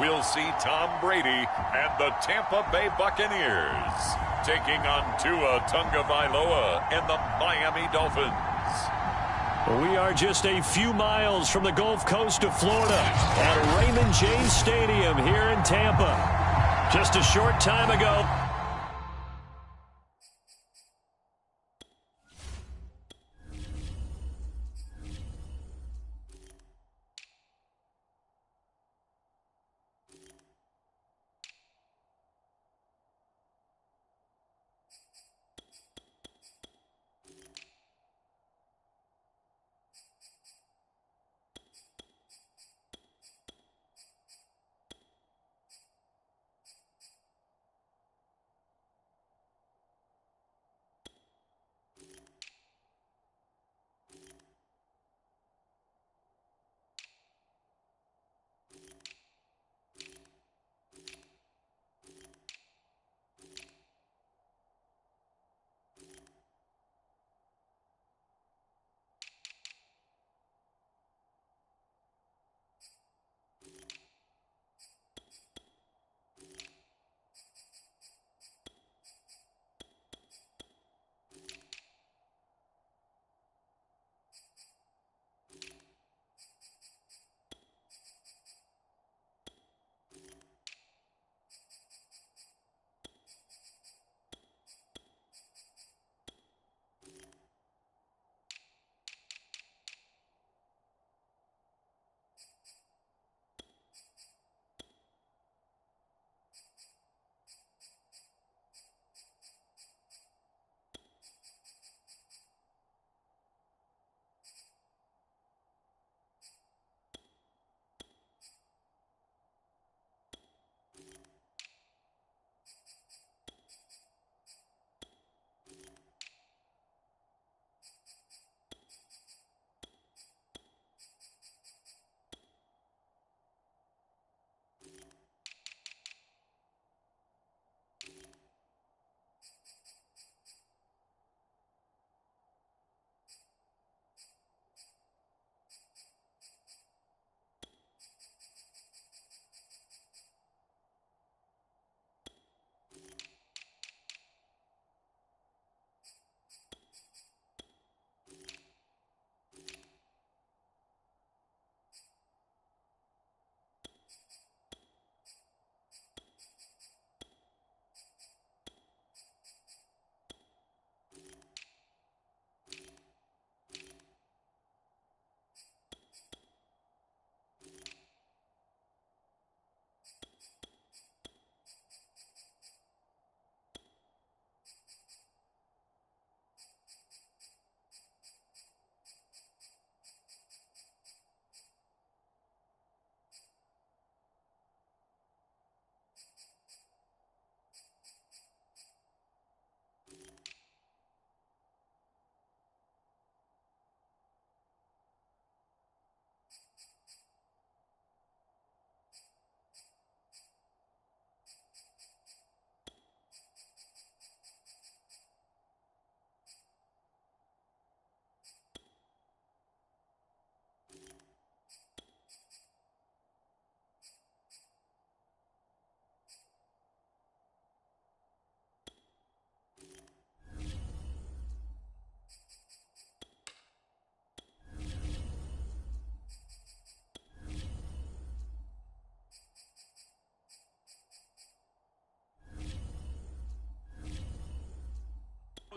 we'll see Tom Brady and the Tampa Bay Buccaneers taking on Tua Tagovailoa and the Miami Dolphins. We are just a few miles from the Gulf Coast of Florida at Raymond James Stadium here in Tampa. Just a short time ago,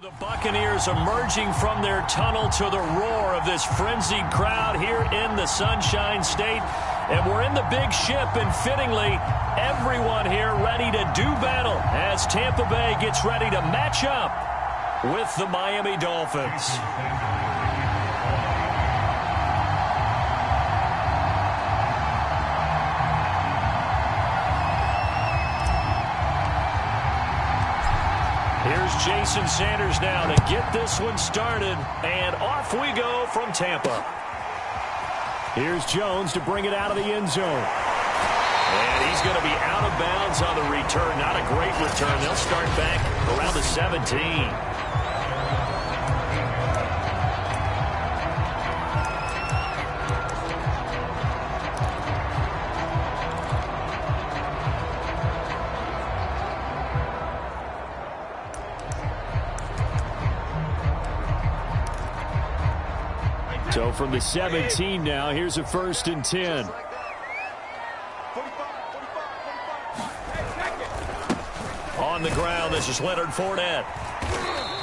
the Buccaneers emerging from their tunnel to the roar of this frenzied crowd here in the Sunshine State. And we're in the big ship, and fittingly, everyone here ready to do battle as Tampa Bay gets ready to match up with the Miami Dolphins. Here's Jason Sanders now to get this one started, and off we go from Tampa. Here's Jones to bring it out of the end zone. And he's going to be out of bounds on the return. Not a great return. They'll start back around the 17. So from the 17 now, here's a 1st and 10. On the ground, this is Leonard Fournette.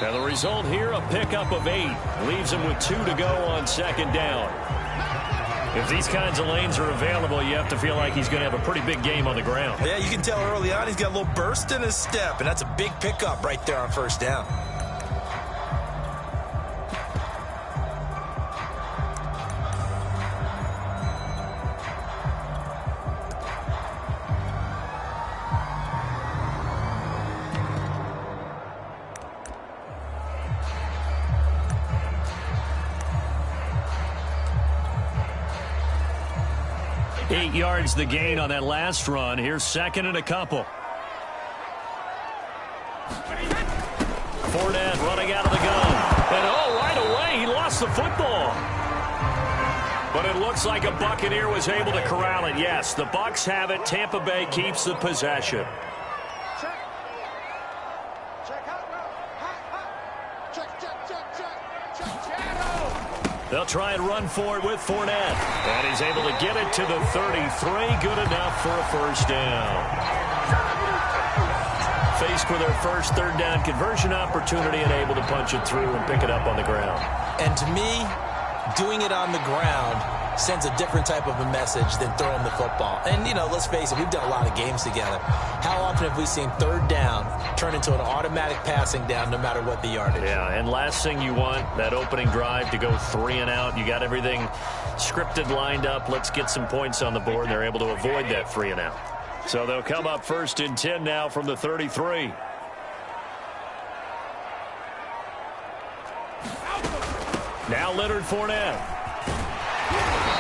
And the result here, a pickup of 8. Leaves him with 2 to go on 2nd down. If these kinds of lanes are available, you have to feel like he's going to have a pretty big game on the ground. Yeah, you can tell early on he's got a little burst in his step, and that's a big pickup right there on 1st down. Eight yards the gain on that last run. Here's 2nd and a couple. Fournette running out of the gun. And right away, he lost the football. But it looks like a Buccaneer was able to corral it. Yes, the Bucs have it. Tampa Bay keeps the possession. They'll try and run for it with Fournette. And he's able to get it to the 33. Good enough for a 1st down. Faced with their first 3rd down conversion opportunity and able to punch it through and pick it up on the ground. And to me, doing it on the ground sends a different type of a message than throwing the football. And, let's face it, we've done a lot of games together. How often have we seen 3rd down turn into an automatic passing down no matter what the yardage? Yeah, and last thing you want, that opening drive to go 3 and out. You got everything scripted, lined up. Let's get some points on the board. They're able to avoid that 3 and out. So they'll come up 1st and 10 now from the 33. Now Leonard Fournette.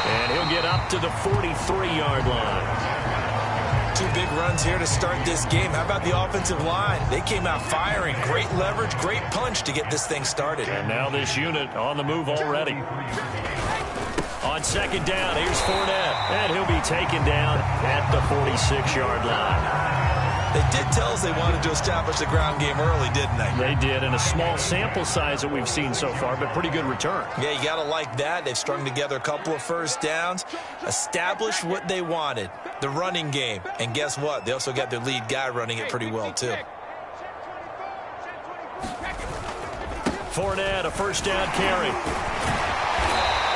And he'll get up to the 43-yard line. 2 big runs here to start this game. How about the offensive line? They came out firing. Great leverage, great punch to get this thing started. And now this unit on the move already. On 2nd down, here's Fournette. And he'll be taken down at the 46-yard line. They did tell us they wanted to establish the ground game early, didn't they? They did, and a small sample size that we've seen so far, but pretty good return. Yeah, you got to like that. They've strung together a couple of 1st downs, established what they wanted, the running game. And guess what? They also got their lead guy running it pretty well, too. Fournette, a 1st down carry.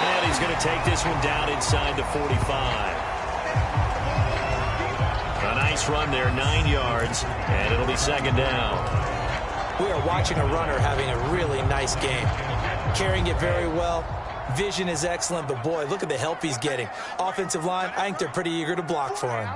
And he's going to take this one down inside the 45. A nice run there, 9 yards, and it'll be 2nd down. We are watching a runner having a really nice game. Carrying it very well. Vision is excellent, but boy, look at the help he's getting. Offensive line, I think they're pretty eager to block for him.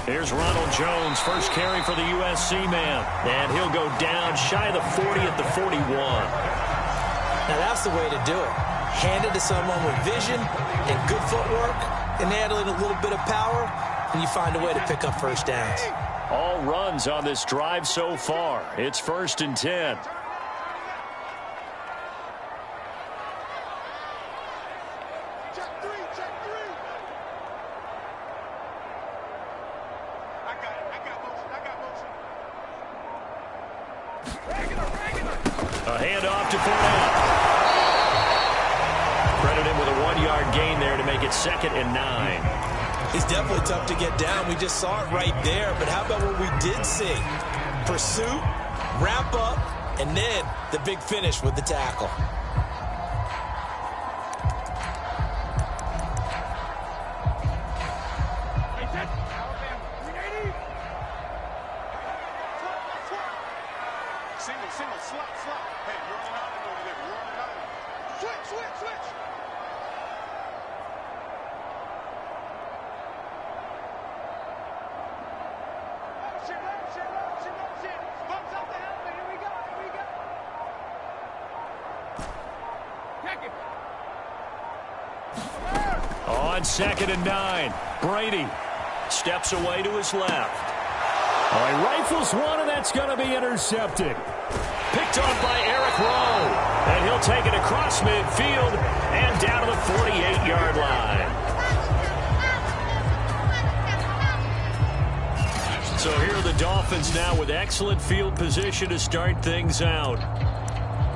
Here's Ronald Jones, first carry for the USC man. And he'll go down shy of the 40 at the 41. Now that's the way to do it. Hand it to someone with vision and good footwork and handling a little bit of power, and you find a way to pick up 1st downs. All runs on this drive so far. It's 1st and 10. A handoff to Fournette. Credit him with a 1-yard gain there to make it 2nd and 9. He's definitely tough to get down. We just saw it right there. But how about what we did see? Pursuit, wrap up, and then the big finish with the tackle. Single, slot. Hey, you're on an island over there. You're on an island. Switch. Shit. Bumps off the helmet. Here we go. Kick it. On 2nd and 9, Brady steps away to his left. He rifles one, and that's going to be intercepted. Picked off by Eric Rowe. And he'll take it across midfield and down to the 48-yard line. So here are the Dolphins now with excellent field position to start things out.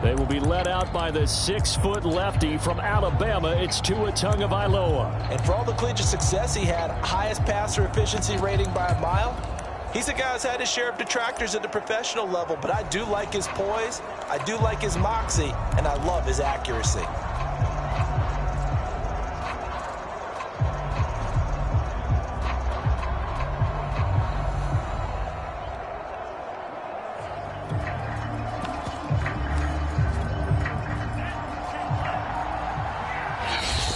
They will be led out by the 6-foot lefty from Alabama. It's Tua Tagovailoa. And for all the collegiate success he had, highest passer efficiency rating by a mile, he's a guy who's had his share of detractors at the professional level, but I do like his poise, I do like his moxie, and I love his accuracy.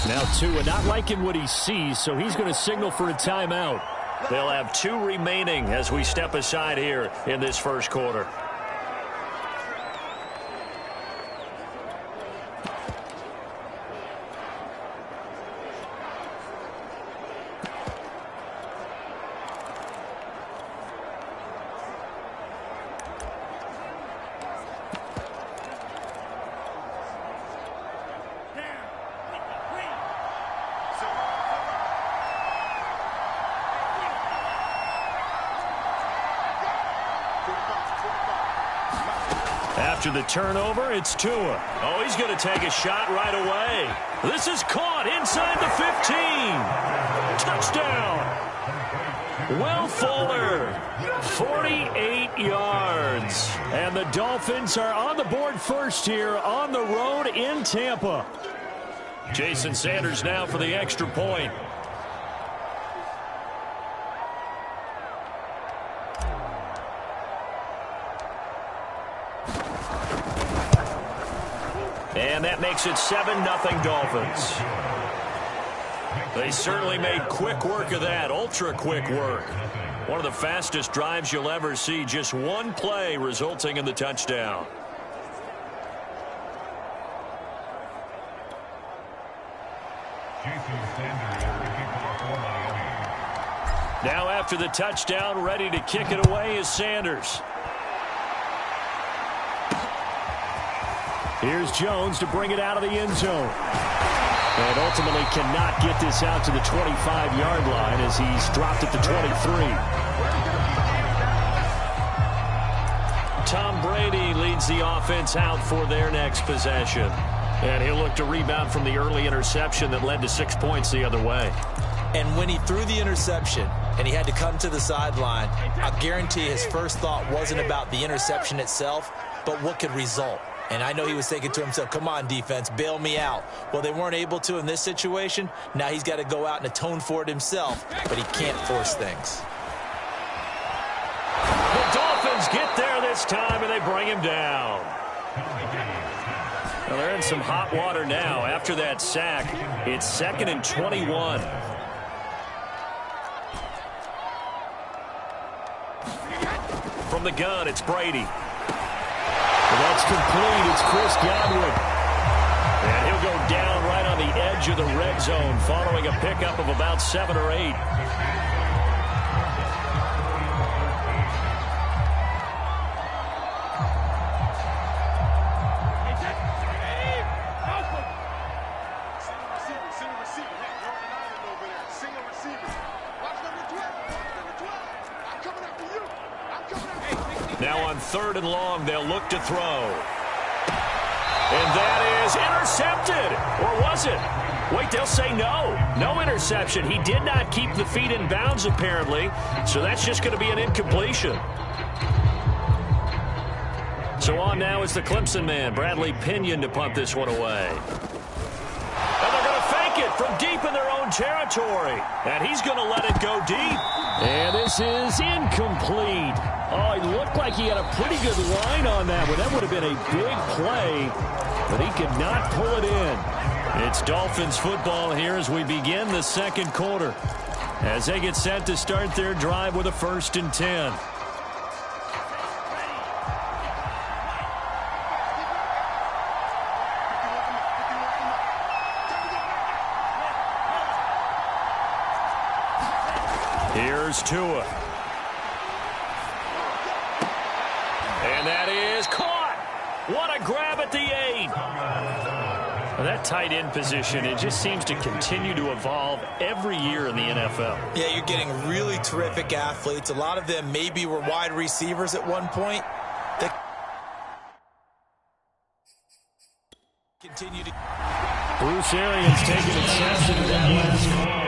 Now Tua not liking what he sees, so he's going to signal for a timeout. They'll have 2 remaining as we step aside here in this first quarter. After the turnover, it's Tua. Oh, he's going to take a shot right away. This is caught inside the 15. Touchdown. Will Fuller, 48 yards. And the Dolphins are on the board first here on the road in Tampa. Jason Sanders now for the extra point. And that makes it 7-0 Dolphins. They certainly made quick work of that, ultra quick work. One of the fastest drives you'll ever see, just one play resulting in the touchdown. Now after the touchdown, ready to kick it away is Sanders. Here's Jones to bring it out of the end zone. And ultimately cannot get this out to the 25-yard line as he's dropped at the 23. Tom Brady leads the offense out for their next possession. And he'll look to rebound from the early interception that led to 6 points the other way. And when he threw the interception and he had to come to the sideline, I guarantee his first thought wasn't about the interception itself, but what could result. And I know he was thinking to himself, come on, defense, bail me out. Well, they weren't able to in this situation. Now he's got to go out and atone for it himself, but he can't force things. The Dolphins get there this time, and they bring him down. Well, they're in some hot water now. After that sack, it's 2nd and 21. From the gun, it's Brady. That's complete. It's Chris Godwin. And he'll go down right on the edge of the red zone following a pickup of about 7 or 8. Now on 3rd and long, they'll look to throw. And that is intercepted. Or was it? Wait, they'll say no. No interception. He did not keep the feet in bounds, apparently. So that's just going to be an incompletion. So on now is the Clemson man, Bradley Pinion, to punt this one away. And they're going to fake it from deep in their own territory. And he's going to let it go deep. And this is incomplete. Oh, he looked like he had a pretty good line on that one. That would have been a big play, but he could not pull it in. It's Dolphins football here as we begin the second quarter, as they get set to start their drive with a 1st and 10. Here's Tua. And that is caught. What a grab at the 8. Well, that tight end position, it just seems to continue to evolve every year in the NFL. Yeah, you're getting really terrific athletes. A lot of them maybe were wide receivers at one point. They continue to... Bruce Arians taking exception to that last call.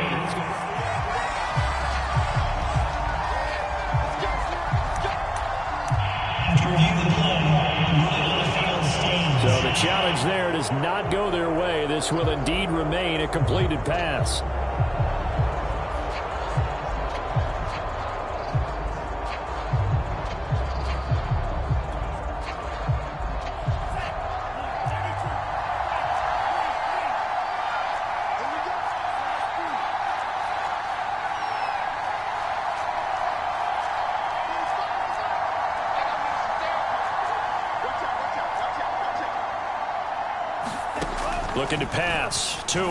So the challenge there does not go their way. This will indeed remain a completed pass. Looking to pass. Tua.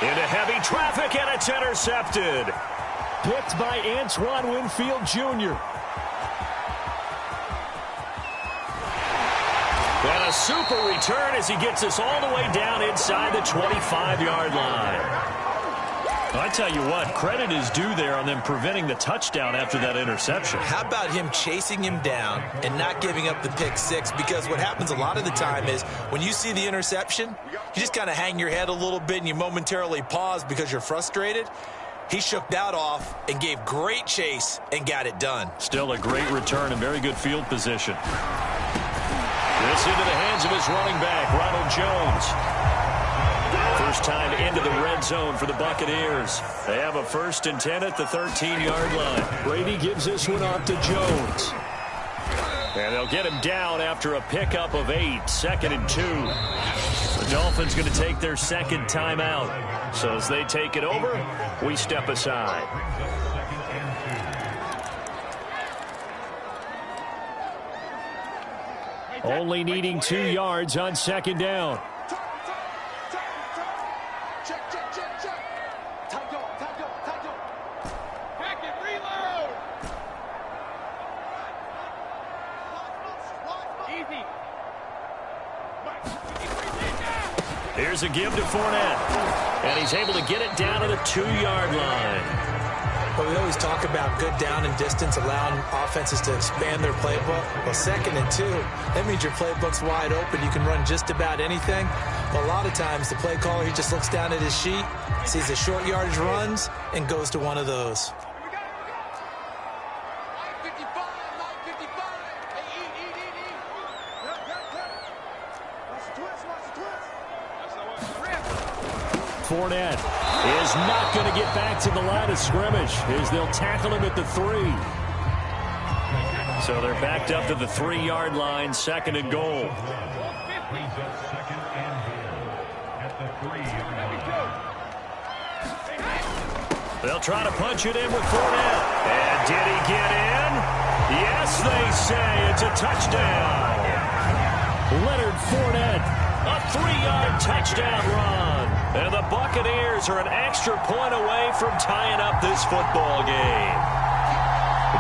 Into heavy traffic, and it's intercepted. Picked by Antoine Winfield Jr. And a super return as he gets us all the way down inside the 25-yard line. I tell you what, credit is due there on them preventing the touchdown after that interception. How about him chasing him down and not giving up the pick six? Because what happens a lot of the time is when you see the interception, you just kind of hang your head a little bit and you momentarily pause because you're frustrated. He shook that off and gave great chase and got it done. Still a great return and very good field position. This into the hands of his running back, Ronald Jones. First time into the red zone for the Buccaneers. They have a 1st and 10 at the 13-yard line. Brady gives this one off to Jones. And they'll get him down after a pickup of 8, 2nd and 2. The Dolphins going to take their second timeout. So as they take it over, we step aside. Only needing 2 yards on 2nd down. Here's a give to Fournette. And he's able to get it down to the 2-yard line. Well, we always talk about good down and distance, allowing offenses to expand their playbook. Well, 2nd and 2, that means your playbook's wide open. You can run just about anything. But a lot of times, the play caller, he just looks down at his sheet, sees the short yardage runs, and goes to one of those. Fournette is not going to get back to the line of scrimmage as they'll tackle him at the 3. So they're backed up to the 3-yard line, 2nd and goal. They'll try to punch it in with Fournette. And did he get in? Yes, they say it's a touchdown. Leonard Fournette, a 3-yard touchdown run. And the Buccaneers are an extra point away from tying up this football game.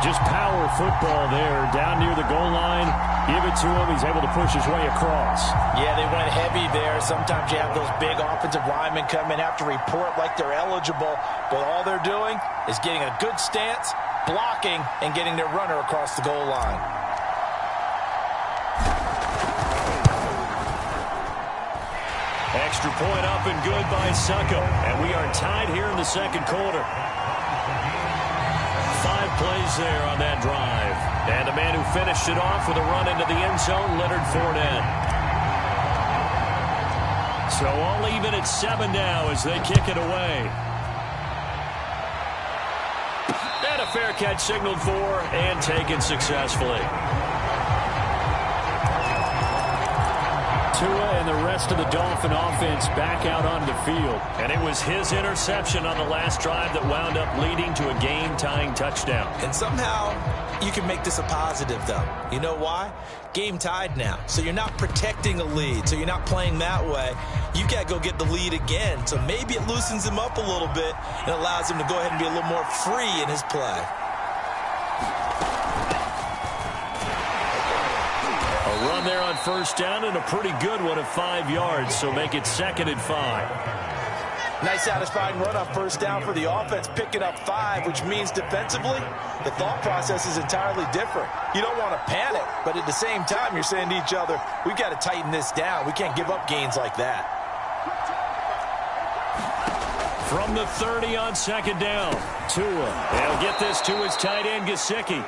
Just power football there, down near the goal line. Give it to him. He's able to push his way across. Yeah, they went heavy there. Sometimes you have those big offensive linemen come in, have to report like they're eligible. But all they're doing is getting a good stance, blocking, and getting their runner across the goal line. Extra point up and good by Succo. And we are tied here in the 2nd quarter. 5 plays there on that drive. And the man who finished it off with a run into the end zone, Leonard Fournette. So all even at 7 now as they kick it away. And a fair catch signaled for and taken successfully. Tua and the rest of the Dolphin offense back out on the field. And it was his interception on the last drive that wound up leading to a game-tying touchdown. And somehow you can make this a positive, though. You know why? Game tied now. So you're not protecting a lead. So you're not playing that way. You got to go get the lead again. So maybe it loosens him up a little bit and allows him to go ahead and be a little more free in his play. A run there on first down and a pretty good one of 5 yards, so make it 2nd and 5. Nice satisfying run on first down for the offense, picking up 5, which means defensively, the thought process is entirely different. You don't want to panic, but at the same time, you're saying to each other, we've got to tighten this down. We can't give up gains like that. From the 30 on 2nd down, Tua. They'll get this to his tight end, Gesicki.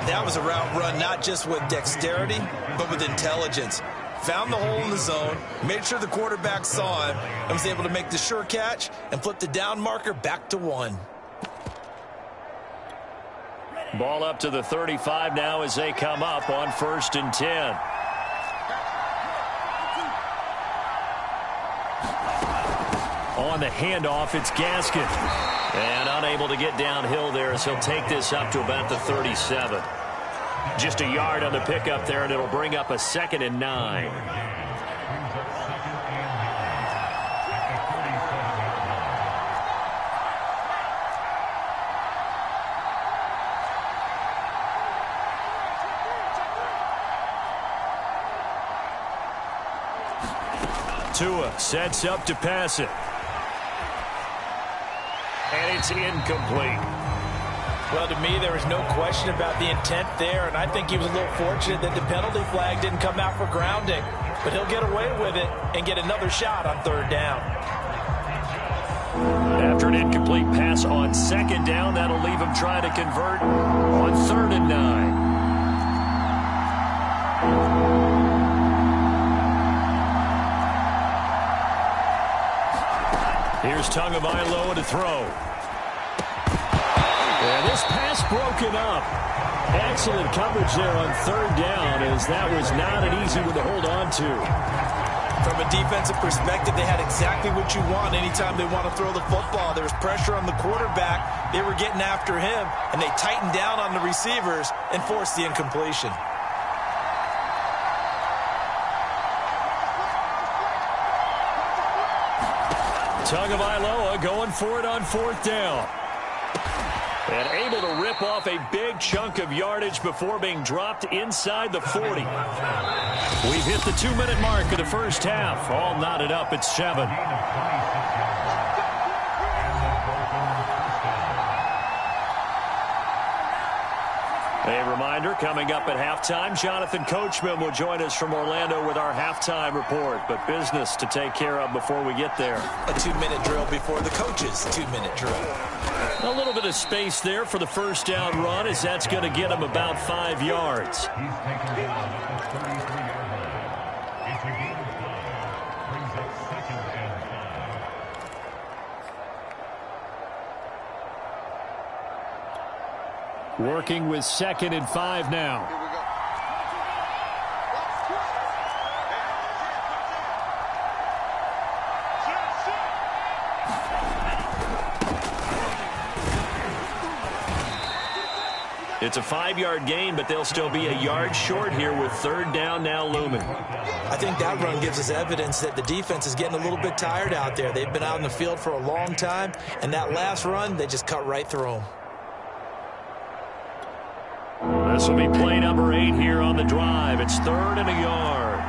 That was a route run not just with dexterity, but with intelligence. Found the hole in the zone, made sure the quarterback saw him, and was able to make the sure catch and flip the down marker back to 1. Ball up to the 35 now as they come up on 1st and 10. On the handoff, it's Gaskin. And unable to get downhill there as he'll take this up to about the 37. Just a yard on the pickup there, and it'll bring up a 2nd and 9. Tua sets up to pass it. And it's incomplete. Well, to me, there was no question about the intent there, and I think he was a little fortunate that the penalty flag didn't come out for grounding. But he'll get away with it and get another shot on 3rd down. After an incomplete pass on 2nd down, that'll leave him trying to convert on 3rd and 9. Here's Tagovailoa to throw. And this pass broken up. Excellent coverage there on 3rd down, as that was not an easy one to hold on to. From a defensive perspective, they had exactly what you want anytime they want to throw the football. There was pressure on the quarterback. They were getting after him, and they tightened down on the receivers and forced the incompletion. Tagovailoa going for it on 4th down. And able to rip off a big chunk of yardage before being dropped inside the 40. We've hit the 2-minute mark of the first half. All knotted up at 7. A reminder, coming up at halftime, Jonathan Coachman will join us from Orlando with our halftime report. But business to take care of before we get there. A 2-minute drill before the coach's 2-minute drill. A little bit of space there for the first down run, as that's going to get him about 5 yards. Working with 2nd and 5 now. It's a 5-yard gain, but they'll still be a yard short here with 3rd down now looming. I think that run gives us evidence that the defense is getting a little bit tired out there. They've been out in the field for a long time, and that last run, they just cut right through them. This will be play number 8 here on the drive. It's 3rd and a yard.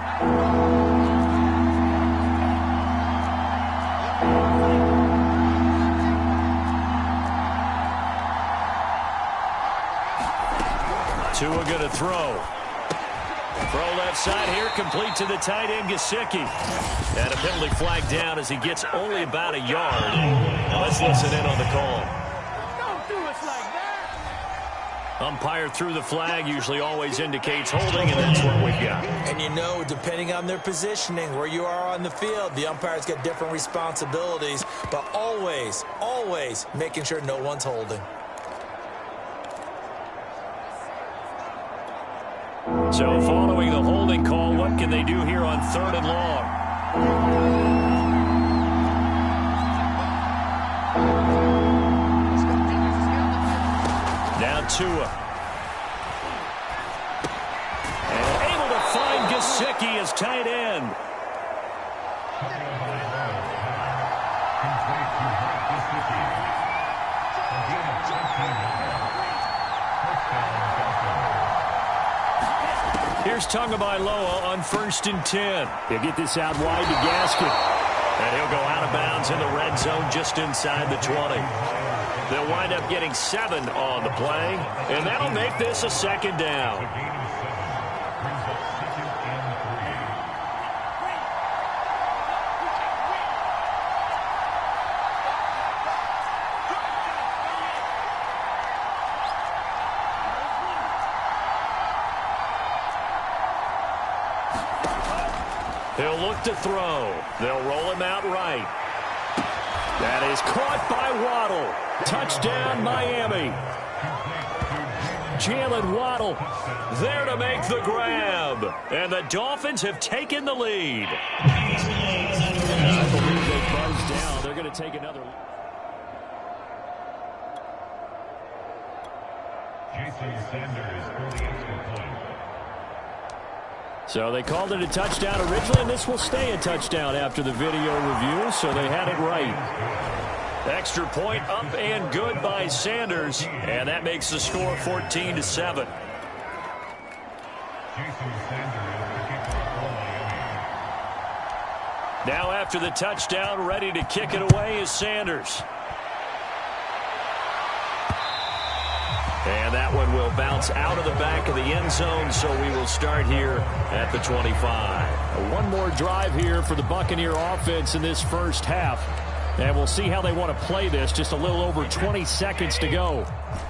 Tua going to throw. Throw left side here, complete to the tight end, Gesicki. And a penalty flag down as he gets only about a yard. Let's listen in on the call. Don't do us like that. Umpire threw the flag, usually always indicates holding, and that's what we've got. And you know, depending on their positioning, where you are on the field, the umpires get different responsibilities, but always, always making sure no one's holding. So following the holding call, what can they do here on 3rd and long? Now Tua. And able to find Gesicki as tight end. Here's Tagovailoa on 1st and 10. He'll get this out wide to Gaskin. And he'll go out of bounds in the red zone just inside the 20. They'll wind up getting 7 on the play, and that'll make this a 2nd down. He'll look to throw. They'll roll him out right. That is caught by Waddle. Touchdown, Miami. Jalen Waddle there to make the grab. And the Dolphins have taken the lead. I believe they buzzed down. They're going to take another. Jason Sanders for the extra point. So they called it a touchdown originally, and this will stay a touchdown after the video review, so they had it right. Extra point up and good by Sanders, and that makes the score 14-7. Now after the touchdown, ready to kick it away is Sanders. And that one will bounce out of the back of the end zone, so we will start here at the 25. One more drive here for the Buccaneer offense in this first half. And we'll see how they want to play this. Just a little over 20 seconds to go.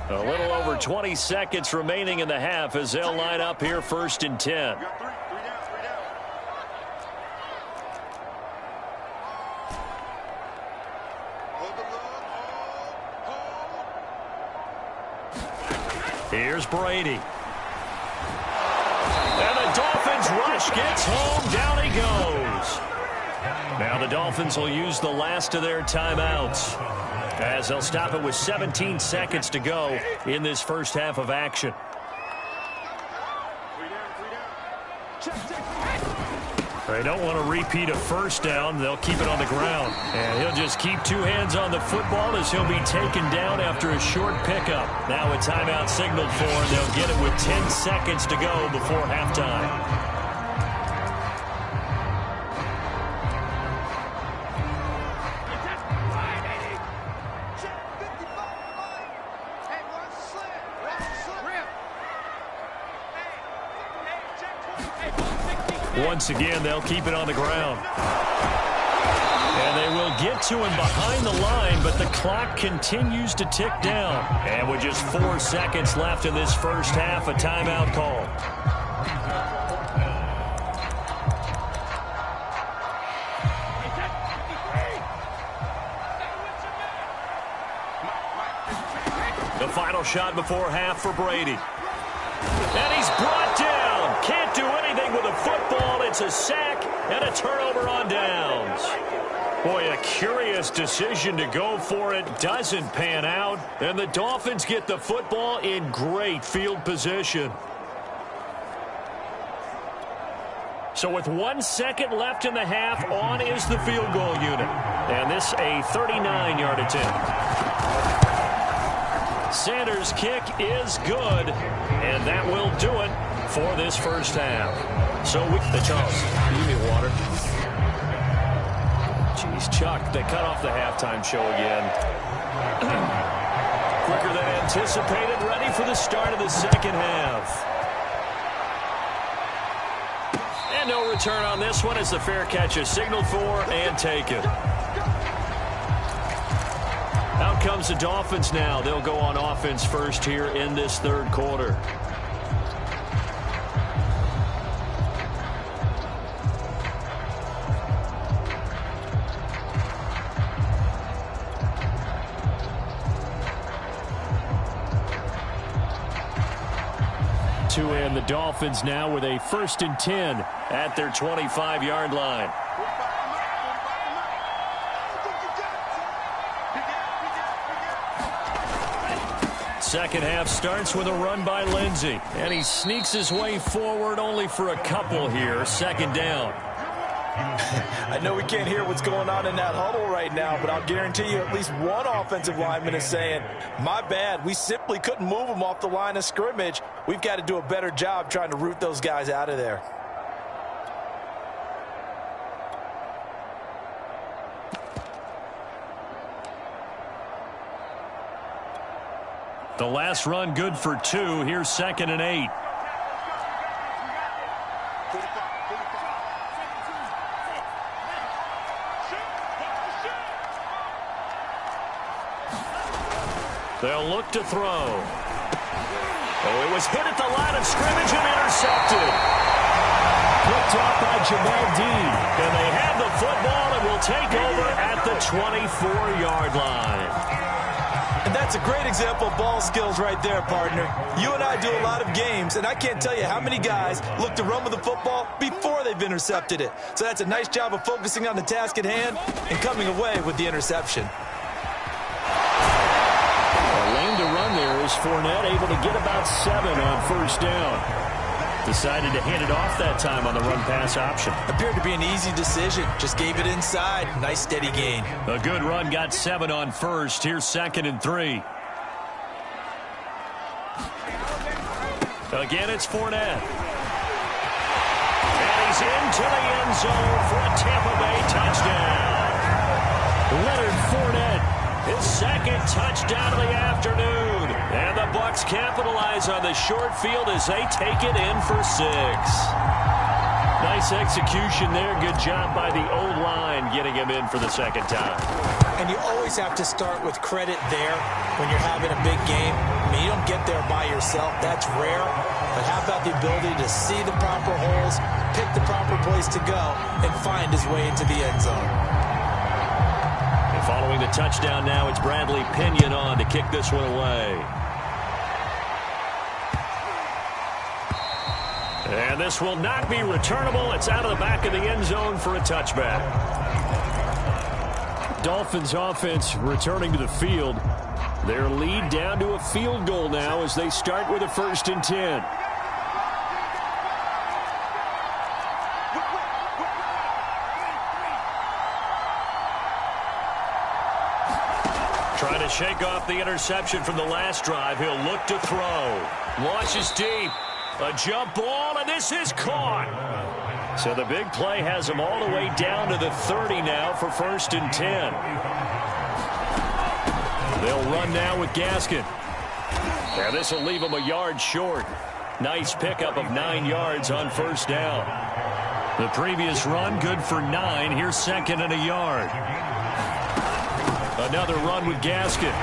A little over 20 seconds remaining in the half as they'll line up here 1st and 10. Here's Brady. And the Dolphins rush gets home. Down he goes. Now the Dolphins will use the last of their timeouts as they'll stop it with 17 seconds to go in this first half of action. They don't want to repeat a first down. They'll keep it on the ground. And he'll just keep 2 hands on the football as he'll be taken down after a short pickup. Now a timeout signaled for, and they'll get it with 10 seconds to go before halftime. Once again, they'll keep it on the ground. And they will get to him behind the line, but the clock continues to tick down. And with just 4 seconds left in this first half, a timeout call. The final shot before half for Brady. And he's brought down. Can't do anything with a football. It's a sack and a turnover on downs. Boy, a curious decision to go for it. Doesn't pan out. And the Dolphins get the football in great field position. So with 1 second left in the half, on is the field goal unit. And this a 39-yard attempt. Sanders' kick is good, and that will do it for this first half. So with the toss. Give me water. Jeez, Chuck, they cut off the halftime show again. Quicker than anticipated, ready for the start of the second half. And no return on this one as the fair catch is signaled for and taken. Out comes the Dolphins now. They'll go on offense first here in this third quarter. To end the Dolphins now with a 1st and 10 at their 25-yard line. Second half starts with a run by Lindsey, and he sneaks his way forward only for a couple here. 2nd down. I know we can't hear what's going on in that huddle right now, but I'll guarantee you at least one offensive lineman is saying, my bad, we simply couldn't move them off the line of scrimmage. We've got to do a better job trying to root those guys out of there. The last run good for 2. Here's 2nd and 8. They'll look to throw. Oh, it was hit at the line of scrimmage and intercepted. Picked off by Jamel Dean. And they have the football and will take over at the 24-yard line. And that's a great example of ball skills right there, partner. You and I do a lot of games, and I can't tell you how many guys look to run with the football before they've intercepted it. So that's a nice job of focusing on the task at hand and coming away with the interception. A lane to run there is Fournette, able to get about 7 on first down. Decided to hand it off that time on the run-pass option. Appeared to be an easy decision. Just gave it inside. Nice, steady gain. A good run, got 7 on first. Here's 2nd and 3. Again, it's Fournette. And he's into the end zone for a Tampa Bay touchdown. Leonard Fournette, his 2nd touchdown of the afternoon. And the Bucs capitalize on the short field as they take it in for 6. Nice execution there. Good job by the O-line getting him in for the 2nd time. And you always have to start with credit there when you're having a big game. I mean, you don't get there by yourself. That's rare. But how about the ability to see the proper holes, pick the proper place to go, and find his way into the end zone. And following the touchdown now, it's Bradley Pinion on to kick this one away. And this will not be returnable. It's out of the back of the end zone for a touchback. Dolphins offense returning to the field. Their lead down to a field goal now as they start with a 1st and 10. Trying to shake off the interception from the last drive. He'll look to throw. Launches deep. A jump ball, and this is caught. So the big play has him all the way down to the 30 now for 1st and 10. They'll run now with Gaskin. And this will leave him a yard short. Nice pickup of 9 yards on first down. The previous run good for 9. Here's 2nd and a yard. Another run with Gaskin.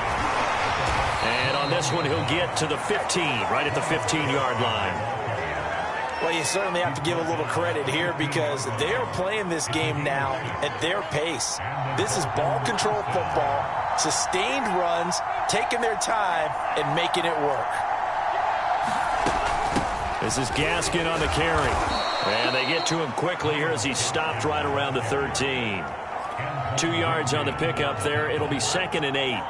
And on this one, he'll get to the 15, right at the 15-yard line. Well, you certainly have to give a little credit here because they are playing this game now at their pace. This is ball control football, sustained runs, taking their time, and making it work. This is Gaskin on the carry. And they get to him quickly here as he stopped right around the 13. 2 yards on the pickup there. It'll be 2nd and 8.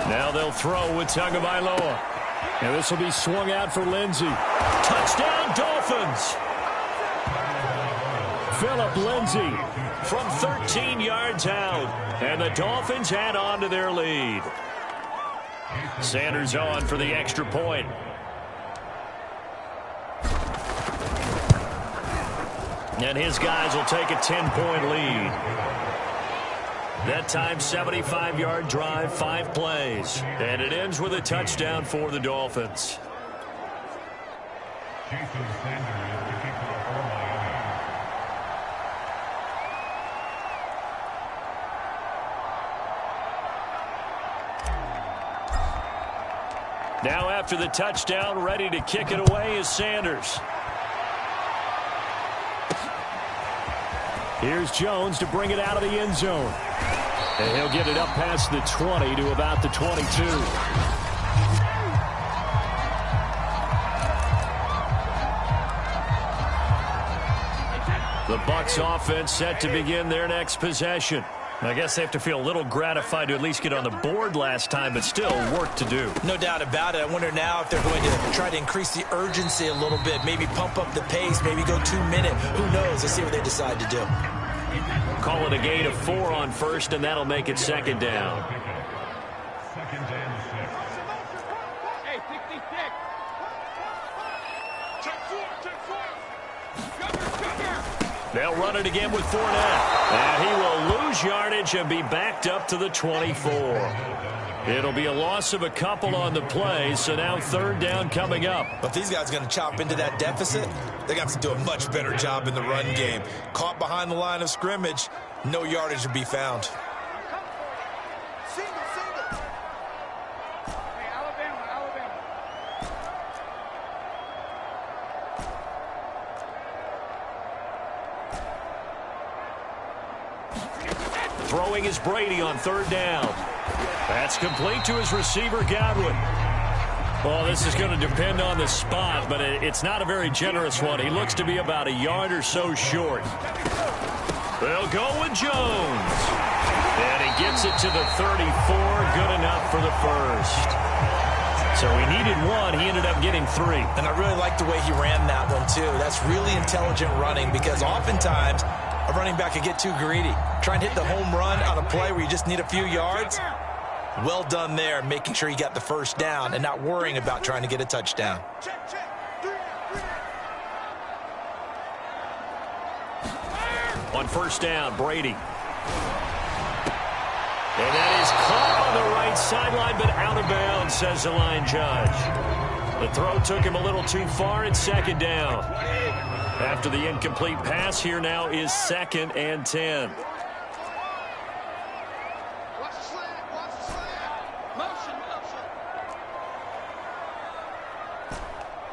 Now they'll throw with Tagovailoa. And this will be swung out for Lindsey. Touchdown, Dolphins! Phillip Lindsey from 13 yards out. And the Dolphins add on to their lead. Sanders on for the extra point. And his guys will take a 10-point lead. That time, 75-yard drive, 5 plays. And it ends with a touchdown for the Dolphins. Now after the touchdown, ready to kick it away is Sanders. Here's Jones to bring it out of the end zone. And he'll get it up past the 20 to about the 22. The Bucs offense set to begin their next possession. I guess they have to feel a little gratified to at least get on the board last time, but still work to do. No doubt about it. I wonder now if they're going to try to increase the urgency a little bit, maybe pump up the pace, maybe go 2 minute. Who knows? Let's see what they decide to do. Call it a gain of 4 on first, and that'll make it second down. Second and 6. Hey, 66. Check 4. Cover. They'll run it again with Fournette. And he will lose yardage and be backed up to the 24. It'll be a loss of a couple on the play, so now third down coming up. But these guys are going to chop into that deficit. They got to do a much better job in the run game. Caught behind the line of scrimmage, no yardage to be found. Single. Hey, Alabama. Throwing is Brady on third down. That's complete to his receiver, Godwin. Well, this is going to depend on the spot, but it's not a very generous one. He looks to be about a yard or so short. They'll go with Jones. And he gets it to the 34. Good enough for the first. So he needed 1. He ended up getting 3. And I really like the way he ran that one, too. That's really intelligent running because oftentimes a running back could get too greedy. Try and hit the home run on a play where you just need a few yards. Well done there, making sure you got the first down and not worrying about trying to get a touchdown. Check. 3. On first down, Brady. And that is caught on the right sideline, but out of bounds, says the line judge. The throw took him a little too far. It's second down. After the incomplete pass, here now is second and 10. Watch the slant. Motion.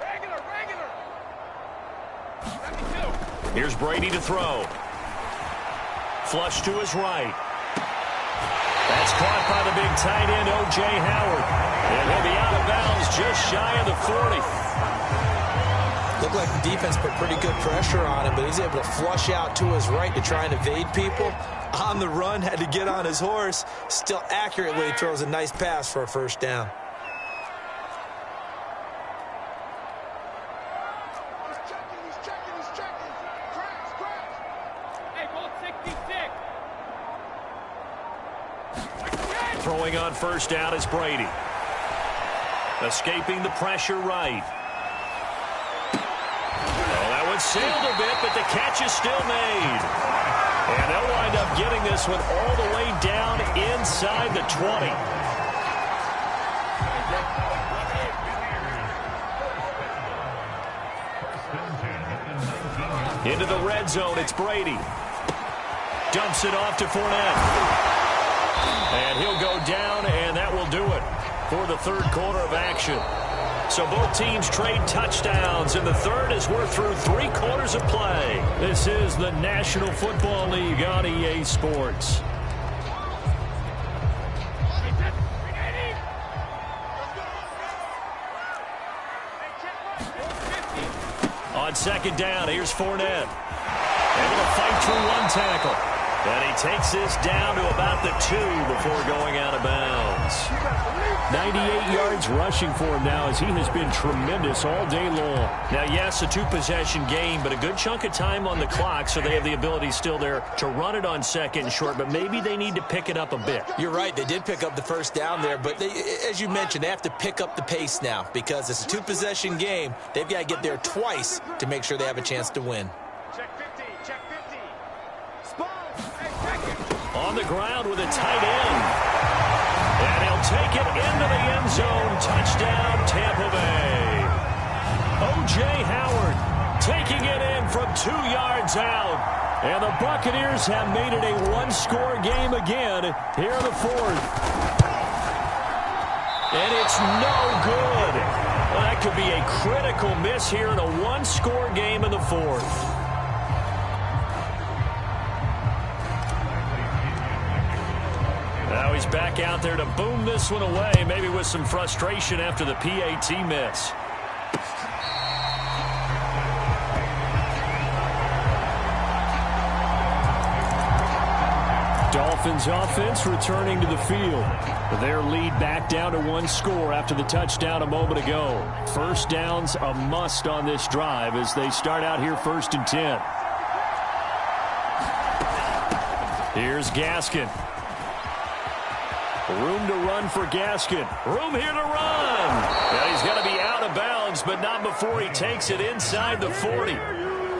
Regular. Let me go. Here's Brady to throw. Flush to his right. That's caught by the big tight end, O.J. Howard. And he'll be out of bounds just shy of the 40. Looked like the defense put pretty good pressure on him, but he's able to flush out to his right to try and evade people. On the run, had to get on his horse. Still accurately throws a nice pass for a first down. He's checking. Crash. Hey, ball 66. Throwing on first down is Brady. Escaping the pressure right. Oh, that one sailed a bit, but the catch is still made. And they'll wind up getting this one all the way down inside the 20. Into the red zone, it's Brady. Dumps it off to Fournette. And he'll go down, and that will do it for the third quarter of action. So both teams trade touchdowns, and the third as we're through 3 quarters of play. This is the National Football League on EA Sports. On second down, here's Fournette. Able to fight through 1 tackle. And he takes this down to about the 2 before going out of bounds. 98 yards rushing for him now as he has been tremendous all day long. Now, yes, a 2-possession game, but a good chunk of time on the clock, so they have the ability still there to run it on second and short, but maybe they need to pick it up a bit. You're right. They did pick up the first down there, but they, as you mentioned, they have to pick up the pace now because it's a 2-possession game. They've got to get there twice to make sure they have a chance to win. Check 50. Spot. Hey, check it. On the ground with a tight end. And he'll take it into the end zone. Touchdown, Tampa Bay. O.J. Howard taking it in from 2 yards out. And the Buccaneers have made it a 1-score game again here in the 4th. And it's no good. Well, that could be a critical miss here in a 1-score game in the 4th. Now he's back out there to boom this one away, maybe with some frustration after the PAT miss. Dolphins offense returning to the field. Their lead back down to 1 score after the touchdown a moment ago. First down's a must on this drive as they start out here 1st and 10. Here's Gaskin. Room to run for Gaskin. Room here to run. Now he's going to be out of bounds, but not before he takes it inside the 40.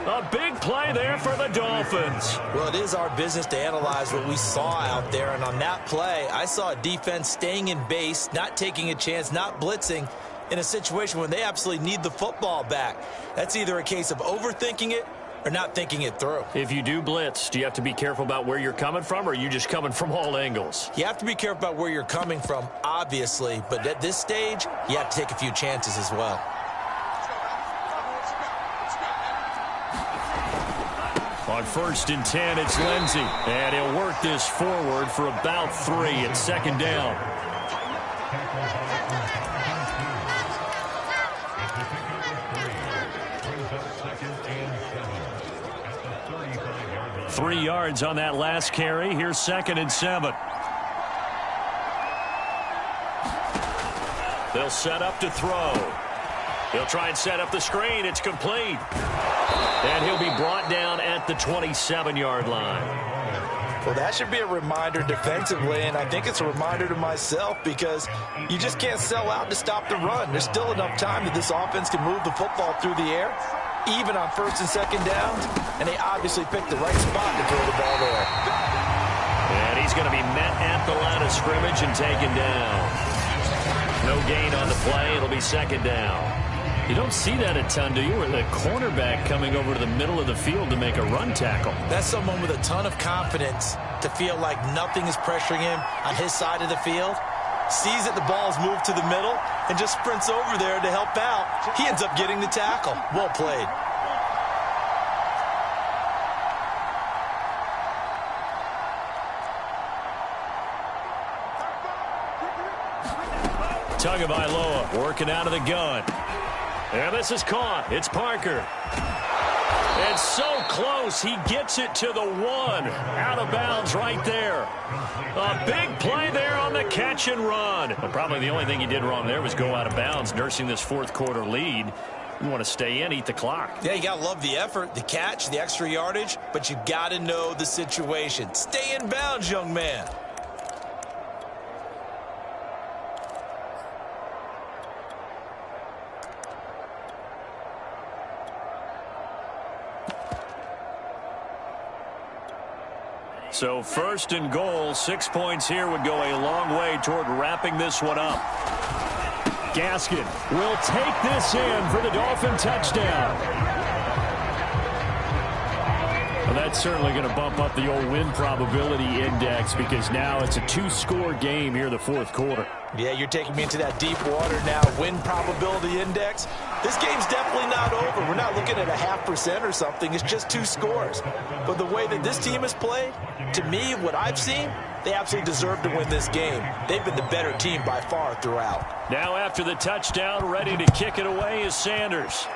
A big play there for the Dolphins. Well, it is our business to analyze what we saw out there, and on that play, I saw a defense staying in base, not taking a chance, not blitzing in a situation when they absolutely need the football back. That's either a case of overthinking it or not thinking it through. If you do blitz, do you have to be careful about where you're coming from, or are you just coming from all angles? You have to be careful about where you're coming from, obviously, but at this stage, you have to take a few chances as well. On 1st and 10, it's Lindsey. And he'll work this forward for about 3. It's 2nd down. 3 yards on that last carry. Here's 2nd and 7. They'll set up to throw. He'll try and set up the screen. It's complete. And he'll be brought down at the 27-yard line. Well, that should be a reminder defensively, and I think it's a reminder to myself because you just can't sell out to stop the run. There's still enough time that this offense can move the football through the air, even on 1st and 2nd downs, and they obviously picked the right spot to throw the ball there. And he's going to be met at the line of scrimmage and taken down. No gain on the play. It'll be 2nd down. You don't see that a ton, do you? Where the cornerback coming over to the middle of the field to make a run tackle. That's someone with a ton of confidence to feel like nothing is pressuring him on his side of the field. Sees that the ball's moved to the middle and just sprints over there to help out. He ends up getting the tackle. Well played. Tagovailoa working out of the gun. And this is caught. It's Parker. And so close, he gets it to the 1. Out of bounds right there. A big play there on the catch and run. Well, probably the only thing he did wrong there was go out of bounds, nursing this 4th quarter lead. You want to stay in, eat the clock. Yeah, you got to love the effort, the catch, the extra yardage, but you got to know the situation. Stay in bounds, young man. So 1st and goal, 6 points here would go a long way toward wrapping this one up. Gaskin will take this in for the Dolphin touchdown. Well, that's certainly going to bump up the old win probability index because now it's a 2-score game here in the 4th quarter. Yeah, you're taking me into that deep water now. Win probability index. This game's definitely not over. We're not looking at a 0.5% or something. It's just 2 scores. But the way that this team has played, to me, what I've seen, they absolutely deserve to win this game. They've been the better team by far throughout. Now after the touchdown, ready to kick it away is Sanders.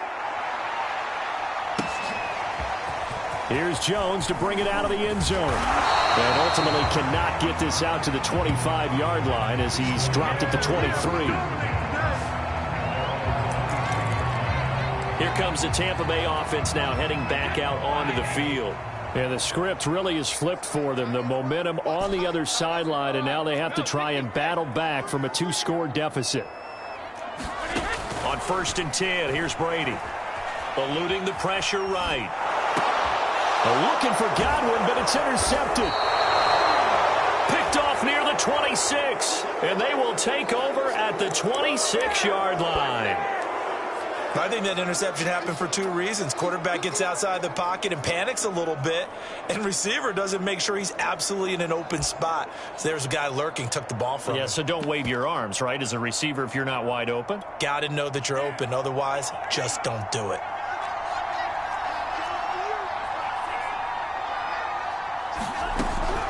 Here's Jones to bring it out of the end zone. And ultimately cannot get this out to the 25-yard line as he's dropped at the 23. Here comes the Tampa Bay offense now heading back out onto the field. And the script really is flipped for them. The momentum on the other sideline, and now they have to try and battle back from a 2-score deficit. On 1st and 10, here's Brady. Eluding the pressure right. Looking for Godwin, but it's intercepted. Picked off near the 26, and they will take over at the 26-yard line. I think that interception happened for 2 reasons. Quarterback gets outside the pocket and panics a little bit, and receiver doesn't make sure he's absolutely in an open spot. So there's a guy lurking, took the ball from him. Yeah, so don't wave your arms, right, as a receiver if you're not wide open? Got to know that you're open. Otherwise, just don't do it.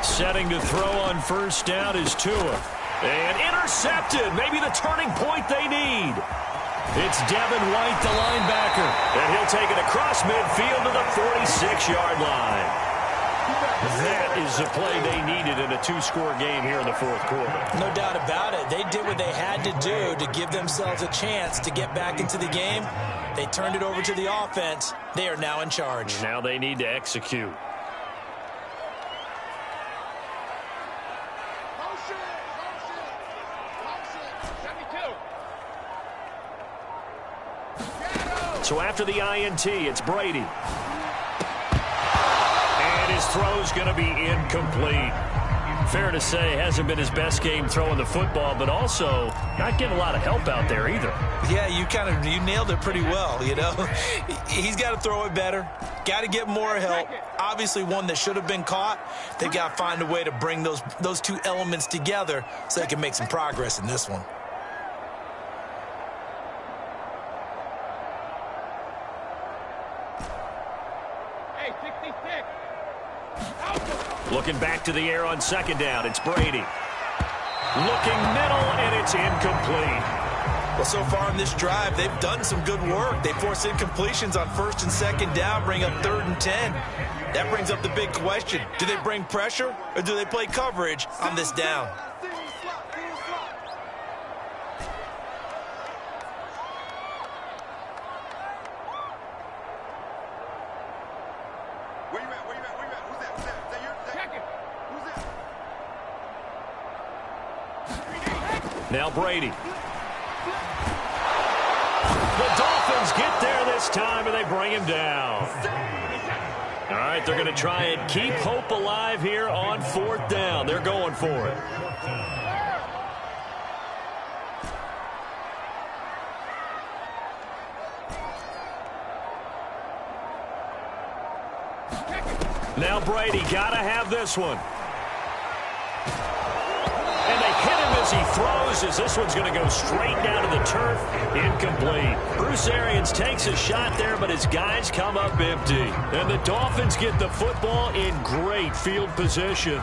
Setting to throw on 1st down is Tua. And intercepted. Maybe the turning point they need. It's Devin White, the linebacker. And he'll take it across midfield to the 46-yard line. That is the play they needed in a two-score game here in the fourth quarter. No doubt about it. They did what they had to do to give themselves a chance to get back into the game. They turned it over to the offense. They are now in charge. Now they need to execute. So after the INT, it's Brady. And his throw's going to be incomplete. Fair to say, hasn't been his best game throwing the football, but also not getting a lot of help out there either. Yeah, you nailed it pretty well, you know. He's got to throw it better. Got to get more help. Obviously one that should have been caught. They've got to find a way to bring those two elements together so they can make some progress in this one. Looking back to the air on second down, it's Brady. Looking middle, and it's incomplete. Well, so far in this drive, they've done some good work. They forced incompletions on first and second down, bring up 3rd and 10. That brings up the big question. Do they bring pressure, or do they play coverage on this down? Now Brady. The Dolphins get there this time, and they bring him down. All right, they're going to try and keep hope alive here on 4th down. They're going for it. Now Brady, got to have this one. And they hit him as he throws, as this one's going to go straight down to the turf. Incomplete. Bruce Arians takes a shot there, but his guys come up empty. And the Dolphins get the football in great field position.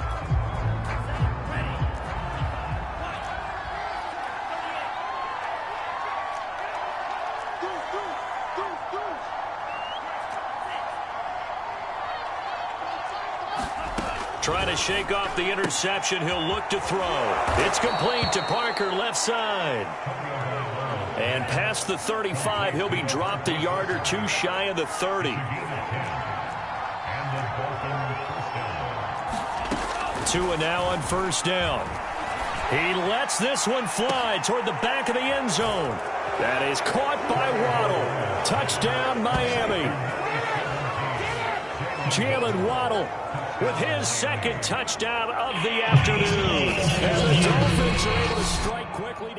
Trying to shake off the interception. He'll look to throw. It's complete to Parker, left side. And past the 35, he'll be dropped a yard or two shy of the 30. Tua now on 1st down. He lets this one fly toward the back of the end zone. That is caught by Waddle. Touchdown, Miami. Jalen Waddle with his 2nd touchdown of the afternoon. And the Dolphins are able to strike quickly.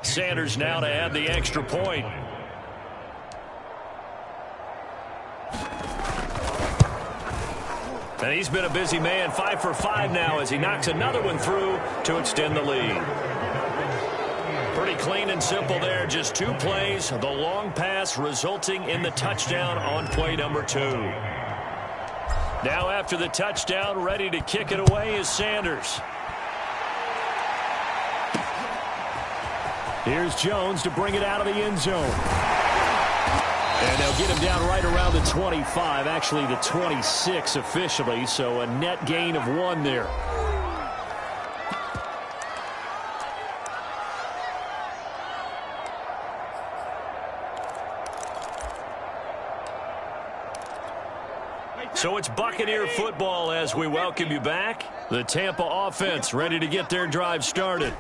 Sanders now to add the extra point. And he's been a busy man, 5 for 5 now as he knocks another one through to extend the lead. Pretty clean and simple there. Just 2 plays. The long pass resulting in the touchdown on play number 2. Now after the touchdown, ready to kick it away is Sanders. Here's Jones to bring it out of the end zone. And they'll get him down right around the 25, actually the 26 officially, so a net gain of 1 there. So it's Buccaneer football as we welcome you back. The Tampa offense ready to get their drive started.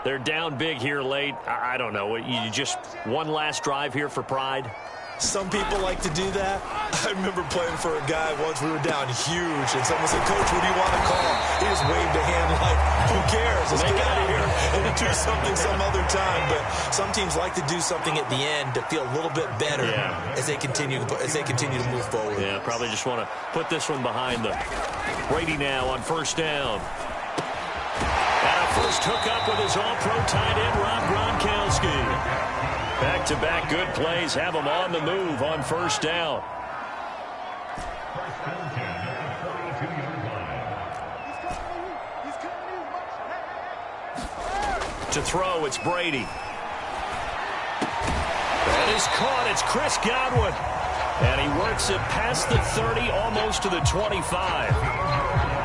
They're down big here late. I don't know. You just one last drive here for pride? Some people like to do that. I remember playing for a guy once. We were down huge, and someone said, "Coach, what do you want to call?" He just waved a hand like, "Who cares? Let's get out of here and do something some other time." But some teams like to do something at the end to feel a little bit better as they continue to move forward. Yeah, probably just want to put this one behind them. Brady now on 1st down. And a first hookup with his all-pro tight end, Rob Gronkowski. Back-to-back good plays have him on the move on 1st down. To throw, it's Brady. That is caught. It's Chris Godwin. And he works it past the 30, almost to the 25.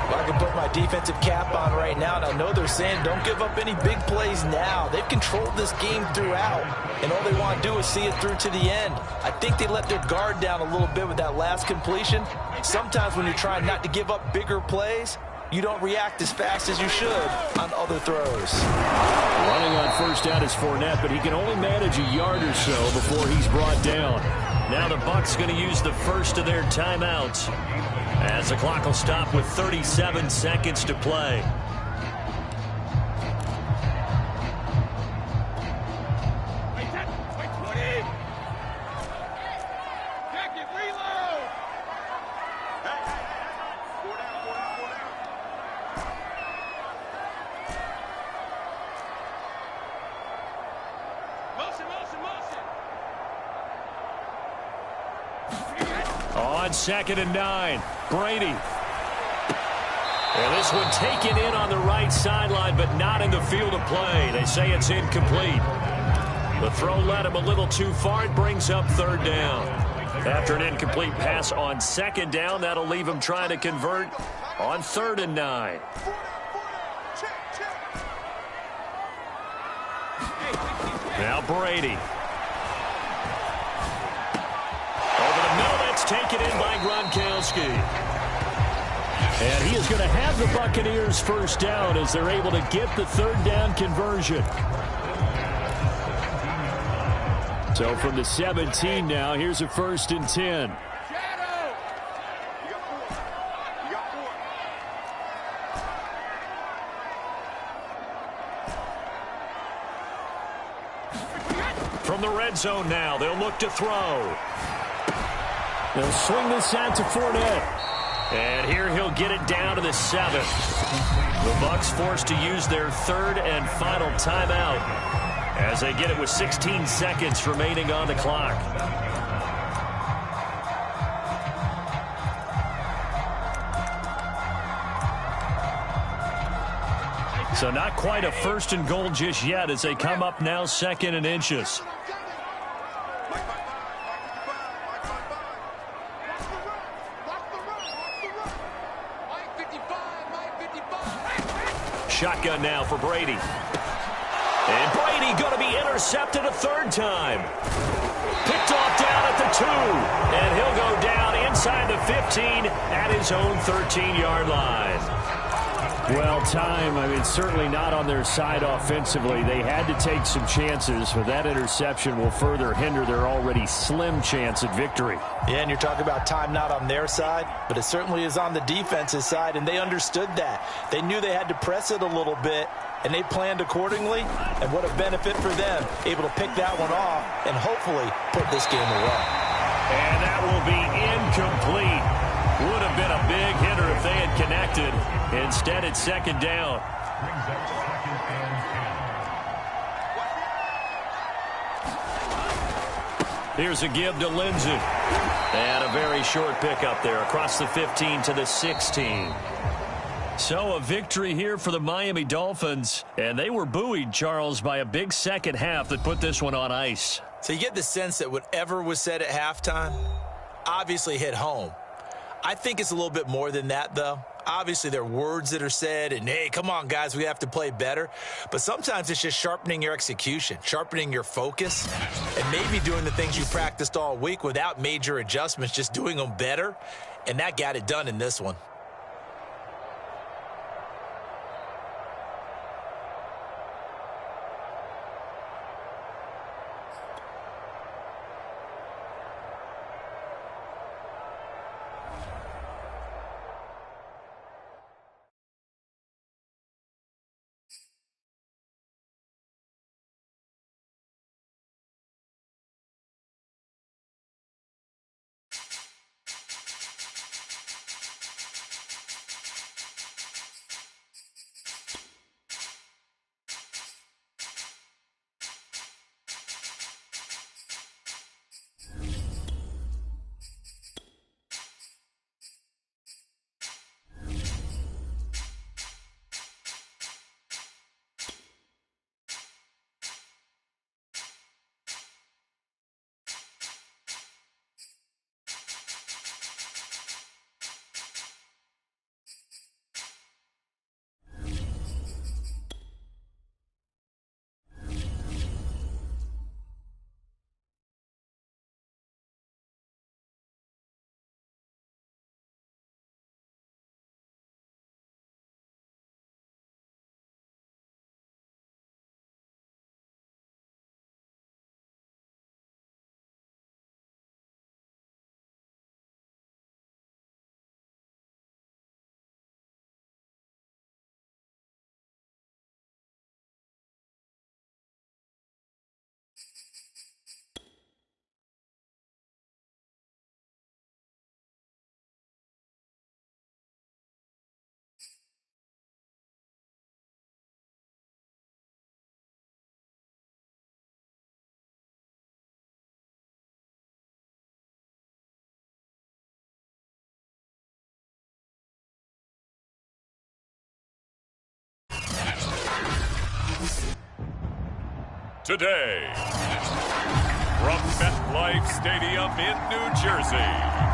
Well, I can put my defensive cap on right now, and I know they're saying don't give up any big plays now. They've controlled this game throughout, and all they want to do is see it through to the end. I think they let their guard down a little bit with that last completion. Sometimes when you're trying not to give up bigger plays, you don't react as fast as you should on other throws. Running on first down is Fournette, but he can only manage a yard or so before he's brought down. Now the Bucs going to use the first of their timeouts, as the clock will stop with 37 seconds to play. On 2nd and 9, Brady. And this one taken in on the right sideline, but not in the field of play. They say it's incomplete. The throw led him a little too far. It brings up 3rd down. After an incomplete pass on 2nd down, that'll leave him trying to convert on 3rd and 9. Now Brady. Taken in by Gronkowski. And he is going to have the Buccaneers first down as they're able to get the 3rd down conversion. So from the 17 now, here's a 1st and 10. From the red zone now, they'll look to throw. They'll swing this out to Fournette. And here he'll get it down to the 7th. The Bucs forced to use their 3rd and final timeout as they get it with 16 seconds remaining on the clock. So not quite a 1st and goal just yet as they come up now 2nd and inches. Shotgun now for Brady. And Brady going to be intercepted a 3rd time. Picked off down at the 2. And he'll go down inside the 15 at his own 13-yard line. Well, certainly not on their side offensively. They had to take some chances, but that interception will further hinder their already slim chance at victory. Yeah, and you're talking about time not on their side, but it certainly is on the defense's side, and they understood that. They knew they had to press it a little bit, and they planned accordingly, and what a benefit for them, able to pick that one off and hopefully put this game away. And that will be incomplete. Would have been a big hitter if they had connected. Instead, it's 2nd down. Brings up 2nd and 10. Here's a give to Lindsey. And a very short pickup there across the 15 to the 16. So a victory here for the Miami Dolphins. And they were buoyed, Charles, by a big second half that put this one on ice. So you get the sense that whatever was said at halftime obviously hit home. I think it's a little bit more than that, though. Obviously, there are words that are said, and, hey, come on, guys, we have to play better. But sometimes it's just sharpening your execution, sharpening your focus, and maybe doing the things you practiced all week without major adjustments, just doing them better. And that got it done in this one. today. From MetLife Stadium in New Jersey.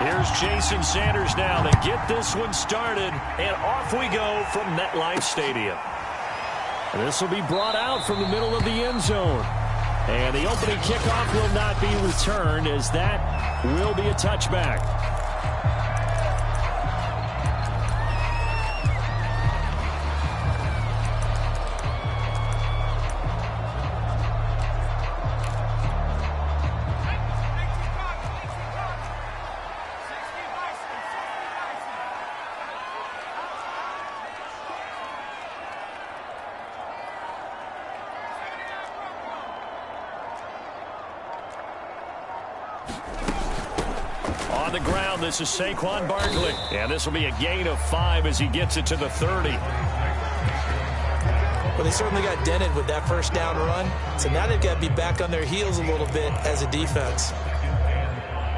Here's Jason Sanders now to get this one started, and off we go from MetLife Stadium. This will be brought out from the middle of the end zone. And the opening kickoff will not be returned, as that will be a touchback. On the ground, this is Saquon Barkley. And this will be a gain of 5 as he gets it to the 30. Well, they certainly got dented with that first down run. So now they've got to be back on their heels a little bit as a defense.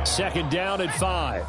Second down at 5.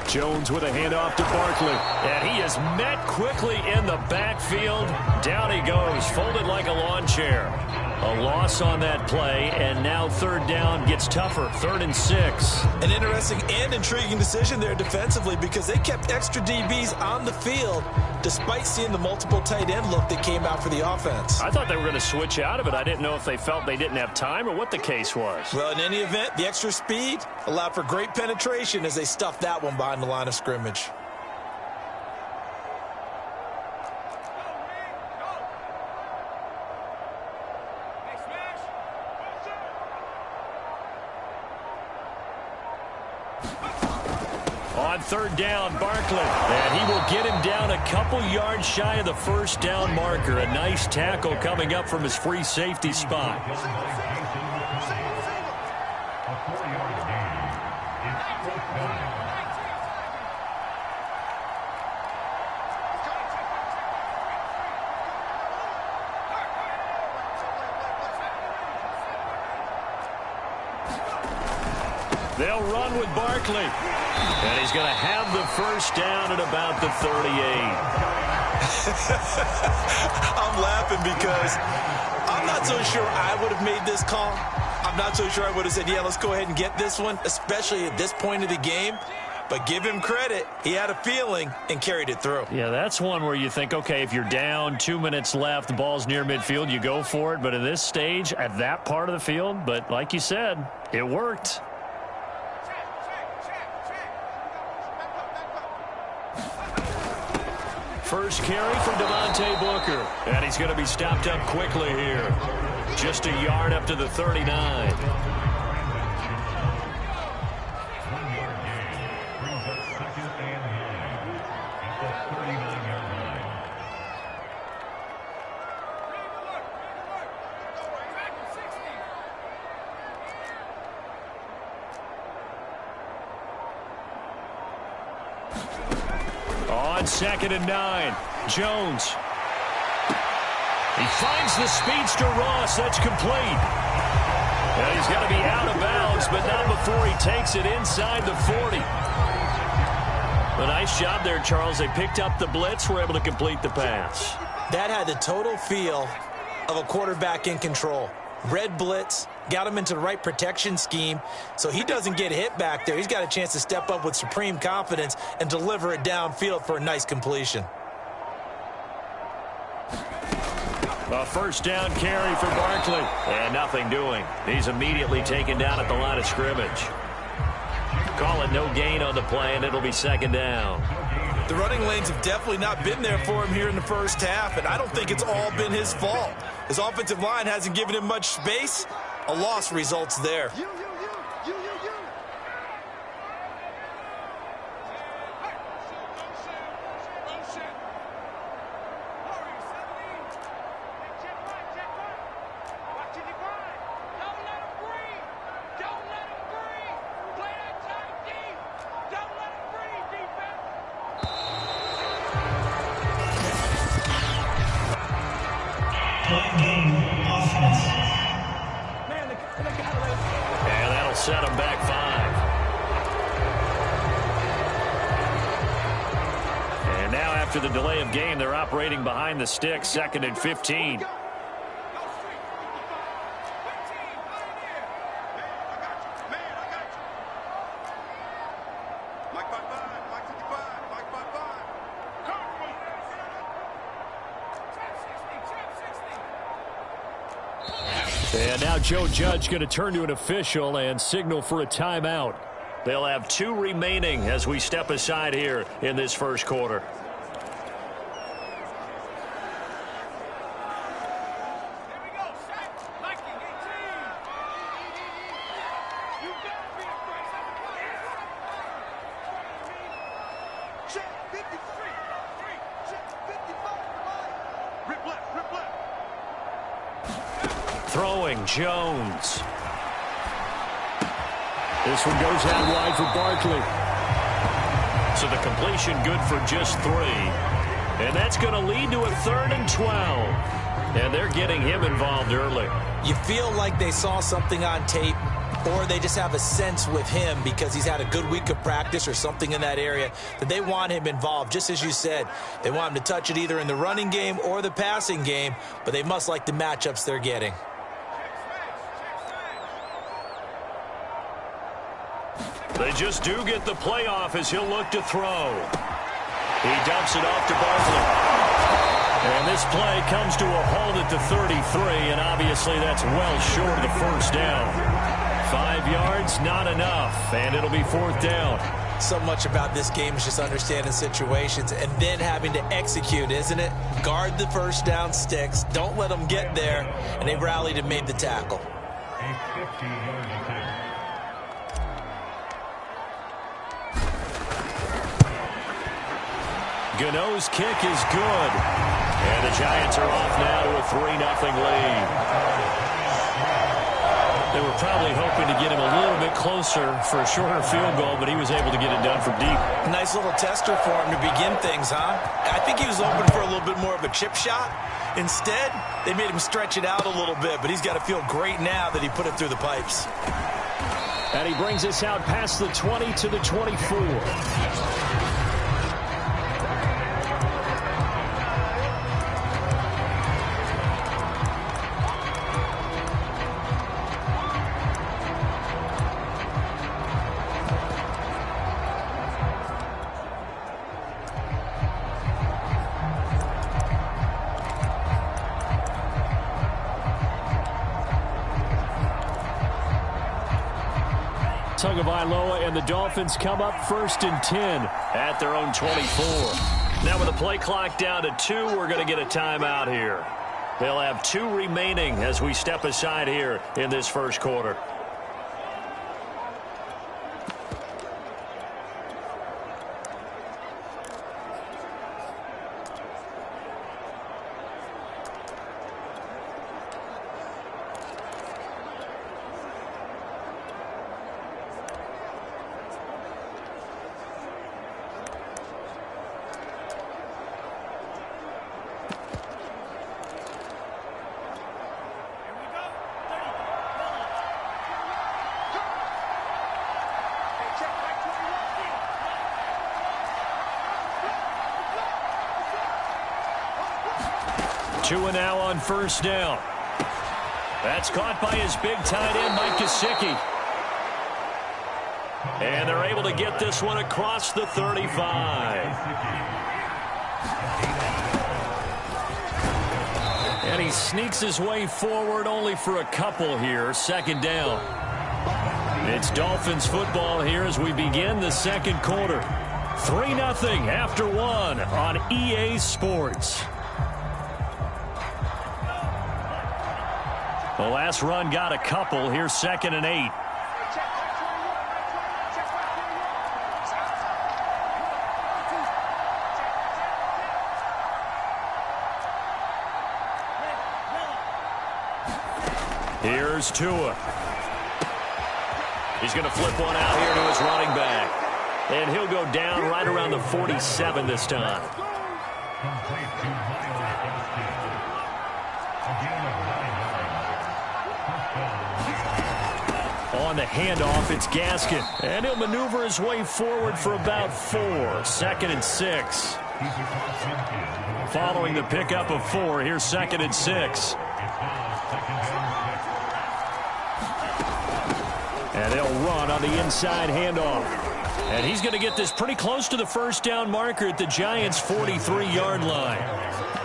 Jones with a handoff to Barkley. And he is met quickly in the backfield. Down he goes, folded like a lawn chair. A loss on that play, and now third down gets tougher. 3rd and 6. An interesting and intriguing decision there defensively, because they kept extra DBs on the field despite seeing the multiple tight end look that came out for the offense. I thought they were going to switch out of it. I didn't know if they felt they didn't have time or what the case was. Well, in any event, the extra speed allowed for great penetration as they stuffed that one behind the line of scrimmage. On third down, Barkley. And he will get him down a couple yards shy of the first down marker. A nice tackle coming up from his free safety spot. A 4-yard gain. It's fourth down. They'll run with Barkley. And he's going to have the first down at about the 38. I'm laughing because I'm not so sure I would have made this call. I'm not so sure I would have said, yeah, let's go ahead and get this one, especially at this point of the game. But give him credit. He had a feeling and carried it through. Yeah, that's one where you think, okay, if you're down, 2 minutes left, the ball's near midfield, you go for it. But at this stage, at that part of the field, but like you said, it worked. First carry from Devontae Booker. And he's going to be stopped up quickly here. Just a yard up to the 39. 1-yard gain brings up 2nd and 9 at the 39-yard line. On 2nd and 9, Jones. He finds the speedster Ross. That's complete. And he's got to be out of bounds, but not before he takes it inside the 40. A nice job there, Charles. They picked up the blitz, were able to complete the pass. That had the total feel of a quarterback in control. Red blitz, got him into the right protection scheme, so he doesn't get hit back there. He's got a chance to step up with supreme confidence and deliver it downfield for a nice completion. A first down carry for Barkley. And nothing doing. He's immediately taken down at the line of scrimmage. Call it no gain on the play, and it'll be 2nd down. The running lanes have definitely not been there for him here in the first half, and I don't think it's all been his fault. His offensive line hasn't given him much space. A loss results there. And that'll set him back 5. after the delay of game. They're operating behind the sticks, 2nd and 15. And now Joe Judge going to turn to an official and signal for a timeout. They'll have 2 remaining as we step aside here in this first quarter. Throwing Jones. This one goes out wide for Barkley. So the completion good for just 3. And that's going to lead to a 3rd and 12. And they're getting him involved early. You feel like they saw something on tape, or they just have a sense with him because he's had a good week of practice or something in that area that they want him involved. Just as you said, they want him to touch it either in the running game or the passing game, but they must like the matchups they're getting. They just do get the playoff as he'll look to throw. He dumps it off to Barkley. And this play comes to a halt at the 33, and obviously that's well short of the first down. 5 yards, not enough, and it'll be 4th down. So much about this game is just understanding situations and then having to execute, isn't it? Guard the first down sticks, don't let them get there, and they rallied and made the tackle. A 50-yard attempt. Gano's kick is good. And the Giants are off now to a 3-0 lead. They were probably hoping to get him a little bit closer for a shorter field goal, but he was able to get it done from deep. Nice little tester for him to begin things, huh? I think he was open for a little bit more of a chip shot. Instead, they made him stretch it out a little bit, but he's got to feel great now that he put it through the pipes. And he brings us out past the 20 to the 24. Tagovailoa and the Dolphins come up 1st and 10 at their own 24. Now with the play clock down to 2, we're going to get a timeout here. They'll have 2 remaining as we step aside here in this first quarter. Two and now on 1st down. That's caught by his big tight end, Mike Gesicki. And they're able to get this one across the 35. And he sneaks his way forward only for a couple here. 2nd down. It's Dolphins football here as we begin the second quarter. 3-0 after 1 on EA Sports. The last run got a couple. Here's 2nd and 8. Here's Tua. He's going to flip one out here to his running back. And he'll go down right around the 47 this time. Complete to Miles Gaskin. Again, a 9-yard. On the handoff, it's Gaskin. And he'll maneuver his way forward for about 4. 2nd and 6. Following the pickup of 4, here's 2nd and 6. And they'll run on the inside handoff. And he's going to get this pretty close to the first down marker at the Giants' 43-yard line.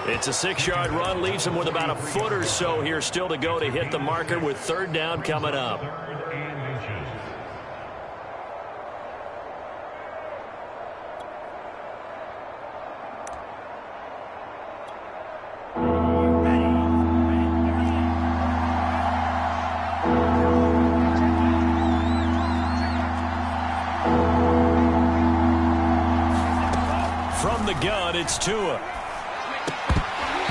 It's a 6-yard run, leaves him with about a foot or so here still to go to hit the marker with 3rd down coming up. From the gun, it's Tua.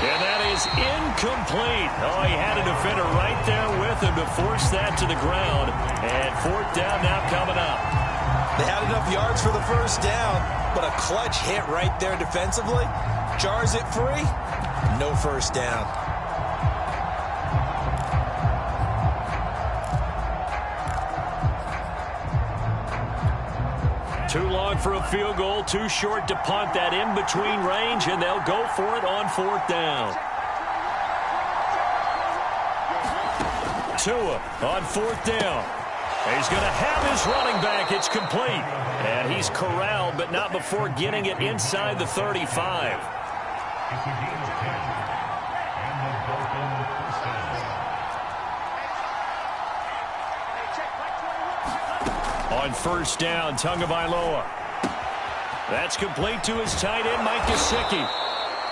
And that is incomplete. Oh, he had a defender right there with him to force that to the ground. And 4th down now coming up. They had enough yards for the first down, but a clutch hit right there defensively. Jars it free. No first down. Too long for a field goal, too short to punt. That in between range, and they'll go for it on 4th down. Tua on 4th down. He's going to have his running back. It's complete. And he's corralled, but not before getting it inside the 35. On 1st down, Tagovailoa. That's complete to his tight end, Mike Gesicki.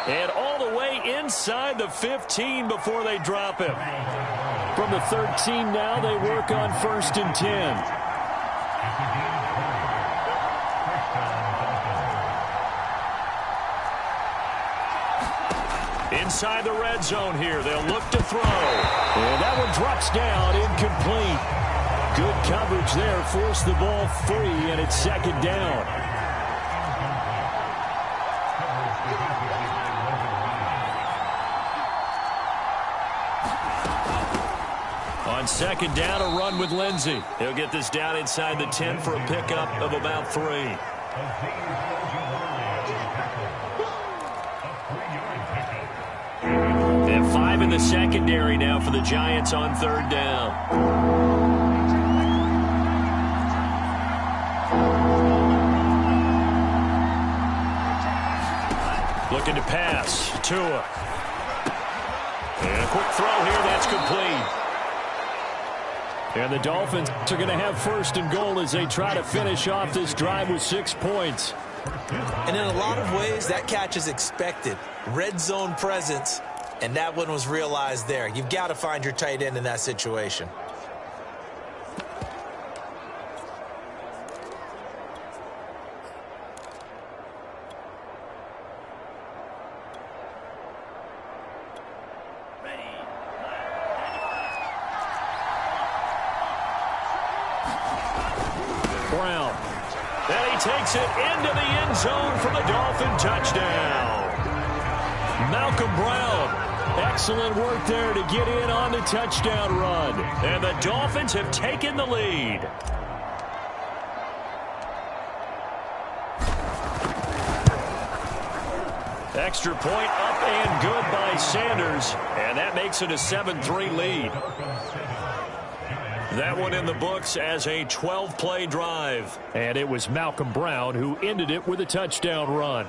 And all the way inside the 15 before they drop him. From the 13 now, they work on 1st and 10. Inside the red zone here, they'll look to throw. And that one drops down, incomplete. Good coverage there, forced the ball free, and it's 2nd down. On 2nd down, a run with Lindsey. He'll get this down inside the 10 for a pickup of about 3. They have 5 in the secondary now for the Giants on 3rd down. Looking to pass. Tua. And a quick throw here. That's complete. And the Dolphins are going to have 1st and goal as they try to finish off this drive with 6 points. And in a lot of ways, that catch is expected. Red zone presence, and that one was realized there. You've got to find your tight end in that situation. Brown. And he takes it into the end zone for the Dolphin touchdown. Malcolm Brown. Excellent work there to get in on the touchdown run. And the Dolphins have taken the lead. Extra point up and good by Sanders. And that makes it a 7-3 lead. That one in the books as a 12-play drive. And it was Malcolm Brown who ended it with a touchdown run.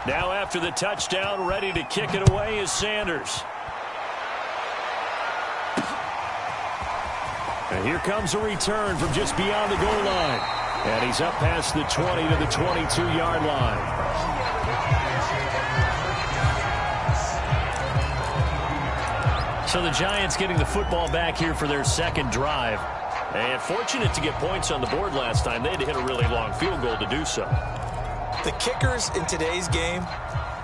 Now after the touchdown, ready to kick it away is Sanders. And here comes a return from just beyond the goal line. And he's up past the 20 to the 22-yard line. So the Giants getting the football back here for their 2nd drive. And fortunate to get points on the board last time. They had to hit a really long field goal to do so. The kickers in today's game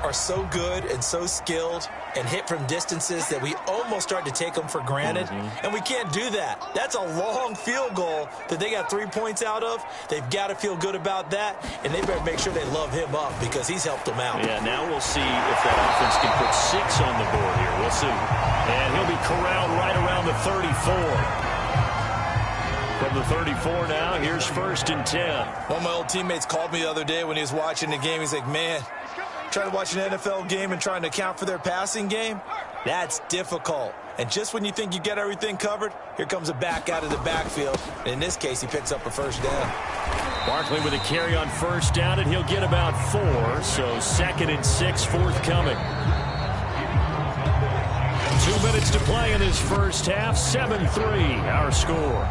are so good and so skilled and hit from distances that we almost start to take them for granted. And we can't do that. That's a long field goal that they got 3 points out of. They've got to feel good about that, and they better make sure they love him up because he's helped them out. Yeah, now we'll see if that offense can put 6 on the board here. We'll see. And he'll be corralled right around the 34. From the 34 now, here's 1st and 10. One of my old teammates called me the other day when he was watching the game. He's like, man, trying to watch an NFL game and trying to account for their passing game, that's difficult. And just when you think you get everything covered, here comes a back out of the backfield. And in this case, he picks up a 1st down. Barkley with a carry on 1st down, and he'll get about 4. So 2nd and 6 forthcoming. 2 minutes to play in this first half. 7-3, our score.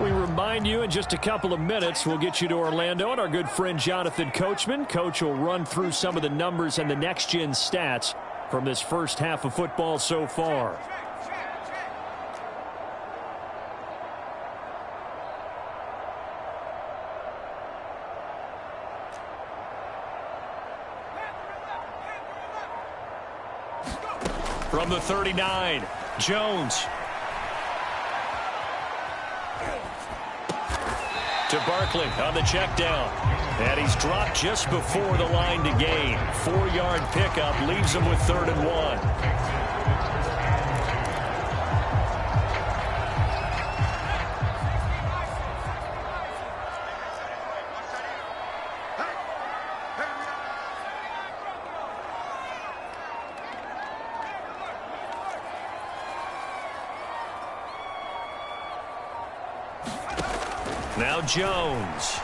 We remind you in just a couple of minutes, we'll get you to Orlando and our good friend Jonathan Coachman. Coach will run through some of the numbers and the next-gen stats from this first half of football so far. From the 39, Jones. To Barkley on the check down. And he's dropped just before the line to gain. 4-yard pickup leaves him with 3rd and 1. Now Jones.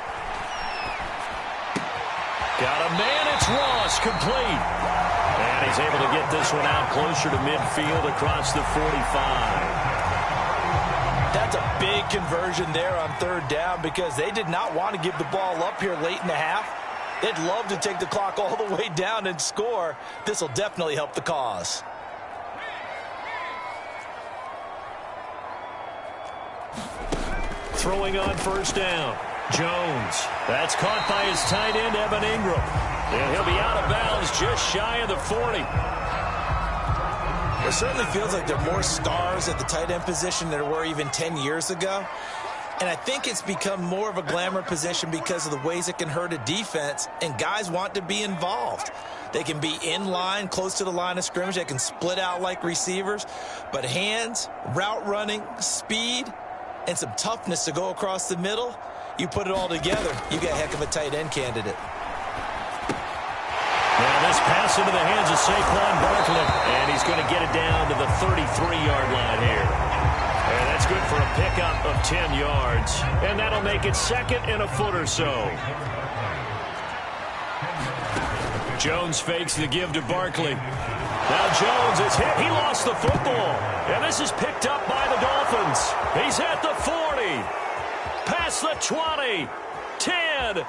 Got a man, it's Ross, complete. And he's able to get this one out closer to midfield across the 45. That's a big conversion there on 3rd down because they did not want to give the ball up here late in the half. They'd love to take the clock all the way down and score. This will definitely help the cause. Throwing on 1st down. Jones. That's caught by his tight end, Evan Ingram. And he'll be out of bounds just shy of the 40. It certainly feels like there are more stars at the tight end position than there were even 10 years ago. And I think it's become more of a glamour position because of the ways it can hurt a defense, and guys want to be involved. They can be in line, close to the line of scrimmage. They can split out like receivers. But hands, route running, speed, and some toughness to go across the middle, you put it all together, you got a heck of a tight end candidate. Now this pass into the hands of Saquon Barkley, and he's going to get it down to the 33-yard line here. And that's good for a pickup of 10 yards. And that'll make it 2nd and a foot or so. Jones fakes the give to Barkley. Now Jones is hit. He lost the football. And this is picked up by the Dolphins. He's at the 40. Past the 20. 10.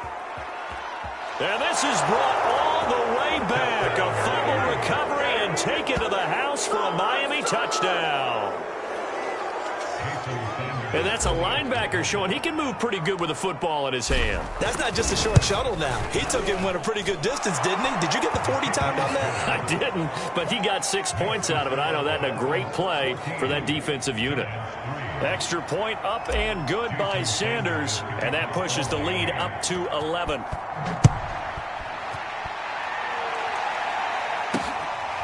And this is brought all the way back. A fumble recovery and taken to the house for a Miami touchdown. And that's a linebacker showing he can move pretty good with a football in his hand. That's not just a short shuttle now. He took it and went a pretty good distance, didn't he? Did you get the 40 time on that? I didn't, but he got 6 points out of it. I know that, and a great play for that defensive unit. Extra point up and good by Sanders, and that pushes the lead up to 11.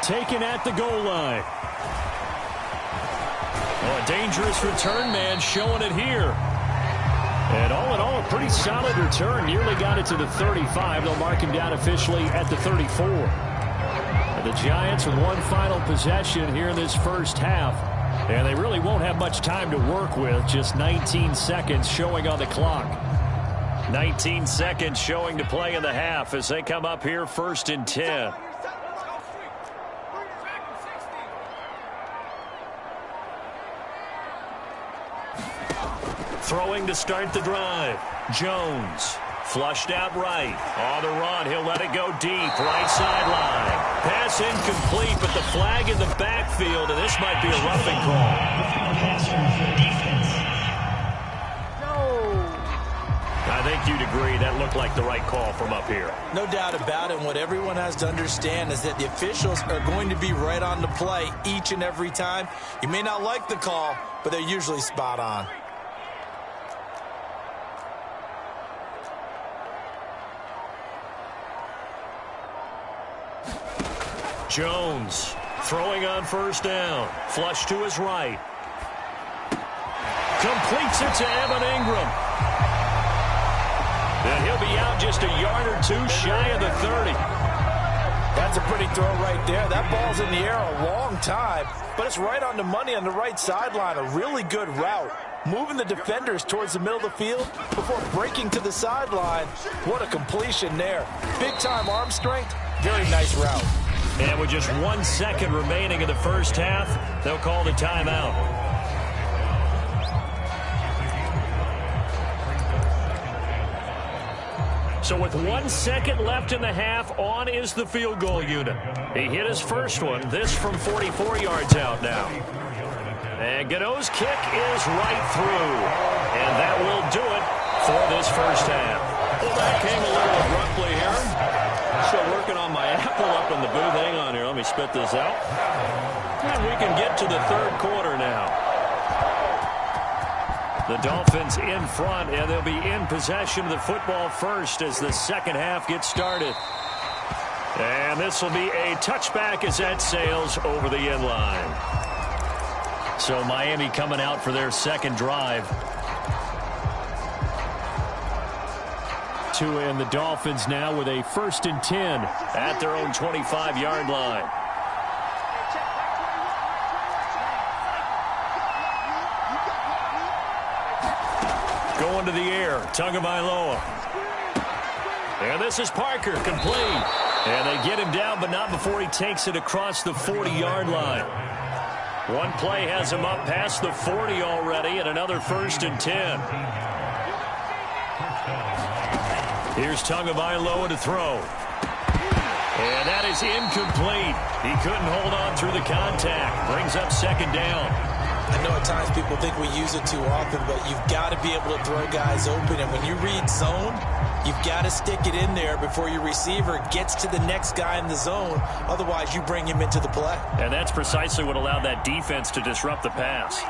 Taken at the goal line. Oh, a dangerous return man showing it here. And all in all, a pretty solid return. Nearly got it to the 35. They'll mark him down officially at the 34. And the Giants with one final possession here in this first half. And they really won't have much time to work with. Just 19 seconds showing on the clock. 19 seconds showing to play in the half as they come up here 1st and 10. Throwing to start the drive. Jones. Flushed out right. On the run, he'll let it go deep. Right sideline. Pass incomplete, but the flag in the backfield, and this might be a roughing call. I think you'd agree that looked like the right call from up here. No doubt about it. And what everyone has to understand is that the officials are going to be right on the play each and every time. You may not like the call, but they're usually spot on. Jones throwing on first down. Flush to his right. Completes it to Evan Ingram. And he'll be out just a yard or two shy of the 30. That's a pretty throw right there. That ball's in the air a long time, but it's right on the money on the right sideline. A really good route. Moving the defenders towards the middle of the field before breaking to the sideline. What a completion there. Big-time arm strength. Very nice route. And with just 1 second remaining in the first half, they'll call the timeout. So with 1 second left in the half, on is the field goal unit. He hit his first one, this from 44 yards out now. And Gano's kick is right through. And that will do it for this first half. Well, that came a little abruptly here. Still working on my apple up in the booth. Hang on here, let me spit this out. And we can get to the third quarter now. The Dolphins in front, and they'll be in possession of the football first as the second half gets started. And this will be a touchback as that sails over the end line. So Miami coming out for their second drive. Tua and the Dolphins now with a 1st and 10 at their own 25-yard line. Going to the air, Tagovailoa. And this is Parker, complete. And they get him down, but not before he takes it across the 40-yard line. One play has him up past the 40 already, and another 1st and 10. Here's Tagovailoa to throw. And that is incomplete. He couldn't hold on through the contact. Brings up second down. I know at times people think we use it too often, but you've got to be able to throw guys open. And when you read zone, you've got to stick it in there before your receiver gets to the next guy in the zone. Otherwise, you bring him into the play. And that's precisely what allowed that defense to disrupt the pass.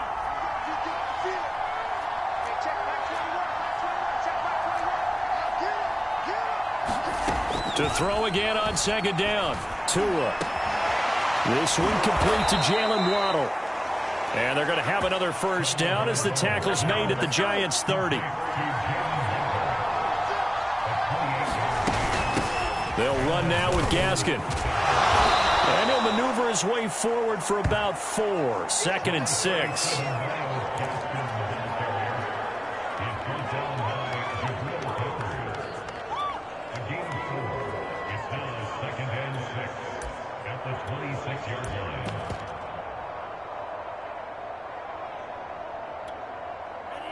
To throw again on second down. Tua. This one complete to Jalen Waddle. And they're going to have another first down as the tackle's made at the Giants' 30. They'll run now with Gaskin. And he'll maneuver his way forward for about 4. 2nd and 6.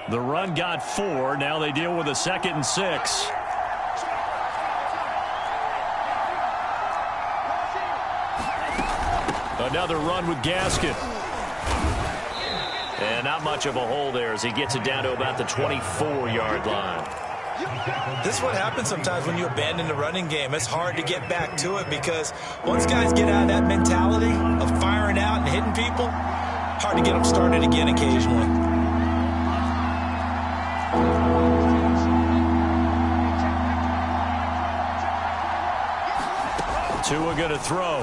The run got 4. Now they deal with a 2nd and 6. Another run with Gaskin. And not much of a hole there as he gets it down to about the 24-yard line. This is what happens sometimes when you abandon the running game. It's hard to get back to it because once guys get out of that mentality of firing out and hitting people, hard to get them started again occasionally. Tua going to throw.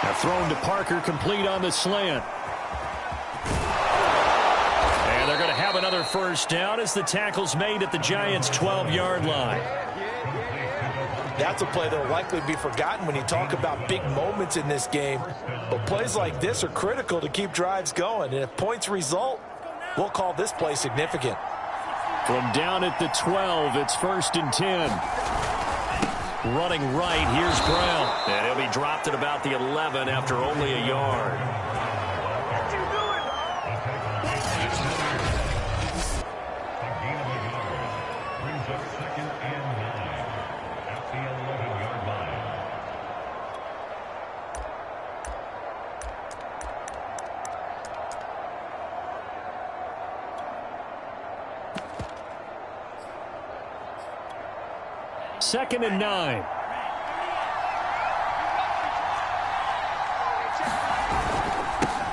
Now thrown to Parker, complete on the slant. And they're going to have another first down as the tackle's made at the Giants' 12-yard line. That's a play that will likely be forgotten when you talk about big moments in this game. But plays like this are critical to keep drives going. And if points result, we'll call this play significant. From down at the 12, it's 1st and 10. Running right, here's Brown. And he'll be dropped at about the 11 after only a yard. Brings up 2nd and 9 at the 11-yard line. Second and 9.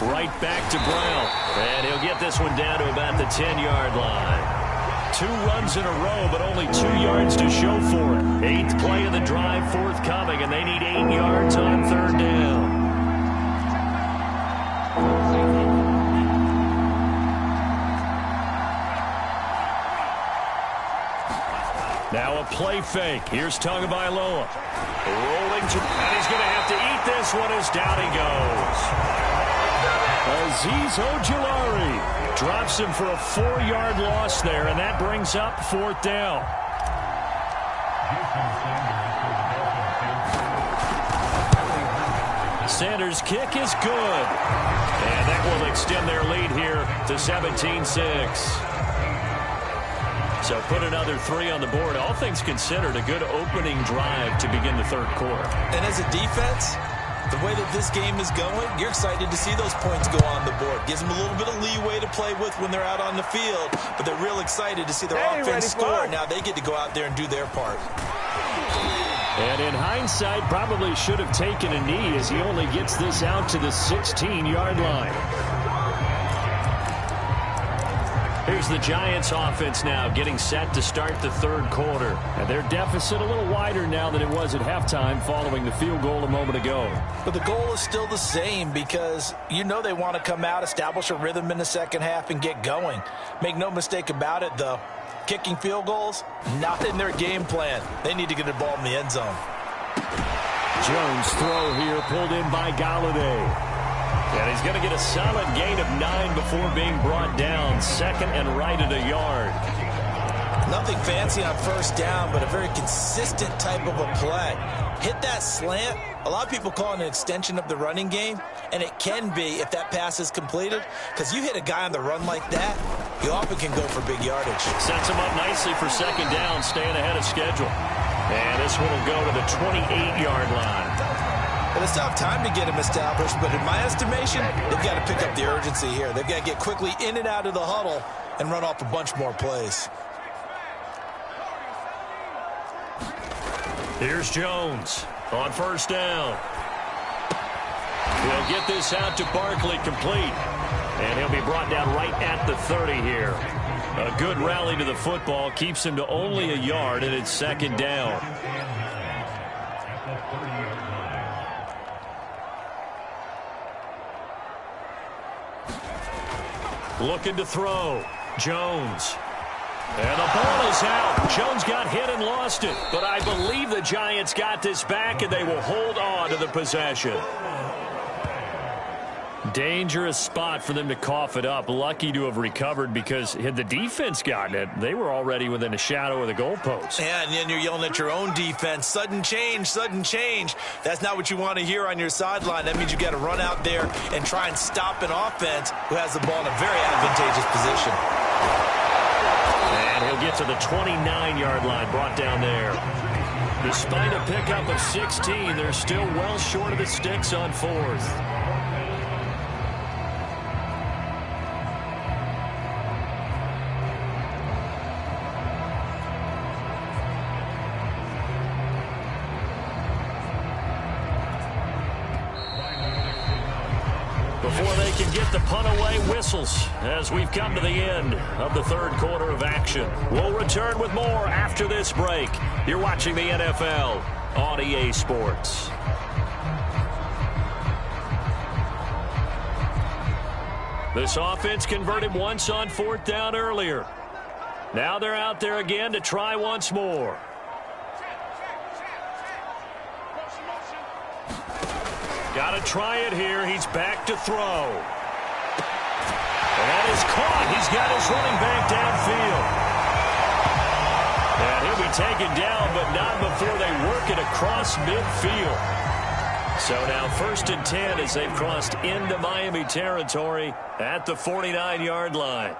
Right back to Brown. And he'll get this one down to about the 10-yard line. 2 runs in a row, but only 2 yards to show for it. 8th play of the drive forthcoming, and they need 8 yards on 3rd down. Now a play fake. Here's Tagovailoa. Rolling to, and he's going to have to eat this one as down he goes. Azeez Ojulari drops him for a 4-yard loss there, and that brings up 4th down. Sanders' kick is good. And that will extend their lead here to 17-6. So put another 3 on the board. All things considered, a good opening drive to begin the 3rd quarter. And as a defense, the way that this game is going, you're excited to see those points go on the board. Gives them a little bit of leeway to play with when they're out on the field, but they're real excited to see their offense score. Now they get to go out there and do their part. And in hindsight, probably should have taken a knee as he only gets this out to the 16-yard line. Here's the Giants offense now getting set to start the 3rd quarter. And their deficit a little wider now than it was at halftime following the field goal a moment ago. But the goal is still the same because you know they want to come out, establish a rhythm in the second half, and get going. Make no mistake about it, though. Kicking field goals, not in their game plan. They need to get the ball in the end zone. Jones' throw here pulled in by Galladay. And he's going to get a solid gain of 9 before being brought down. 2nd and right at a yard. Nothing fancy on 1st down, but a very consistent type of a play. Hit that slant. A lot of people call it an extension of the running game, and it can be if that pass is completed, because you hit a guy on the run like that, you often can go for big yardage. Sets him up nicely for 2nd down, staying ahead of schedule. And this one will go to the 28-yard line. And it's tough time to get him established, but in my estimation, they've got to pick up the urgency here. They've got to get quickly in and out of the huddle and run off a bunch more plays. Here's Jones on 1st down. He'll get this out to Barkley complete. And he'll be brought down right at the 30 here. A good rally to the football keeps him to only a yard, and it's 2nd down. Looking to throw. Jones. And the ball is out. Jones got hit and lost it. But I believe the Giants got this back, and they will hold on to the possession. Dangerous spot for them to cough it up. Lucky to have recovered because had the defense gotten it, they were already within a shadow of the goalpost. Yeah, and then you're yelling at your own defense. Sudden change, sudden change. That's not what you want to hear on your sideline. That means you got to run out there and try and stop an offense who has the ball in a very advantageous position. And he'll get to the 29-yard line, brought down there. Despite a pickup of 16, they're still well short of the sticks on 4th. Before they can get the punt away, whistles as we've come to the end of the 3rd quarter of action. We'll return with more after this break. You're watching the NFL on EA Sports. This offense converted once on 4th down earlier. Now they're out there again to try once more. Got to try it here. He's back to throw. And that is caught. He's got his running back downfield. And he'll be taken down, but not before they work it across midfield. So now 1st and 10 as they've crossed into Miami territory at the 49-yard line.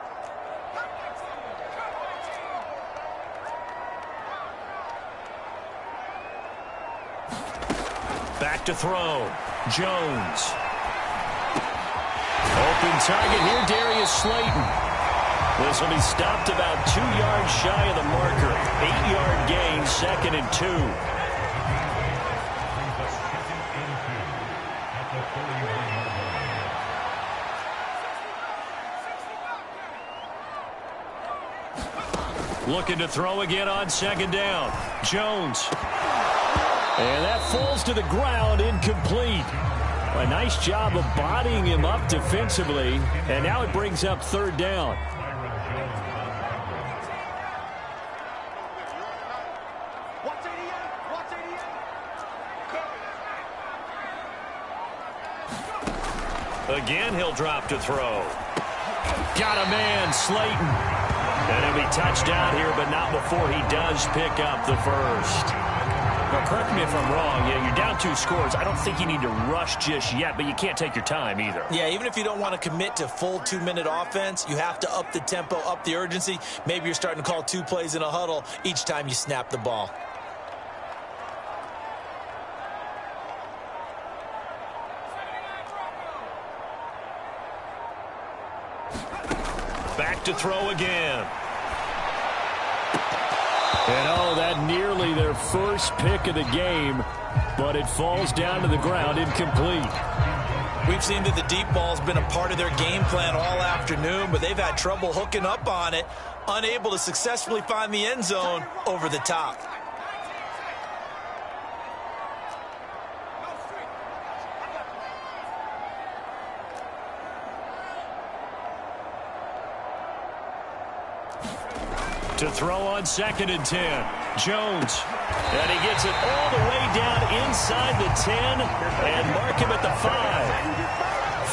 Back to throw. Jones. Open target here, Darius Slayton. This will be stopped about 2 yards shy of the marker. 8-yard gain, 2nd and 2. Looking to throw again on second down. Jones. And that falls to the ground, incomplete. A nice job of bodying him up defensively, and now it brings up third down. Again, he'll drop to throw. Got a man, Slayton. And he'll be touchdown here, but not before he does pick up the first. Now, correct me if I'm wrong. Yeah, you're down 2 scores. I don't think you need to rush just yet, but you can't take your time either. Yeah, even if you don't want to commit to full 2-minute offense, you have to up the tempo, up the urgency. Maybe you're starting to call 2 plays in a huddle each time you snap the ball. Back to throw again. And oh, that nearly their first pick of the game, but it falls down to the ground incomplete. We've seen that the deep ball's been a part of their game plan all afternoon, but they've had trouble hooking up on it, unable to successfully find the end zone over the top. To throw on 2nd and 10. Jones. And he gets it all the way down inside the 10 and mark him at the 5.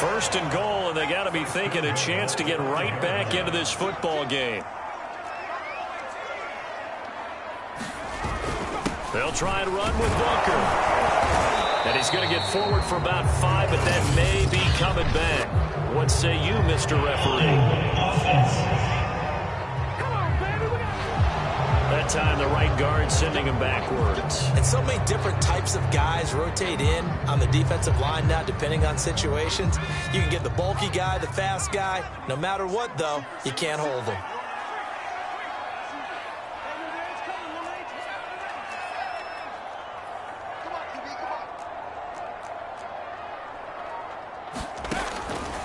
1st and goal, and they got to be thinking a chance to get right back into this football game. They'll try and run with Bunker. And he's going to get forward for about 5, but that may be coming back. What say you, Mr. Referee? That time the right guard sending him backwards. And so many different types of guys rotate in on the defensive line now, depending on situations. You can get the bulky guy, the fast guy. No matter what, though, you can't hold them.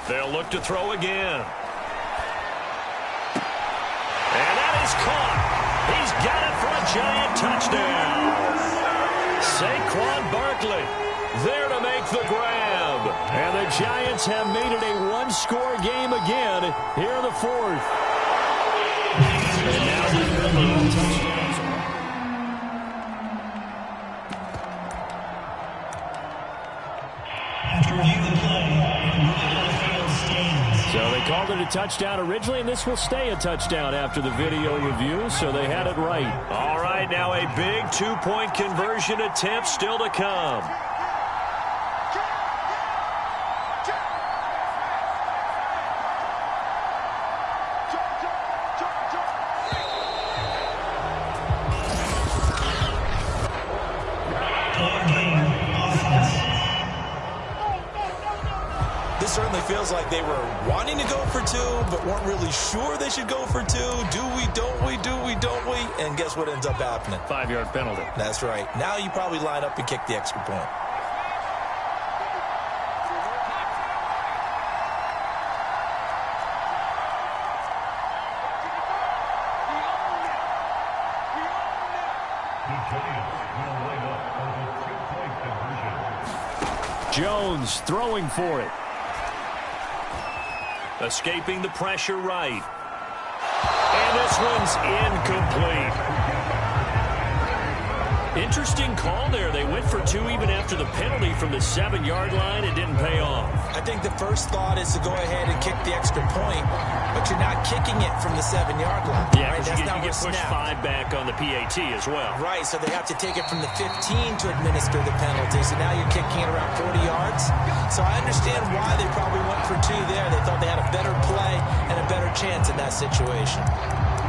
They'll look to throw again. And that is caught. He's got it for a giant touchdown. Saquon Barkley there to make the grab. And the Giants have made it a 1-score game again here in the 4th. And now remember, touchdowns. After review the play, the field stands. So they called it a touchdown originally, and this will stay a touchdown after the video review, so they had it right. All right, now a big 2-point conversion attempt still to come. Certainly feels like they were wanting to go for 2, but weren't really sure they should go for 2. Do we, don't we, do we, don't we? And guess what ends up happening? 5-yard penalty. That's right. Now you probably line up and kick the extra point. Jones throwing for it. Escaping the pressure right. And this one's incomplete. Interesting call there. They went for 2 even after the penalty from the 7-yard line. It didn't pay off. I think the first thought is to go ahead and kick the extra point, but you're not kicking it from the 7-yard line. Yeah, right? That's not you get pushed 5 back on the PAT as well. Right, so they have to take it from the 15 to administer the penalty. So now you're kicking it around 40 yards. So I understand why they probably went for 2 there. They thought they had a better play and a better chance in that situation.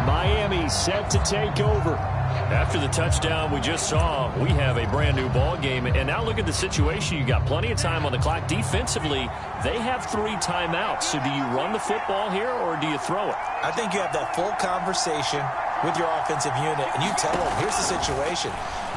Miami set to take over. After the touchdown we just saw, we have a brand-new ball game. And now look at the situation. You got plenty of time on the clock. Defensively, they have 3 timeouts. So do you run the football here or do you throw it? I think you have that full conversation with your offensive unit, and you tell them, here's the situation.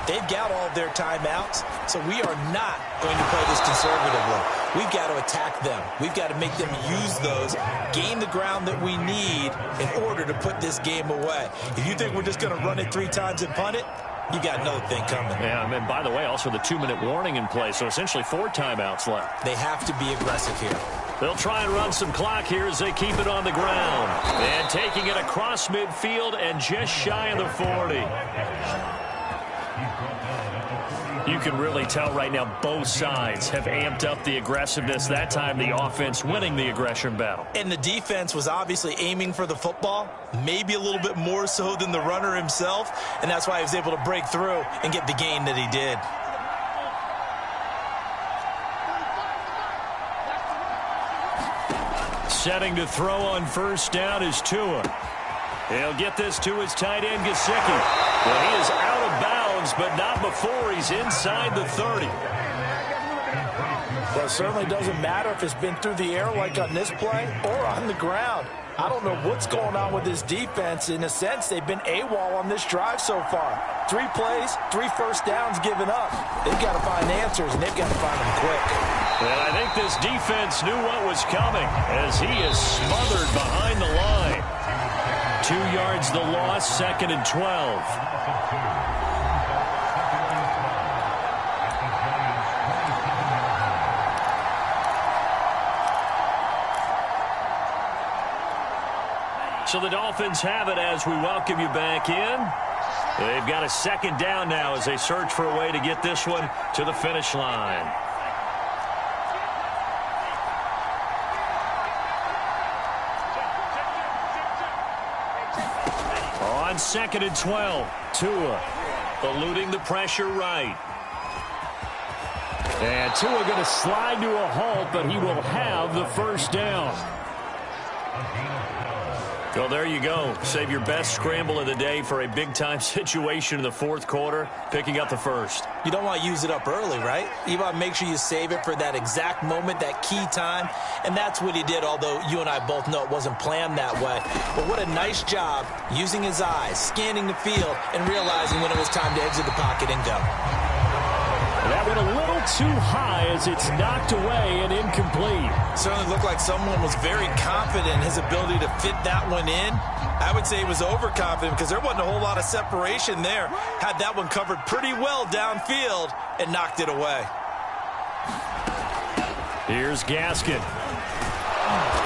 They've got all of their timeouts, so we are not going to play this conservatively. we've got to attack them. We've got to make them use those, gain the ground that we need in order to put this game away. If you think we're just going to run it 3 times and punt it, you got another thing coming. Yeah, and by the way, also the 2-minute warning in play, so essentially 4 timeouts left. They have to be aggressive here. They'll try and run some clock here as they keep it on the ground. And taking it across midfield and just shy of the 40. You can really tell right now both sides have amped up the aggressiveness. That time the offense winning the aggression battle. And the defense was obviously aiming for the football, maybe a little bit more so than the runner himself, and that's why he was able to break through and get the gain that he did. Setting to throw on first down is Tua. He'll get this to his tight end, Gesicki. Well, he is out of bounds, but not before he's inside the 30. Well, it certainly doesn't matter if it's been through the air like on this play or on the ground. I don't know what's going on with this defense. In a sense, they've been AWOL on this drive so far. 3 plays, 3 first downs given up. They've got to find answers, and they've got to find them quick. And I think this defense knew what was coming as he is smothered behind the line. 2 yards the loss, 2nd and 12. So the Dolphins have it as we welcome you back in. They've got a 2nd down now as they search for a way to get this one to the finish line. On 2nd and 12, Tua eluding the pressure right. And Tua going to slide to a halt, but he will have the first down. Well, there you go. Save your best scramble of the day for a big-time situation in the 4th quarter, picking up the first. You don't want to use it up early, right? You want to make sure you save it for that exact moment, that key time, and that's what he did, although you and I both know it wasn't planned that way. But what a nice job using his eyes, scanning the field, and realizing when it was time to exit the pocket and go. That went a little too high as it's knocked away and incomplete. Certainly looked like someone was very confident in his ability to fit that one in. I would say he was overconfident because there wasn't a whole lot of separation there. Had that one covered pretty well downfield and knocked it away. Here's Gaskin.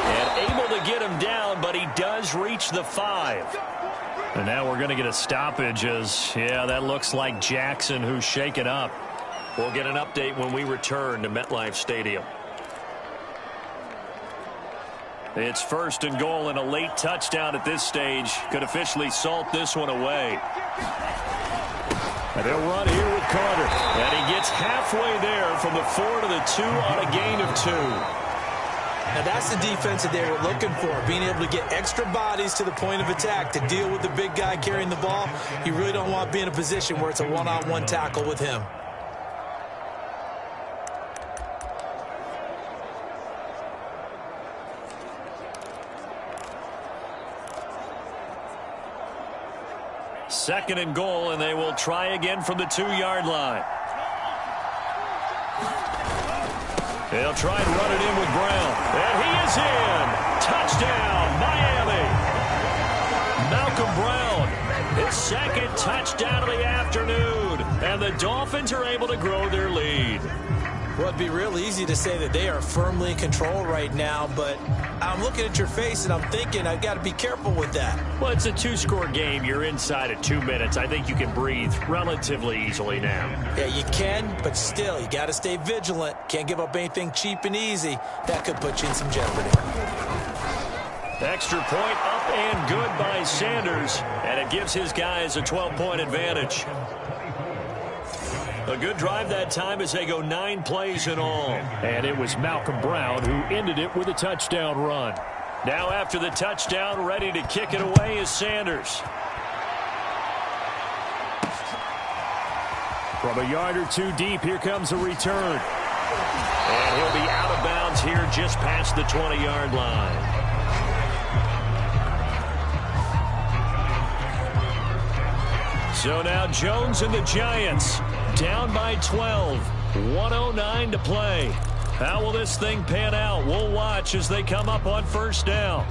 And able to get him down, but he does reach the 5. And now we're going to get a stoppage as, yeah, that looks like Jackson who's shaken up. We'll get an update when we return to MetLife Stadium. It's 1st and goal, and a late touchdown at this stage could officially salt this one away. And they'll run here with Carter. And he gets halfway there from the 4 to the 2 on a gain of 2. Now that's the defense that they were looking for, being able to get extra bodies to the point of attack to deal with the big guy carrying the ball. You really don't want to be in a position where it's a one-on-one tackle with him. Second and goal, and they will try again from the 2-yard line. They'll try and run it in with Brown. And he is in. Touchdown, Miami. Malcolm Brown, his 2nd touchdown of the afternoon. And the Dolphins are able to grow their lead. Well, it'd be real easy to say that they are firmly in control right now, but I'm looking at your face and I'm thinking I've got to be careful with that. Well, it's a 2-score game. You're inside at 2 minutes. I think you can breathe relatively easily now. Yeah, you can, but still, you got to stay vigilant. Can't give up anything cheap and easy. That could put you in some jeopardy. Extra point up and good by Sanders, and it gives his guys a 12-point advantage. A good drive that time as they go 9 plays in all. And it was Malcolm Brown who ended it with a touchdown run. Now after the touchdown, ready to kick it away is Sanders. From a yard or 2 deep, here comes a return. And he'll be out of bounds here just past the 20-yard line. So now Jones and the Giants down by 12. 1:09 to play. How will this thing pan out? We'll watch as they come up on first down.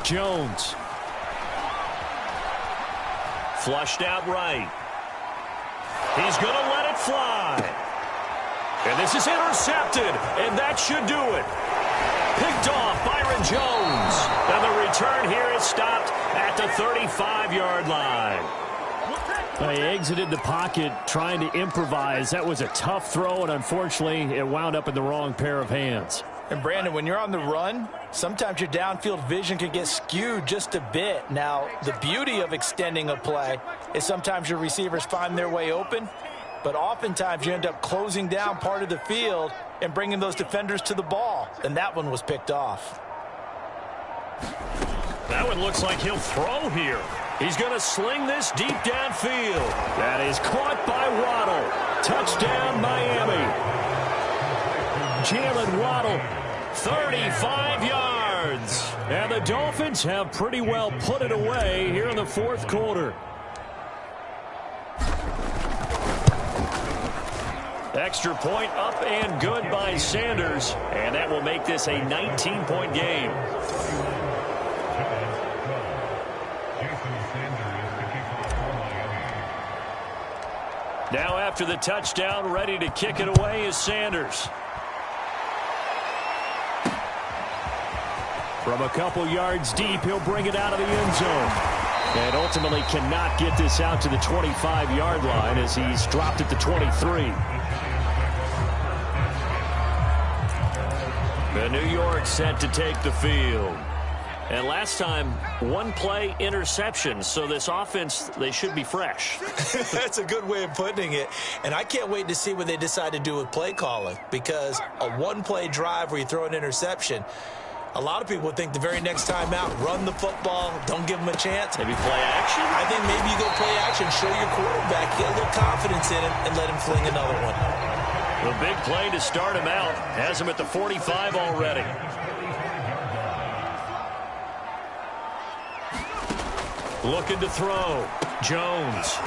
Jones. Flushed out right. He's going to let it fly. And this is intercepted, and that should do it. Picked off Byron Jones. And the return here is stopped at the 35-yard line. He exited the pocket trying to improvise. That was a tough throw, and unfortunately, it wound up in the wrong pair of hands. And, Brandon, when you're on the run, sometimes your downfield vision can get skewed just a bit. Now, the beauty of extending a play is sometimes your receivers find their way open, but oftentimes you end up closing down part of the field and bringing those defenders to the ball. And that one was picked off. That one looks like he'll throw here. He's going to sling this deep downfield. That is caught by Waddle. Touchdown, Miami. Jalen Waddle, 35 yards. And the Dolphins have pretty well put it away here in the fourth quarter. Extra point up and good by Sanders. And that will make this a 19-point game. Now after the touchdown, ready to kick it away is Sanders. From a couple yards deep, he'll bring it out of the end zone. And ultimately cannot get this out to the 25-yard line as he's dropped at the 23. The New York set to take the field. And last time, one play interception. So this offense, they should be fresh. That's a good way of putting it. And I can't wait to see what they decide to do with play calling, because a one-play drive where you throw an interception, a lot of people would think the very next time out, run the football, don't give them a chance. Maybe play action? I think maybe you go play action, show your quarterback, get a little confidence in him, and let him fling another one. The big play to start him out has him at the 45 already. Looking to throw. Jones.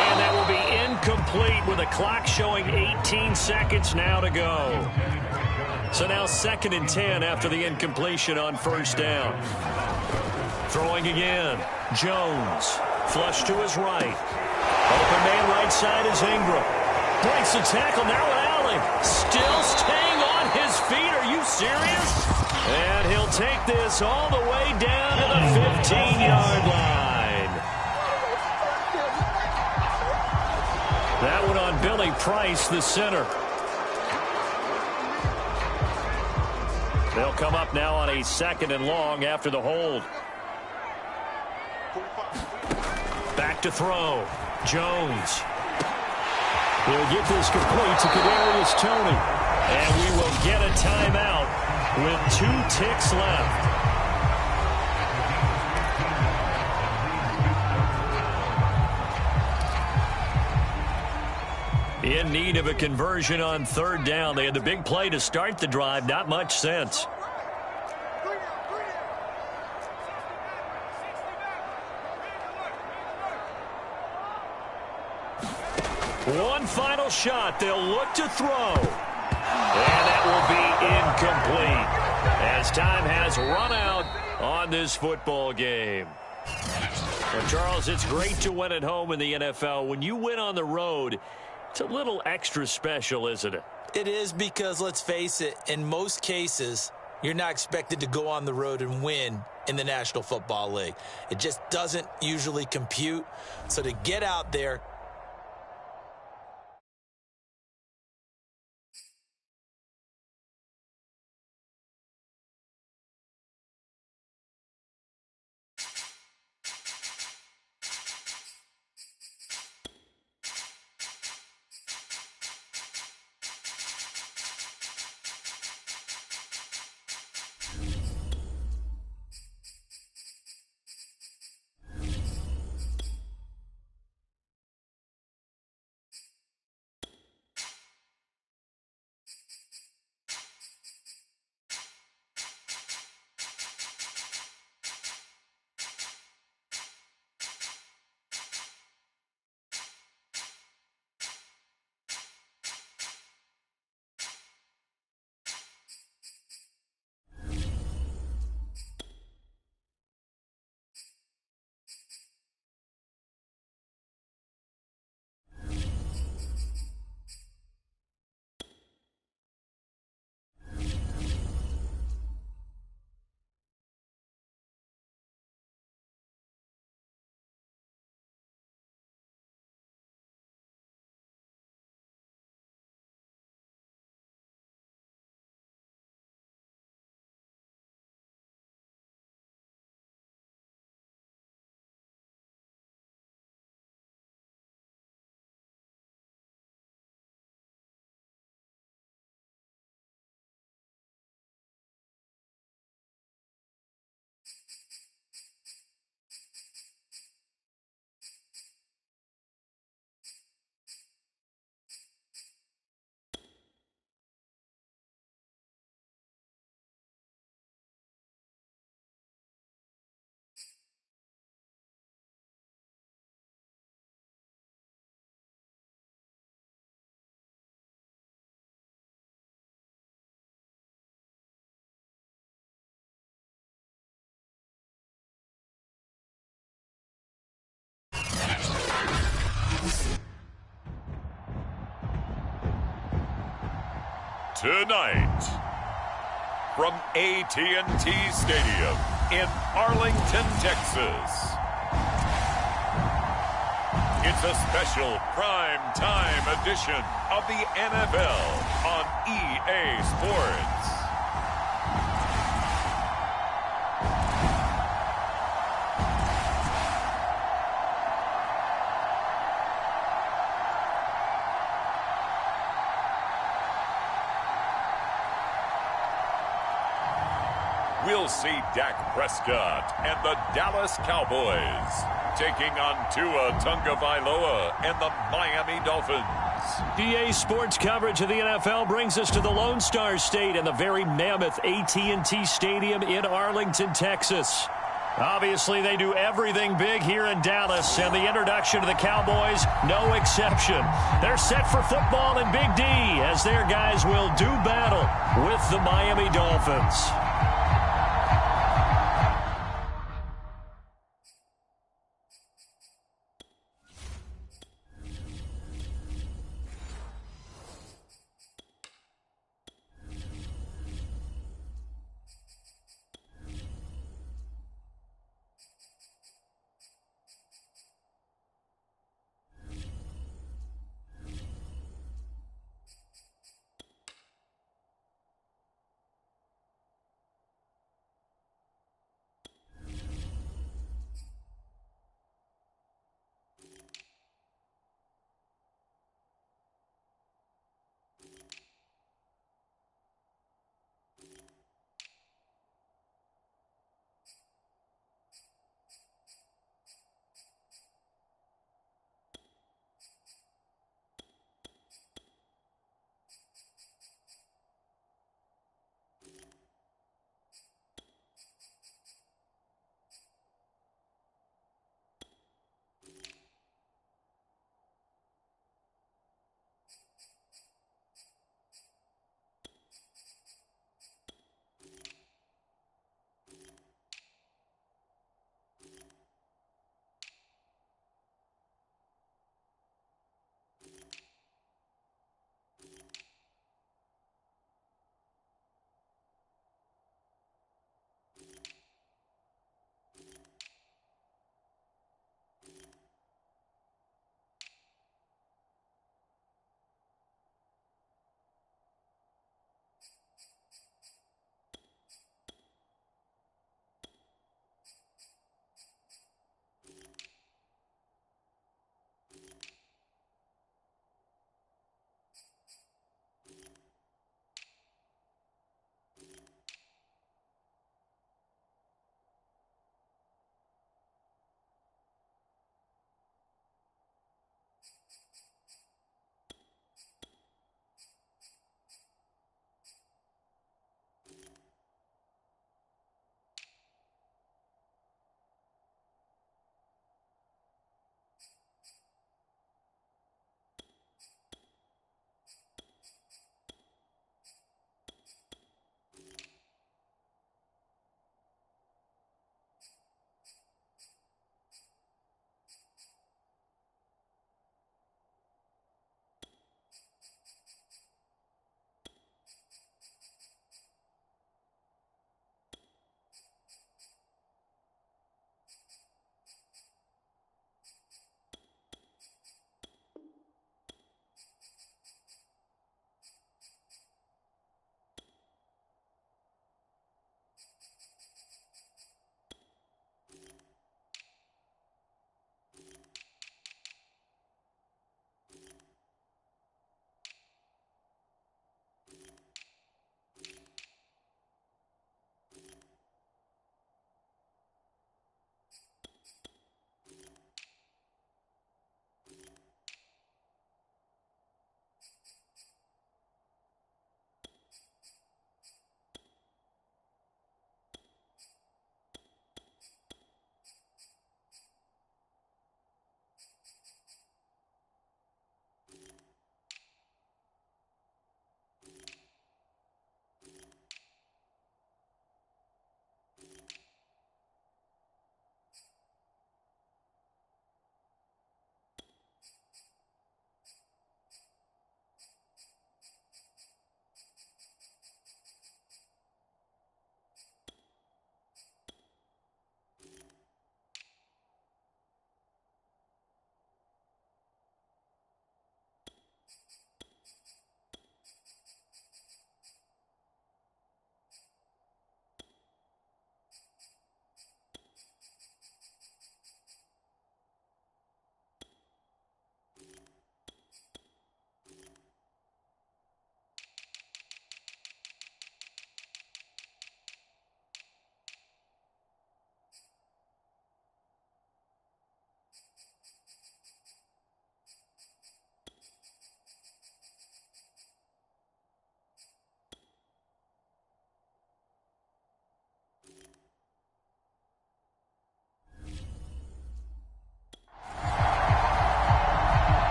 And that will be incomplete with the clock showing 18 seconds now to go. So now 2nd and 10 after the incompletion on first down. Throwing again. Jones. Flush to his right. Open man right side is Ingram. Breaks the tackle now with Allen. Still staying on his feet. Are you serious? And he'll take this all the way down to the 15-yard line. That one on Billy Price, the center. They'll come up now on a 2nd and long after the hold. Back to throw. Jones. He'll get this complete to Kadarius Toney. And we will get a timeout with 2 ticks left. In need of a conversion on 3rd down. They had the big play to start the drive. Not much sense. One final shot. They'll look to throw. And that will be incomplete as time has run out on this football game. Well, Charles, it's great to win at home in the NFL. When you win on the road, it's a little extra special, isn't it? It is, because let's face it, in most cases, you're not expected to go on the road and win in the National Football League. It just doesn't usually compute. So to get out there, Tonight, from AT&T Stadium in Arlington, Texas, it's a special prime time edition of the NFL on EA Sports. We'll see Dak Prescott and the Dallas Cowboys taking on Tua Tagovailoa and the Miami Dolphins. EA Sports coverage of the NFL brings us to the Lone Star State and the very mammoth AT&T Stadium in Arlington, Texas. Obviously, they do everything big here in Dallas, and the introduction to the Cowboys, no exception. They're set for football in Big D as their guys will do battle with the Miami Dolphins.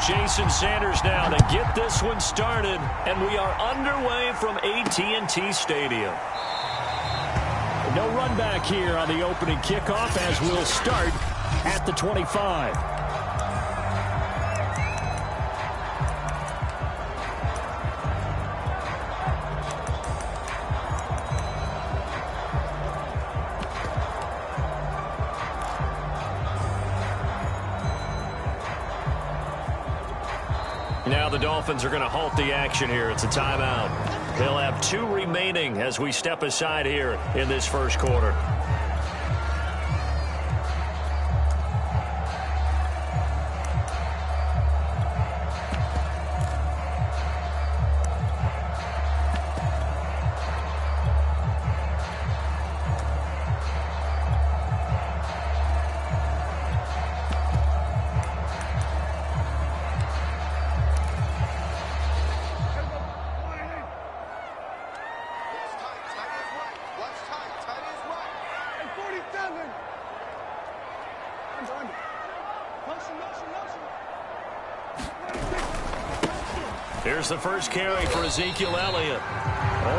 Jason Sanders now to get this one started, and we are underway from AT&T Stadium. No run back here on the opening kickoff as we'll start at the 25. Now the Dolphins are going to halt the action here. It's a timeout. They'll have 2 remaining as we step aside here in this first quarter. Here's the first carry for Ezekiel Elliott.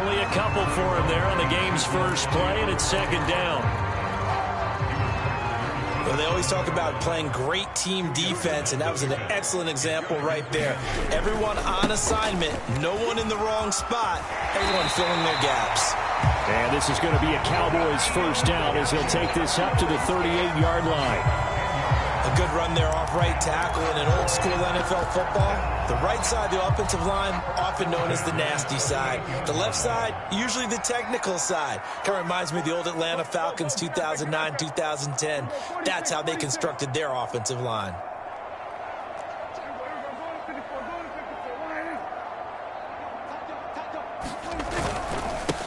Only a couple for him there on the game's first play, and it's second down. Well, they always talk about playing great team defense, and that was an excellent example right there. Everyone on assignment, no one in the wrong spot, everyone filling their gaps. And this is going to be a Cowboys first down as he'll take this up to the 38-yard line. A good run there off right tackle in an old-school NFL football. The right side, the offensive line, often known as the nasty side. The left side, usually the technical side. Kind of reminds me of the old Atlanta Falcons 2009, 2010. That's how they constructed their offensive line.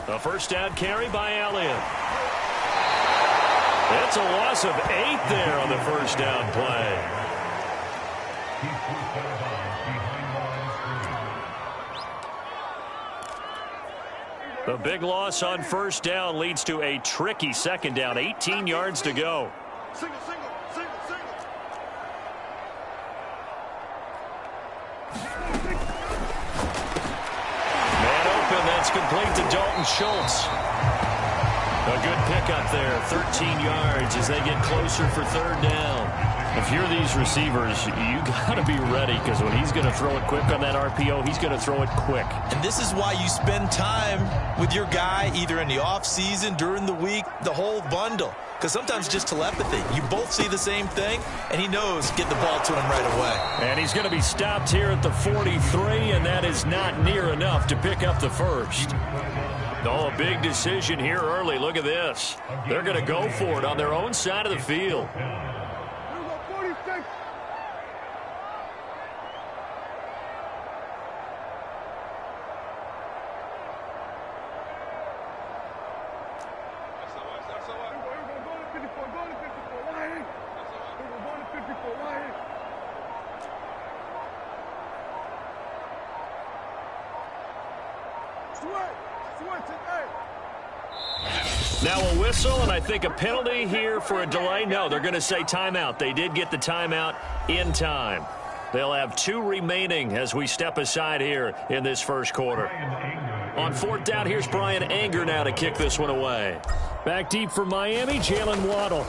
A first down carry by Elliott. It's a loss of 8 there on the first down play. The big loss on first down leads to a tricky second down. 18 yards to go. Single, single, single, single. Man open, that's complete to Dalton Schultz. A good pickup there, 13 yards as they get closer for third down. If you're these receivers, you got to be ready because when he's going to throw it quick on that RPO, he's going to throw it quick. And this is why you spend time with your guy either in the offseason, during the week, the whole bundle. Because sometimes just telepathy. You both see the same thing, and he knows get the ball to him right away. And he's going to be stopped here at the 43, and that is not near enough to pick up the first. Oh, a big decision here early. Look at this. They're going to go for it on their own side of the field. Now a whistle, and I think a penalty here for a delay. No, they're going to say timeout. They did get the timeout in time. They'll have 2 remaining as we step aside here in this first quarter. On fourth down, here's Brian Anger now to kick this one away. Back deep for Miami, Jalen Waddle.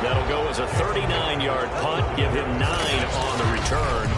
That'll go as a 39-yard punt, give him 9 on the return.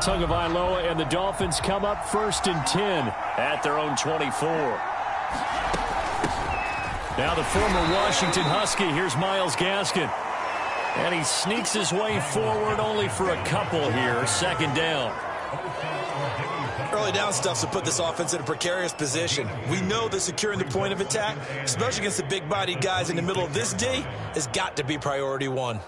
Tagovailoa and the Dolphins come up 1st and 10 at their own 24. Now the former Washington Husky, here's Myles Gaskin. And he sneaks his way forward only for a couple here, 2nd down. Early down stuff to put this offense in a precarious position. We know that securing the point of attack, especially against the big-bodied guys in the middle of this D, has got to be priority one.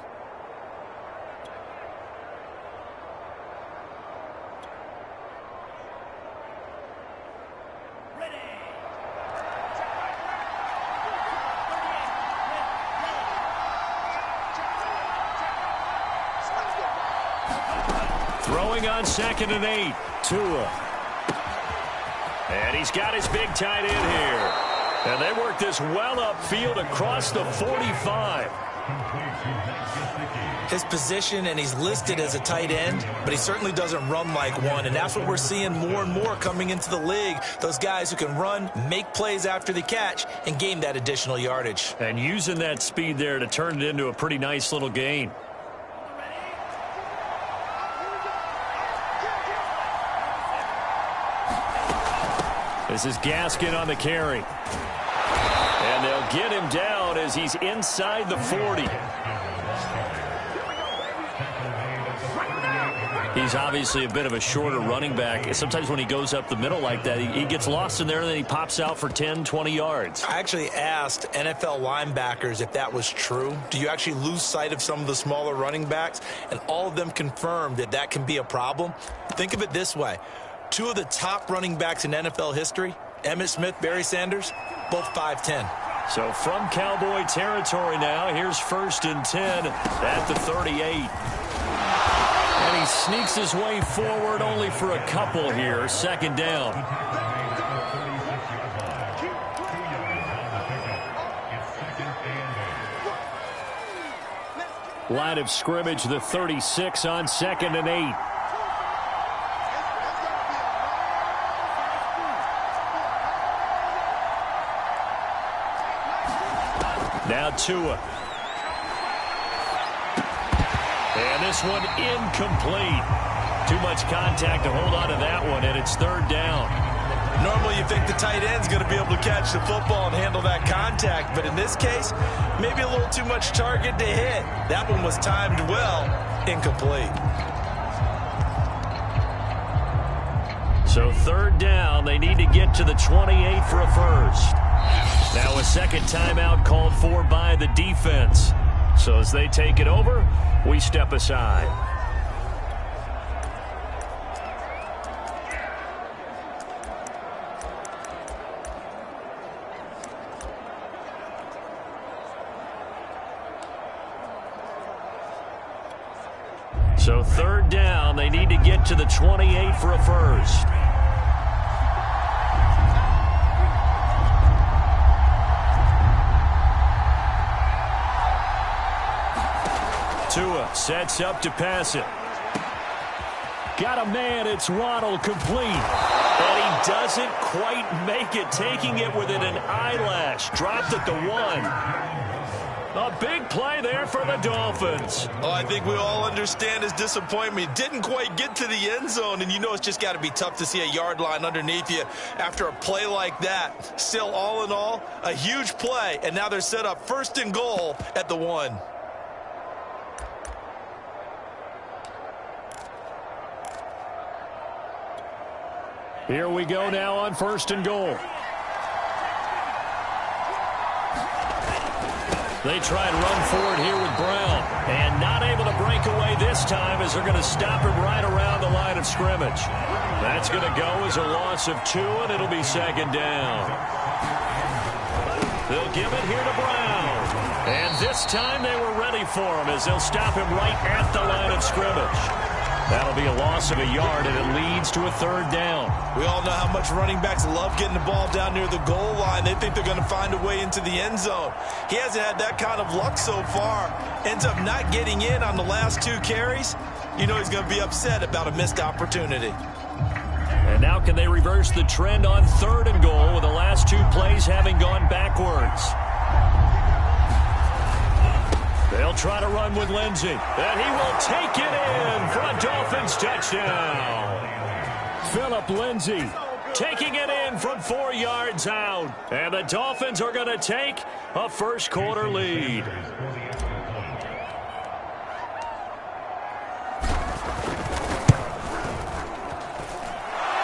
Throwing on 2nd and 8. Tua. And he's got his big tight end here. And they work this well upfield across the 45. His position, and he's listed as a tight end, but he certainly doesn't run like one, and that's what we're seeing more and more coming into the league. Those guys who can run, make plays after the catch, and gain that additional yardage. And using that speed there to turn it into a pretty nice little gain. This is Gaskin on the carry. And they'll get him down as he's inside the 40. He's obviously a bit of a shorter running back. Sometimes when he goes up the middle like that, he gets lost in there and then he pops out for 10, 20 yards. I actually asked NFL linebackers if that was true. Do you actually lose sight of some of the smaller running backs? And all of them confirmed that that can be a problem. Think of it this way. 2 of the top running backs in NFL history, Emmitt Smith, Barry Sanders, both 5'10". So from Cowboy territory now, here's 1st and 10 at the 38. And he sneaks his way forward only for a couple here, 2nd down. Line of scrimmage, the 36 on 2nd and 8. Now Tua. And this one incomplete. Too much contact to hold on to that one, and it's 3rd down. Normally you think the tight end's going to be able to catch the football and handle that contact, but in this case, maybe a little too much target to hit. That one was timed well, incomplete. So 3rd down, they need to get to the 28 for a first. Now a 2nd timeout called for by the defense. So as they take it over, we step aside. So 3rd down, they need to get to the 28 for a first. Tua sets up to pass it. Got a man, it's Waddle, complete. And he doesn't quite make it, taking it within an eyelash. Dropped at the 1. A big play there for the Dolphins. Oh, I think we all understand his disappointment. Didn't quite get to the end zone, and you know it's just got to be tough to see a yard line underneath you after a play like that. Still, all in all, a huge play, and now they're set up 1st and goal at the 1. Here we go now on 1st and goal. They try and run forward here with Brown. And not able to break away this time as they're going to stop him right around the line of scrimmage. That's going to go as a loss of 2, and it'll be 2nd down. They'll give it here to Brown. And this time they were ready for him as they'll stop him right at the line of scrimmage. That'll be a loss of a yard, and it leads to a 3rd down. We all know how much running backs love getting the ball down near the goal line. They think they're going to find a way into the end zone. He hasn't had that kind of luck so far. Ends up not getting in on the last 2 carries. You know he's going to be upset about a missed opportunity. And now can they reverse the trend on 3rd and goal with the last 2 plays having gone backwards? They'll try to run with Lindsey. And he will take it in for a Dolphins touchdown. Phillip Lindsey taking it in from 4 yards out. And the Dolphins are going to take a first quarter lead.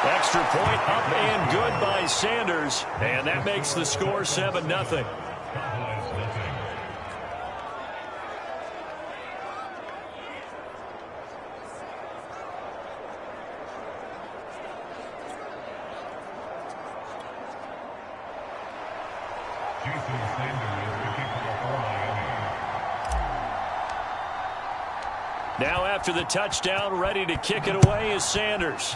Extra point up and good by Sanders. And that makes the score 7-0. Now after the touchdown, ready to kick it away is Sanders.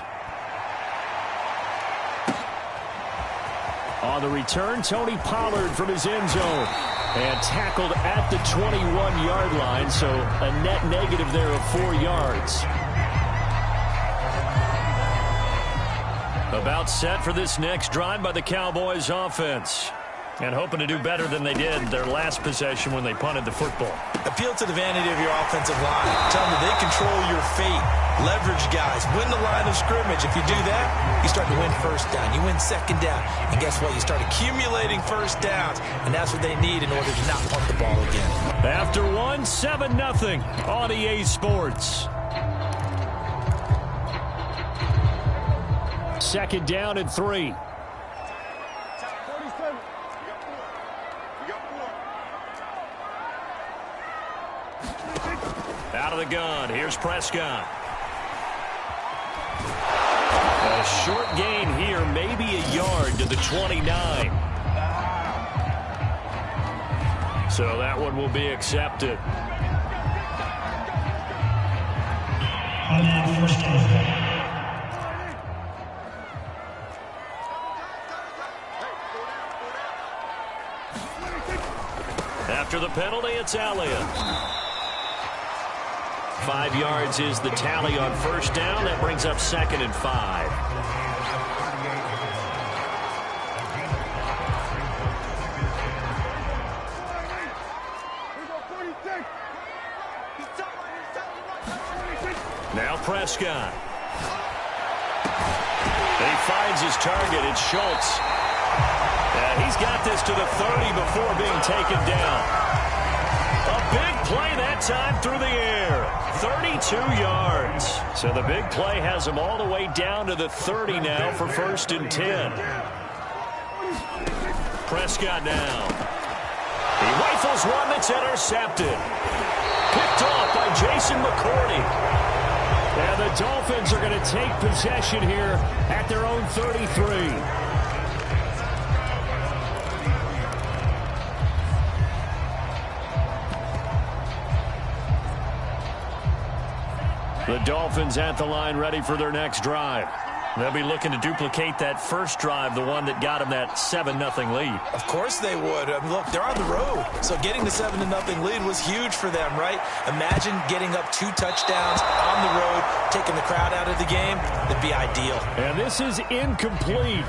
On the return, Tony Pollard from his end zone. And tackled at the 21-yard line, so a net negative there of 4 yards. About set for this next drive by the Cowboys offense. And hoping to do better than they did their last possession when they punted the football. Appeal to the vanity of your offensive line. Tell them that they control your fate. Leverage guys. Win the line of scrimmage. If you do that, you start to win first down. You win second down. And guess what? You start accumulating first downs. And that's what they need in order to not punt the ball again. After one, 7-0 on EA Sports. Second down and 3. Out of the gun, here's Prescott. A short gain here, maybe a yard to the 29. So that one will be accepted. First down. After the penalty, it's Elliott. 5 yards is the tally on first down. That brings up 2nd and 5. Now Prescott. He finds his target. It's Schultz. And he's got this to the 30 before being taken down. A big play that time through the air. 32 yards. So the big play has him all the way down to the 30 now for 1st and 10. Prescott now. He rifles one that's intercepted. Picked off by Jason McCourty. And the Dolphins are going to take possession here at their own 33. The Dolphins at the line ready for their next drive. They'll be looking to duplicate that first drive, the one that got them that 7-0 lead. Of course they would. I mean, look, they're on the road. So getting the 7-0 lead was huge for them, right? Imagine getting up 2 touchdowns on the road, taking the crowd out of the game. That'd be ideal. And this is incomplete.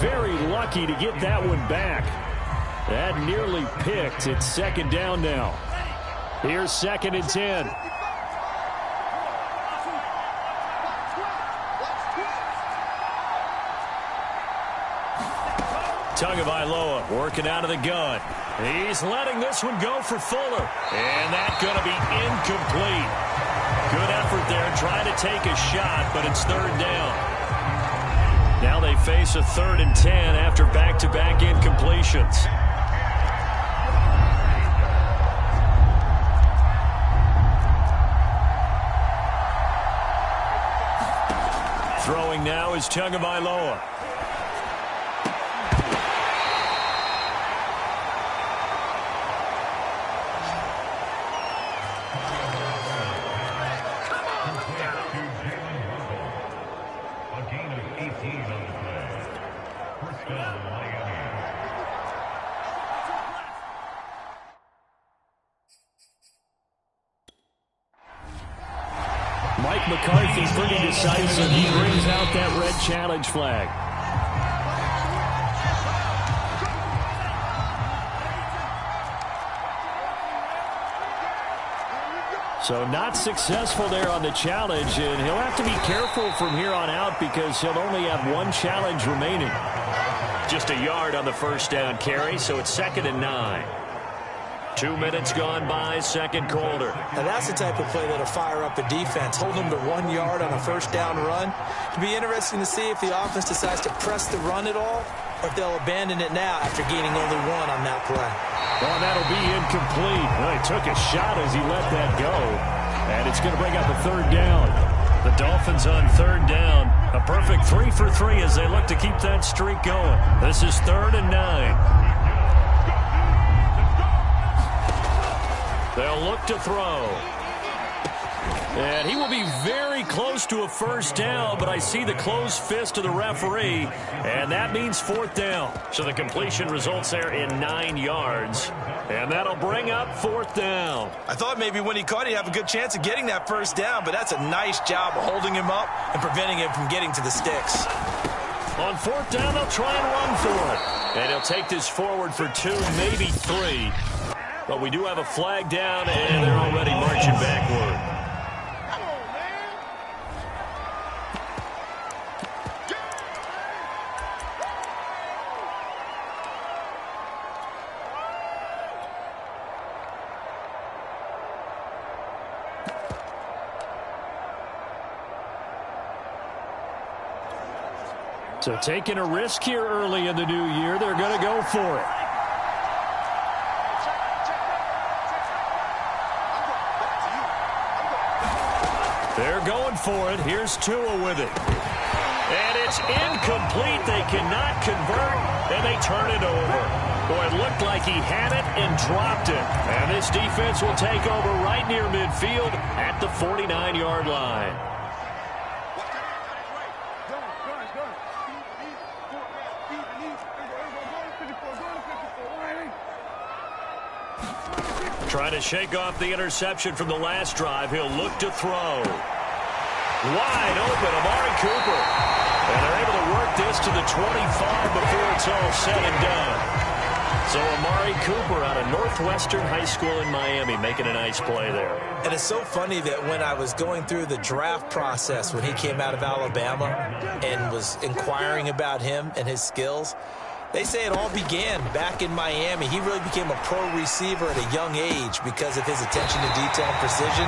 Very lucky to get that one back. That nearly picked. It's 2nd down now. Here's 2nd and 10. Tagovailoa working out of the gun. He's letting this one go for Fuller. And that's going to be incomplete. Good effort there trying to take a shot, but it's 3rd down. Now they face a 3rd and 10 after back-to-back incompletions. Throwing now is Tagovailoa. Mike McCarthy pretty decisive. He brings out that red challenge flag. So not successful there on the challenge, and he'll have to be careful from here on out because he'll only have one challenge remaining. Just a yard on the first down carry, so it's 2nd and 9. 2 minutes gone by, second quarter. Now that's the type of play that'll fire up a defense. Hold them to 1 yard on a first down run. It'll be interesting to see if the offense decides to press the run at all, or if they'll abandon it now after gaining only 1 on that play. Well, that'll be incomplete. Well, he took a shot as he let that go, and it's going to bring up a 3rd down. The Dolphins on 3rd down. A perfect 3 for 3 as they look to keep that streak going. This is 3rd and 9. They'll look to throw. And he will be very close to a first down, but I see the closed fist of the referee, and that means 4th down. So the completion results there in 9 yards, and that'll bring up 4th down. I thought maybe when he caught it, he'd have a good chance of getting that first down, but that's a nice job of holding him up and preventing him from getting to the sticks. On 4th down, they'll try and run for it. And he'll take this forward for 2, maybe 3. But we do have a flag down, and they're already marching backward. So taking a risk here early in the new year, they're going to go for it. They're going for it. Here's Tua with it. And it's incomplete. They cannot convert, and they turn it over. Boy, it looked like he had it and dropped it. And this defense will take over right near midfield at the 49-yard line. Trying to shake off the interception from the last drive. He'll look to throw. Wide open, Amari Cooper. And they're able to work this to the 25 before it's all said and done. So Amari Cooper out of Northwestern High School in Miami making a nice play there. And it's so funny that when I was going through the draft process when he came out of Alabama and was inquiring about him and his skills, they say it all began back in Miami. He really became a pro receiver at a young age because of his attention to detail and precision.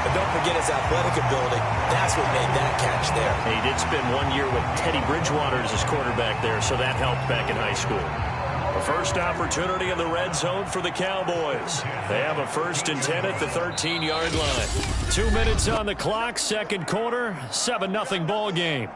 But don't forget his athletic ability. That's what made that catch there. He did spend 1 year with Teddy Bridgewater as his quarterback there, so that helped back in high school. A first opportunity in the red zone for the Cowboys. They have a 1st and 10 at the 13-yard line. 2 minutes on the clock, second quarter, 7-0 ball game.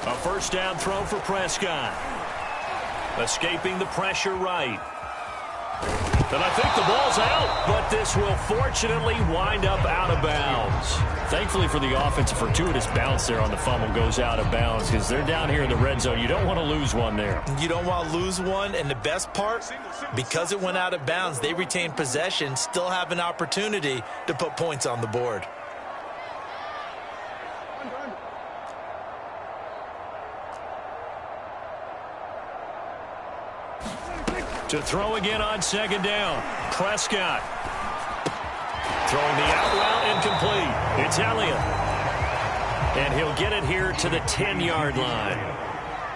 A first down throw for Prescott. Escaping the pressure right. And I think the ball's out, but this will fortunately wind up out of bounds. Thankfully for the offense, a fortuitous bounce there on the fumble goes out of bounds because they're down here in the red zone. You don't want to lose one there. You don't want to lose one, and the best part, because it went out of bounds, they retain possession, still have an opportunity to put points on the board. To throw again on second down. Prescott. Throwing the out route incomplete. It's Elliott. And he'll get it here to the 10-yard line.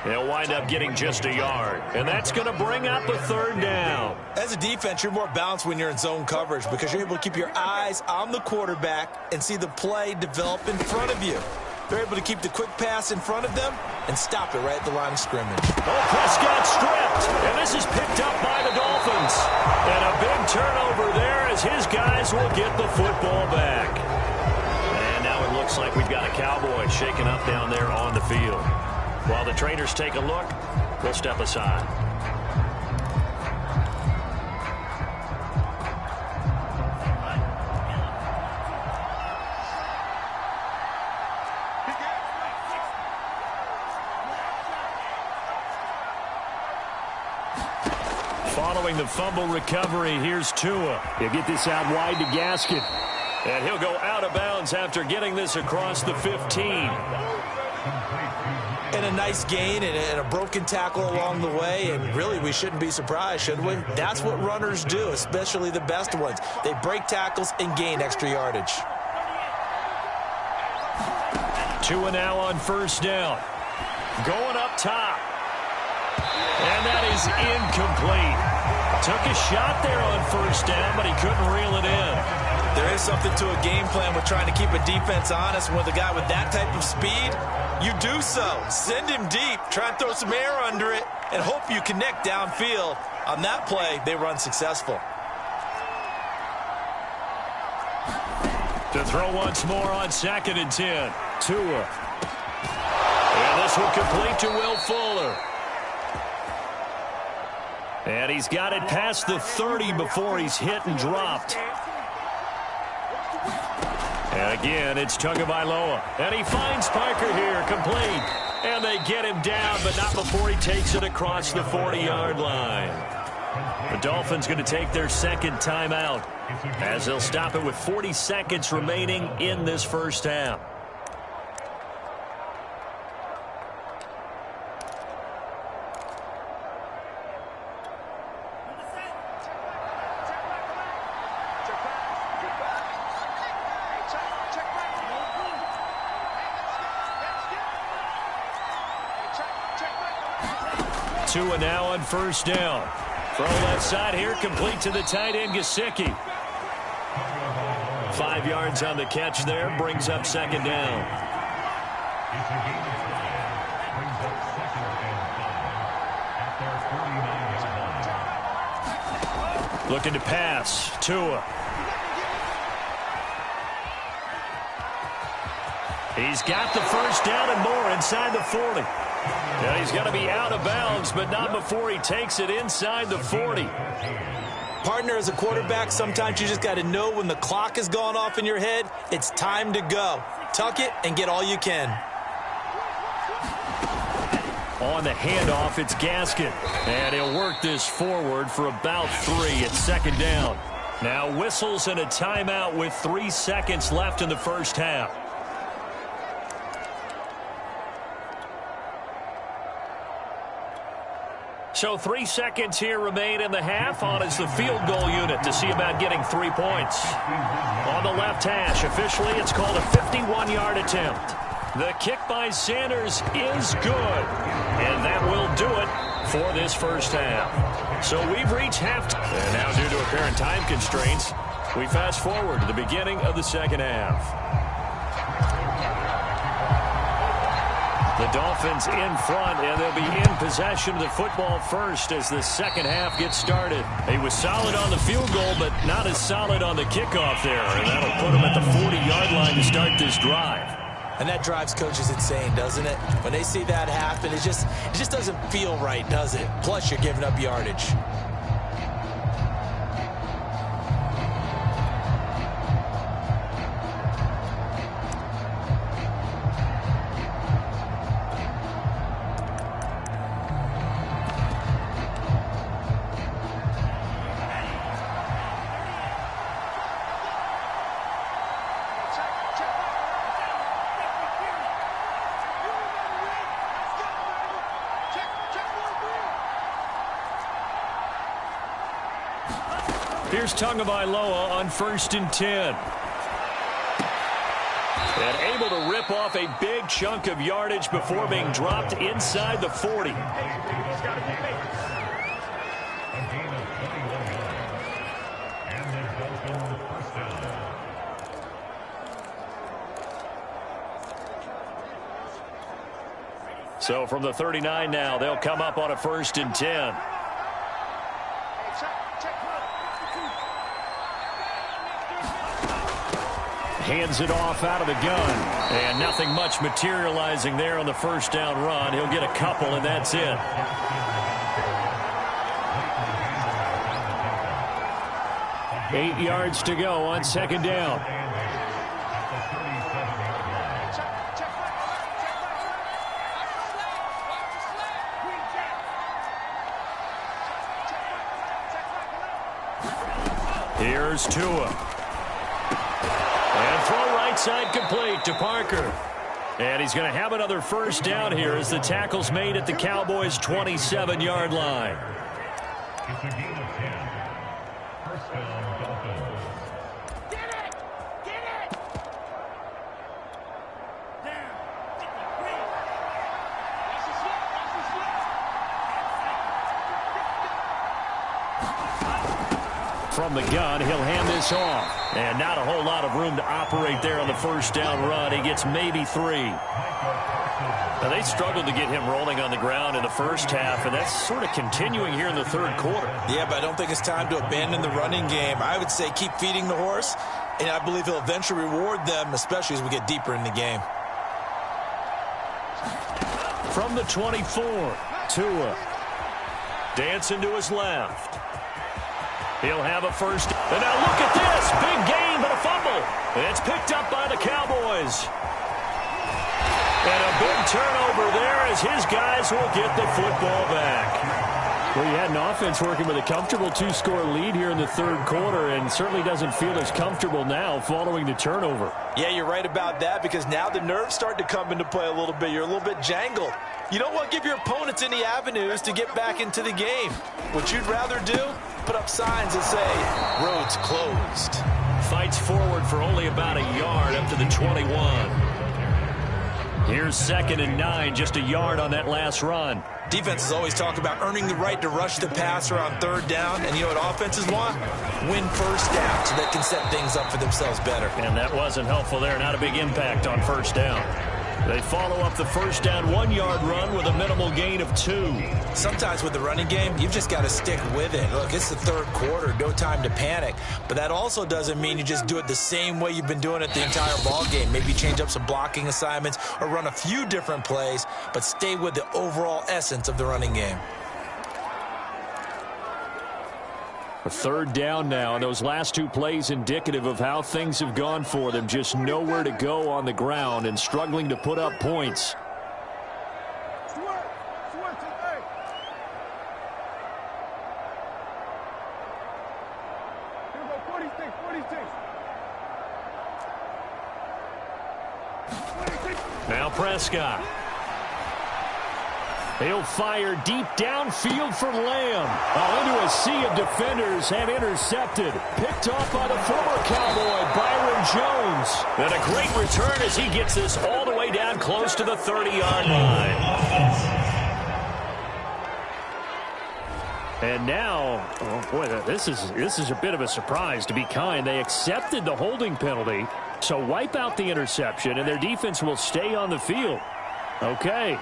They'll wind up getting just a yard. And that's going to bring up a 3rd down. As a defense, you're more balanced when you're in zone coverage because you're able to keep your eyes on the quarterback and see the play develop in front of you. They're able to keep the quick pass in front of them and stop it right at the line of scrimmage. Oh, Prescott stripped, and this is picked up by the Dolphins. And a big turnover there as his guys will get the football back. And now it looks like we've got a Cowboy shaking up down there on the field. While the trainers take a look, we'll step aside. Following the fumble recovery, here's Tua. He'll get this out wide to Gaskin. And he'll go out of bounds after getting this across the 15. And a nice gain and a broken tackle along the way. And really, we shouldn't be surprised, should we? That's what runners do, especially the best ones. They break tackles and gain extra yardage. Tua now on first down. Going up top. And that is incomplete. Took a shot there on first down, but he couldn't reel it in. There is something to a game plan with trying to keep a defense honest. With a guy with that type of speed, you do so. Send him deep. Try and throw some air under it and hope you connect downfield. On that play, they run successful. To throw once more on 2nd and 10. Tua. And this will complete to Will Fuller. And he's got it past the 30 before he's hit and dropped. And again, it's Tagovailoa. And he finds Parker here, complete. And they get him down, but not before he takes it across the 40-yard line. The Dolphins going to take their second timeout as they'll stop it with 40 seconds remaining in this first half. Tua now on first down. Throw left side here, complete to the tight end, Gesicki. 5 yards on the catch there, brings up second down. Looking to pass, Tua. He's got the first down and more inside the 40. And he's going to be out of bounds, but not before he takes it inside the 40. Partner, as a quarterback, sometimes you just got to know when the clock has gone off in your head, it's time to go. Tuck it and get all you can. On the handoff, it's Gaskin. And he'll work this forward for about 3 at second down. Now whistles and a timeout with 3 seconds left in the first half. So 3 seconds here remain in the half. On is the field goal unit to see about getting 3 points. On the left hash, officially it's called a 51-yard attempt. The kick by Sanders is good. And that will do it for this first half. So we've reached halftime. And now due to apparent time constraints, we fast forward to the beginning of the second half. The Dolphins in front, and they'll be in possession of the football first as the second half gets started. He was solid on the field goal, but not as solid on the kickoff there, and that'll put him at the 40-yard line to start this drive. And that drives coaches insane, doesn't it? When they see that happen, it just doesn't feel right, does it? Plus, you're giving up yardage. Here's Tagovailoa on 1st and 10. And able to rip off a big chunk of yardage before being dropped inside the 40. So from the 39 now, they'll come up on a 1st and 10. Hands it off out of the gun. And nothing much materializing there on the first down run. He'll get a couple, and that's it. Eight yards to go on second down. Here's Tua. And throw right side complete to Parker. And he's going to have another first down here as the tackle's made at the Cowboys' 27-yard line. It's a gain of 10. First down, Dolphins. Get it! Get it! Down. Get the green. Watch the slip. Watch the slip. From the gun, he'll hand this off. And not a whole lot of room to operate there on the first down run. He gets maybe 3. Now, they struggled to get him rolling on the ground in the first half, and that's sort of continuing here in the third quarter. Yeah, but I don't think it's time to abandon the running game. I would say keep feeding the horse, and I believe he'll eventually reward them, especially as we get deeper in the game. From the 24, Tua. Dancing to his left. He'll have a first. And now look at this. Big gain, but a fumble. And it's picked up by the Cowboys. And a big turnover there as his guys will get the football back. Well, you had an offense working with a comfortable 2-score lead here in the third quarter and certainly doesn't feel as comfortable now following the turnover. Yeah, you're right about that because now the nerves start to come into play a little bit. You're a little bit jangled. You don't want to give your opponents any avenues to get back into the game. What you'd rather do, put up signs that say, roads closed. Fights forward for only about a yard up to the 21. Here's 2nd and 9, just a yard on that last run. Defenses always talk about earning the right to rush the passer on third down, and you know what offenses want? Win first down so they can set things up for themselves better. And that wasn't helpful there. Not a big impact on first down. They follow up the first down 1-yard run with a minimal gain of 2. Sometimes with the running game, you've just got to stick with it. Look, it's the third quarter, no time to panic. But that also doesn't mean you just do it the same way you've been doing it the entire ball game. Maybe change up some blocking assignments or run a few different plays, but stay with the overall essence of the running game. A third down now, and those last 2 plays indicative of how things have gone for them. Just nowhere to go on the ground and struggling to put up points. Now Prescott. He'll fire deep downfield for Lamb. Into a sea of defenders and intercepted. Picked off by the former Cowboy, Byron Jones. And a great return as he gets this all the way down close to the 30-yard line. And now, oh boy, this is a bit of a surprise, to be kind. They accepted the holding penalty, so wipe out the interception, and their defense will stay on the field. Okay.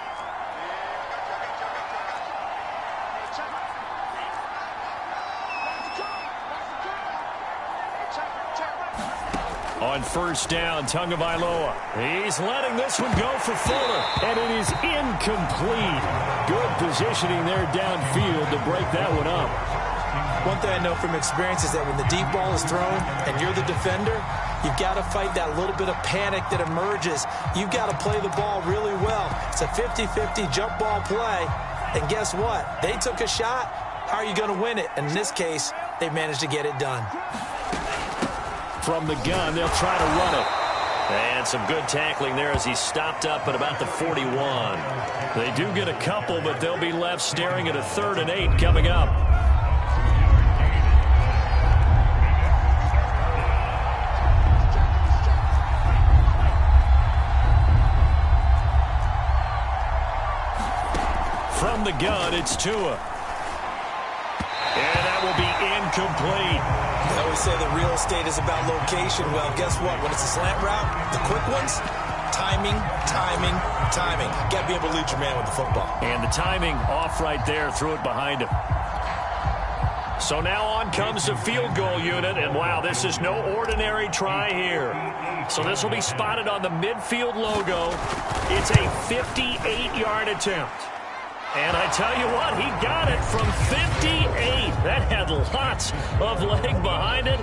On first down, Tagovailoa. He's letting this one go for Fuller, and it is incomplete. Good positioning there downfield to break that one up. One thing I know from experience is that when the deep ball is thrown and you're the defender, you've got to fight that little bit of panic that emerges. You've got to play the ball really well. It's a 50-50 jump ball play, and guess what? They took a shot. How are you going to win it? And in this case, they managed to get it done. From the gun, they'll try to run it. And some good tackling there as he stopped up at about the 41. They do get a couple, but they'll be left staring at a 3rd and 8 coming up. From the gun, it's Tua. And that will be incomplete. They always say that real estate is about location. Well, guess what? When it's a slant route, the quick ones, timing, timing, timing. Got to be able to lead your man with the football. And the timing off right there, threw it behind him. So now on comes the field goal unit, and wow, this is no ordinary try here. So this will be spotted on the midfield logo. It's a 58-yard attempt. And I tell you what, he got it from 58. That had lots of leg behind it.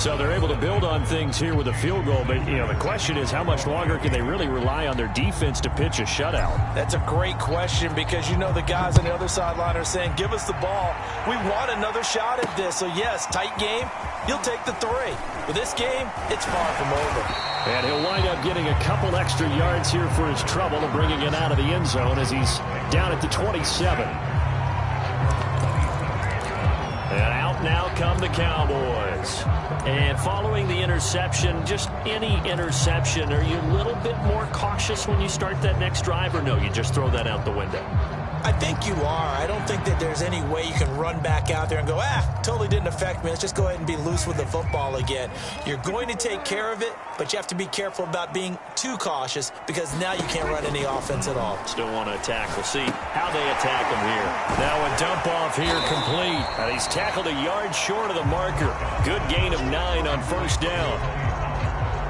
So they're able to build on things here with a field goal. But, you know, the question is how much longer can they really rely on their defense to pitch a shutout? That's a great question because, you know, the guys on the other sideline are saying, give us the ball. We want another shot at this. So, yes, tight game. He'll take the 3. But this game, it's far from over. And he'll wind up getting a couple extra yards here for his trouble and bringing it out of the end zone as he's down at the 27. And out now come the Cowboys. And following the interception, just any interception, are you a little bit more cautious when you start that next drive, or no, you just throw that out the window? I think you are. I don't think that there's any way you can run back out there and go, totally didn't affect me. Let's just go ahead and be loose with the football again. You're going to take care of it, but you have to be careful about being too cautious because now you can't run any offense at all. Still want to attack. We'll see how they attack him here. Now a dump off here complete. And he's tackled a yard short of the marker. Good gain of 9 on first down.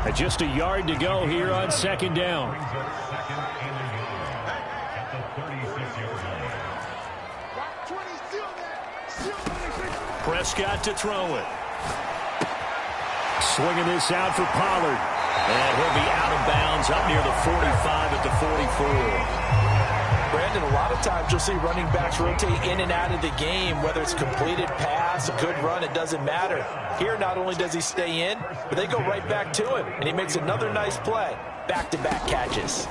And just a yard to go here on second down. Prescott to throw it. Swinging this out for Pollard. And he'll be out of bounds up near the 45 at the 44. Brandon, a lot of times you'll see running backs rotate in and out of the game, whether it's completed pass, a good run, it doesn't matter. Here, not only does he stay in, but they go right back to him, and he makes another nice play. Back-to-back catches.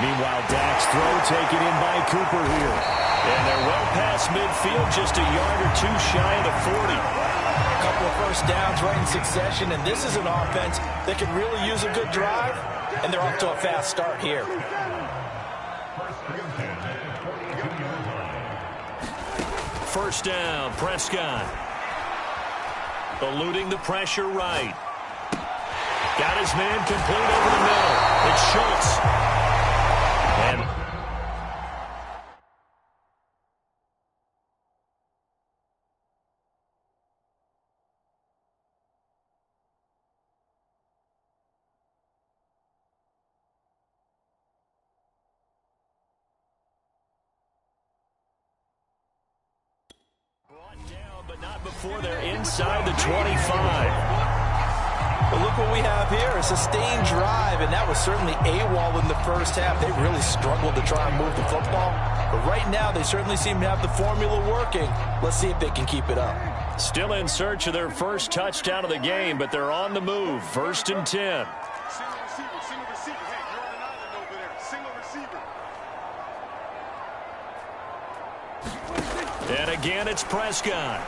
Meanwhile, Dak's throw taken in by Cooper here. And they're well past midfield, just a yard or 2 shy of the 40. A couple of first downs right in succession, and this is an offense that can really use a good drive, and they're off to a fast start here. First down, Prescott. Eluding the pressure right. Got his man complete over the middle. It's Schultz. And brought down, but not before they're inside the 25. But look what we have here, a sustained drive, and that was certainly AWOL in the first half. They really struggled to try and move the football. But right now, they certainly seem to have the formula working. Let's see if they can keep it up. Still in search of their first touchdown of the game, but they're on the move. 1st and 10. Single receiver, single receiver. Hey, you're on an island over there. Single receiver. And again, it's Prescott.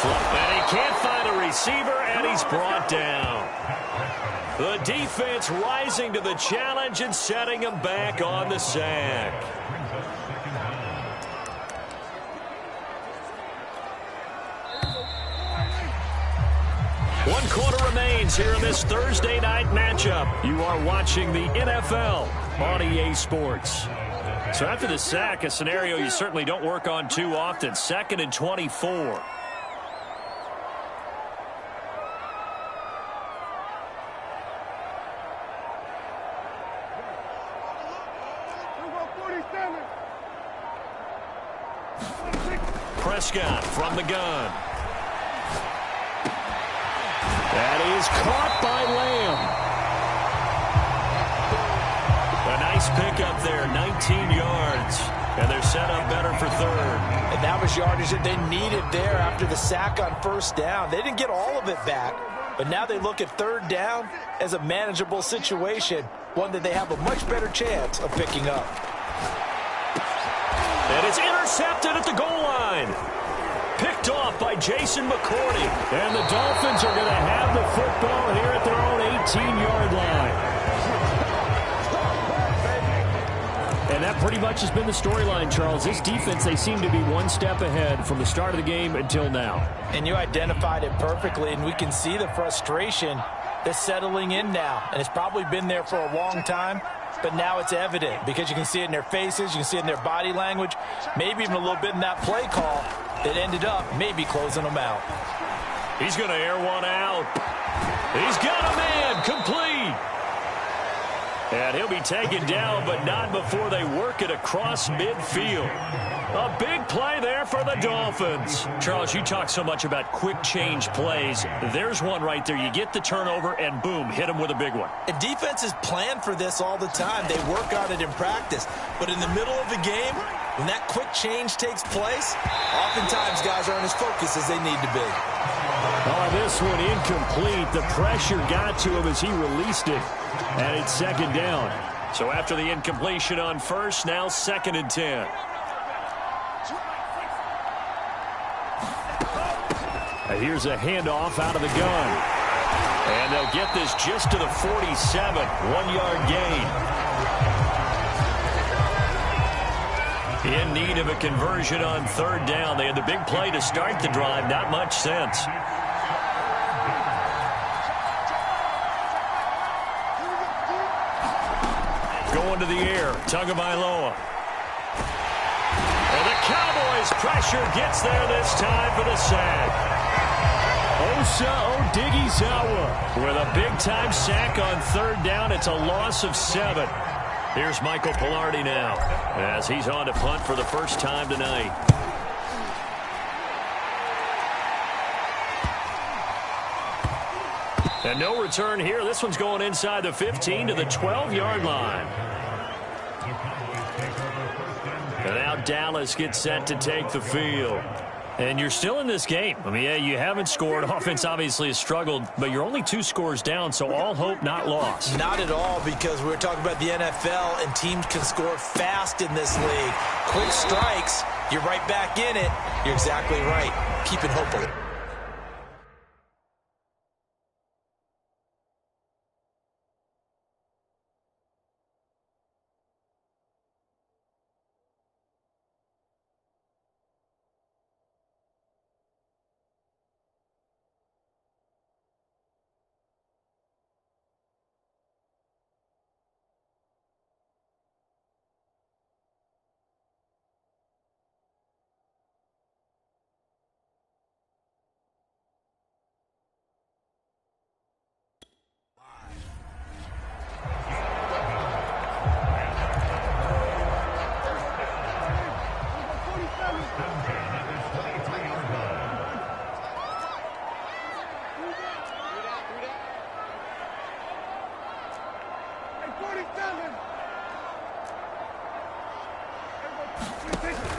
And he can't find a receiver, and he's brought down. The defense rising to the challenge and setting him back on the sack. One quarter remains here in this Thursday night matchup. You are watching the NFL on EA Sports. So after the sack, a scenario you certainly don't work on too often. 2nd and 24. Prescott from the gun. That is caught by Lamb. A nice pickup there, 19 yards. And they're set up better for 3rd. And that was yardage that they needed there after the sack on first down. They didn't get all of it back, but now they look at 3rd down as a manageable situation, one that they have a much better chance of picking up. And it's intercepted at the goal line. Picked off by Jason McCourty. And the Dolphins are going to have the football here at their own 18-yard line. And that pretty much has been the storyline, Charles. This defense, they seem to be one step ahead from the start of the game until now. And you identified it perfectly, and we can see the frustration that's settling in now. And it's probably been there for a long time, but now it's evident because you can see it in their faces, you can see it in their body language, maybe even a little bit in that play call that ended up maybe closing them out. He's going to air one out. He's got a man complete. And he'll be taken down, but not before they work it across midfield. A big play there for the Dolphins. Charles, you talk so much about quick change plays. There's one right there. You get the turnover, and boom, hit them with a big one. And defenses plan for this all the time. They work on it in practice. But in the middle of the game, when that quick change takes place, oftentimes guys aren't as focused as they need to be. Oh, this one incomplete. The pressure got to him as he released it. And it's second down. So after the incompletion on first, now 2nd and 10. And here's a handoff out of the gun. And they'll get this just to the 47. 1-yard gain. In need of a conversion on 3rd down. They had the big play to start the drive. Not much sense. Going to the air. Tagovailoa. And the Cowboys' pressure gets there this time for the sack. Osa Odighizuwa with a big-time sack on 3rd down. It's a loss of 7. Here's Michael Pilardi now as he's on to punt for the first time tonight. And no return here. This one's going inside the 15 to the 12-yard line. And now Dallas gets set to take the field. And you're still in this game. I mean, yeah, you haven't scored. Offense obviously has struggled, but you're only 2 scores down, so all hope not lost. Not at all, because we're talking about the NFL, and teams can score fast in this league. Quick strikes, you're right back in it. You're exactly right. Keeping hope of it.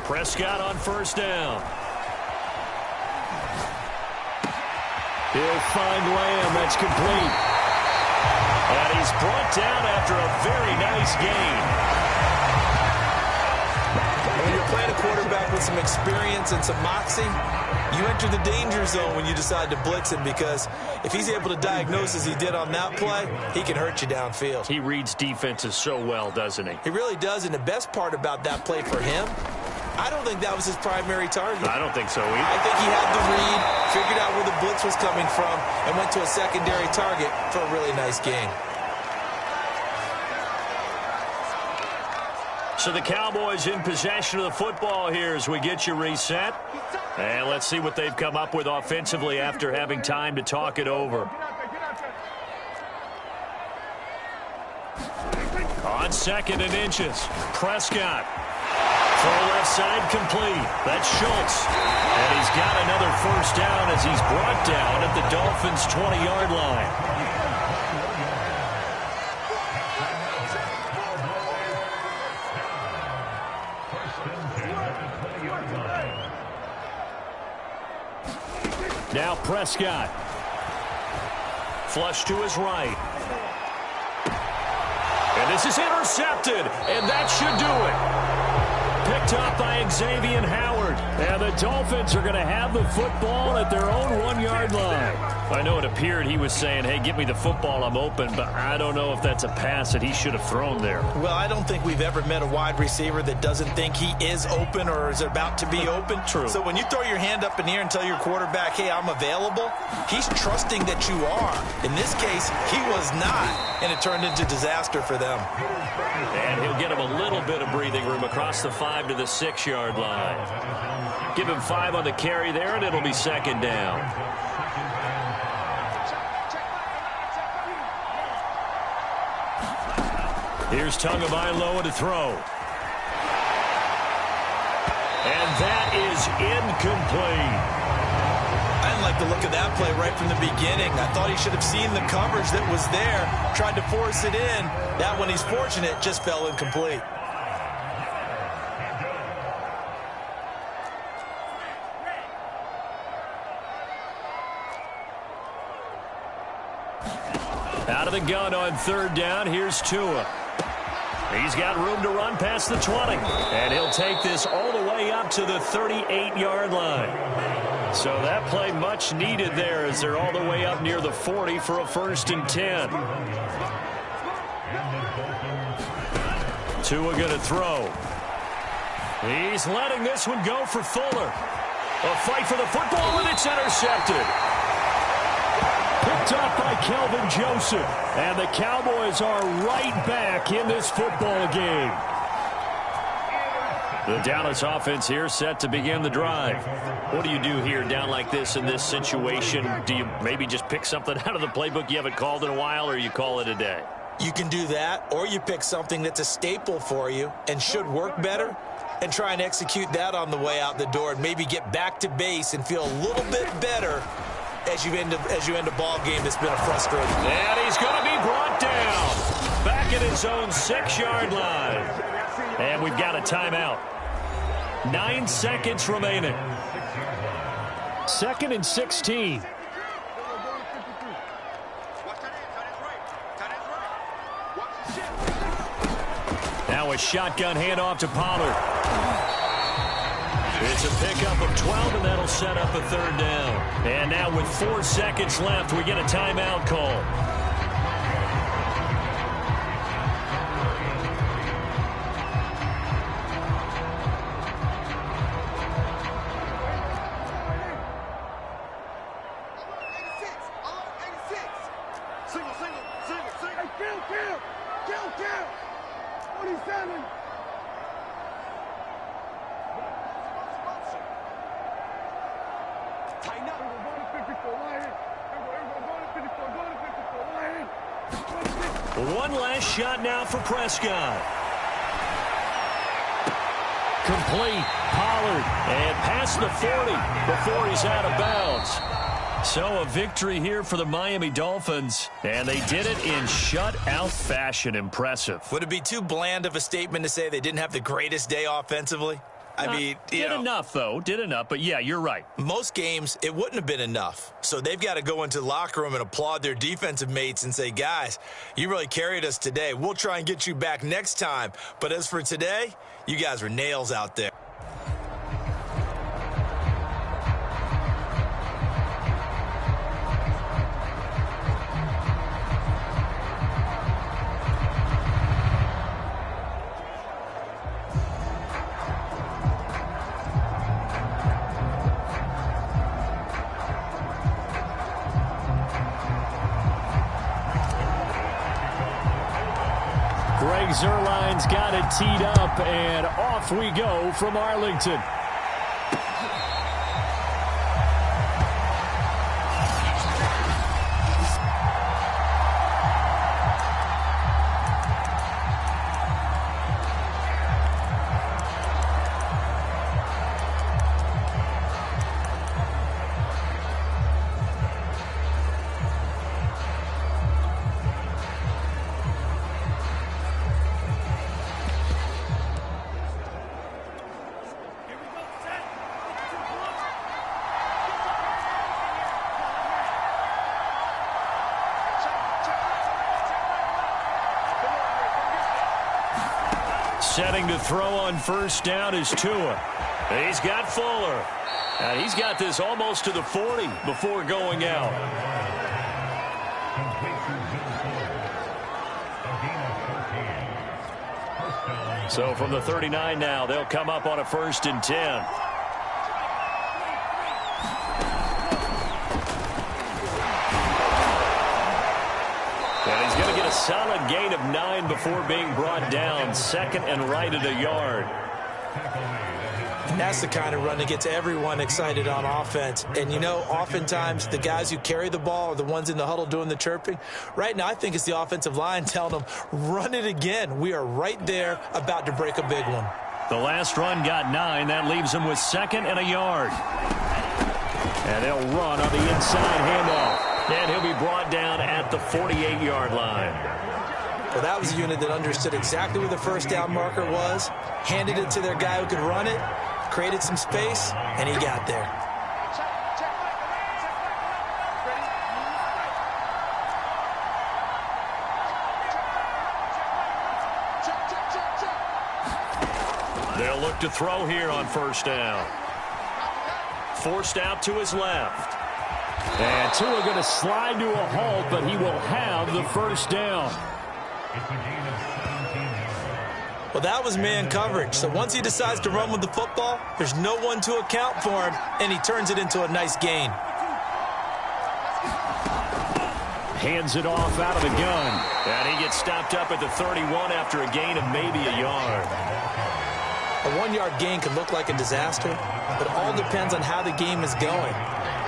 Prescott on 1st down. He'll find Lamb. That's complete. And he's brought down after a very nice gain. When you're playing a quarterback with some experience and some moxie, you enter the danger zone when you decide to blitz him, because if he's able to diagnose as he did on that play, he can hurt you downfield. He reads defenses so well, doesn't he? He really does, and the best part about that play for him, I don't think that was his primary target. I don't think so either. I think he had the read, figured out where the blitz was coming from, and went to a secondary target for a really nice gain. So the Cowboys in possession of the football here as we get you reset. And let's see what they've come up with offensively after having time to talk it over. On 2nd and inches, Prescott. Throw left side complete. That's Schultz. And he's got another 1st down as he's brought down at the Dolphins' 20-yard line. Now Prescott. Flush to his right. And this is intercepted. And that should do it. Picked up by Xavier Howard. And the Dolphins are going to have the football at their own 1-yard line. I know it appeared he was saying, hey, give me the football, I'm open, but I don't know if that's a pass that he should have thrown there. Well, I don't think we've ever met a wide receiver that doesn't think he is open or is about to be open. True. So when you throw your hand up in the air and tell your quarterback, hey, I'm available, he's trusting that you are. In this case, he was not, and it turned into disaster for them. And he'll get him a little bit of breathing room across the 5 to the 6-yard line. Give him 5 on the carry there, and it'll be 2nd down. Here's Tagovailoa to throw. And that is incomplete. I didn't like the look of that play right from the beginning. I thought he should have seen the coverage that was there, tried to force it in. That one, he's fortunate, just fell incomplete. Out of the gun on third down. Here's Tua. He's got room to run past the 20. And he'll take this all the way up to the 38-yard line. So that play much needed there as they're all the way up near the 40 for a 1st and 10. Tua going to throw. He's letting this one go for Fuller. A fight for the football, and it's intercepted. Picked up by Kelvin Joseph. And the Cowboys are right back in this football game. The Dallas offense here set to begin the drive. What do you do here down like this in this situation? Do you maybe just pick something out of the playbook you haven't called in a while, or you call it a day? You can do that, or you pick something that's a staple for you and should work better and try and execute that on the way out the door and maybe get back to base and feel a little bit better as you end a ball game that's been a frustrating. And he's going to be brought down back at his own 6-yard line. And we've got a timeout. 9 seconds remaining. 2nd and 16. Now a shotgun handoff to Pollard. It's a pickup of 12, and that'll set up a 3rd down. And now with 4 seconds left, we get a timeout call. One last shot now for Prescott. Complete. Pollard. And past the 40 before he's out of bounds. So a victory here for the Miami Dolphins. And they did it in shutout fashion. Impressive. Would it be too bland of a statement to say they didn't have the greatest day offensively? I mean, did enough, though. Did enough. But, yeah, you're right. Most games, it wouldn't have been enough. So they've got to go into the locker room and applaud their defensive mates and say, guys, you really carried us today. We'll try and get you back next time. But as for today, you guys were nails out there. Zerline's got it teed up, and off we go from Arlington. Setting to throw on 1st down is Tua. He's got Fuller. And he's got this almost to the 40 before going out. So from the 39 now, they'll come up on a 1st and 10. And he's going to get a solid gain of 9 before being brought down. 2nd and right at a yard. And that's the kind of run that gets everyone excited on offense. And, you know, oftentimes the guys who carry the ball are the ones in the huddle doing the chirping. Right now, I think it's the offensive line telling them, run it again. We are right there about to break a big one. The last run got 9. That leaves them with 2nd and a yard. And they'll run on the inside handoff. And he'll be brought down at the 48-yard line. Well, that was a unit that understood exactly where the first down marker was, handed it to their guy who could run it, created some space, and he got there. They'll look to throw here on first down. Forced out to his left. And Tua going to slide to a halt, but he will have the first down. Well, that was man coverage. So once he decides to run with the football, there's no one to account for him, and he turns it into a nice gain. Hands it off out of the gun. And he gets stopped up at the 31 after a gain of maybe a yard. A 1-yard gain can look like a disaster, but it all depends on how the game is going.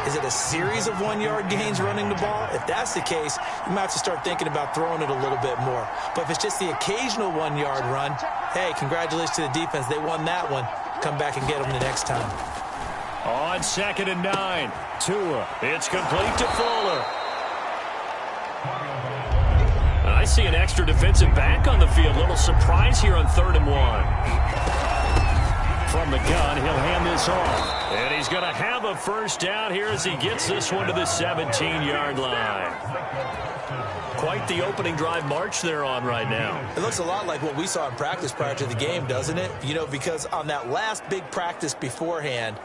Is it a series of 1-yard gains running the ball? If that's the case, you might have to start thinking about throwing it a little bit more. But if it's just the occasional 1-yard run, hey, congratulations to the defense. They won that one. Come back and get them the next time. On 2nd and 9, Tua. It's complete to Fuller. I see an extra defensive back on the field. Little surprise here on 3rd and 1. From the gun, he'll hand this off. And he's going to have a first down here as he gets this one to the 17-yard line. Quite the opening drive march they're on right now. It looks a lot like what we saw in practice prior to the game, doesn't it? You know, because on that last big practice beforehand,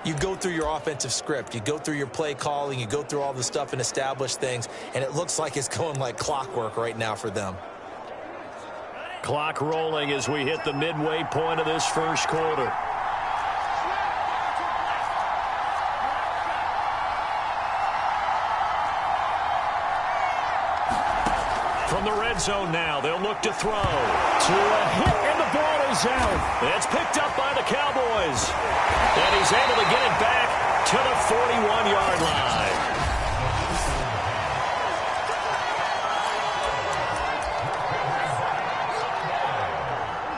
you go through your offensive script. You go through your play calling. You go through all the stuff and establish things. And it looks like it's going like clockwork right now for them. Clock rolling as we hit the midway point of this first quarter. From the red zone now, they'll look to throw. To a hit, and the ball is out. It's picked up by the Cowboys. And he's able to get it back to the 41-yard line.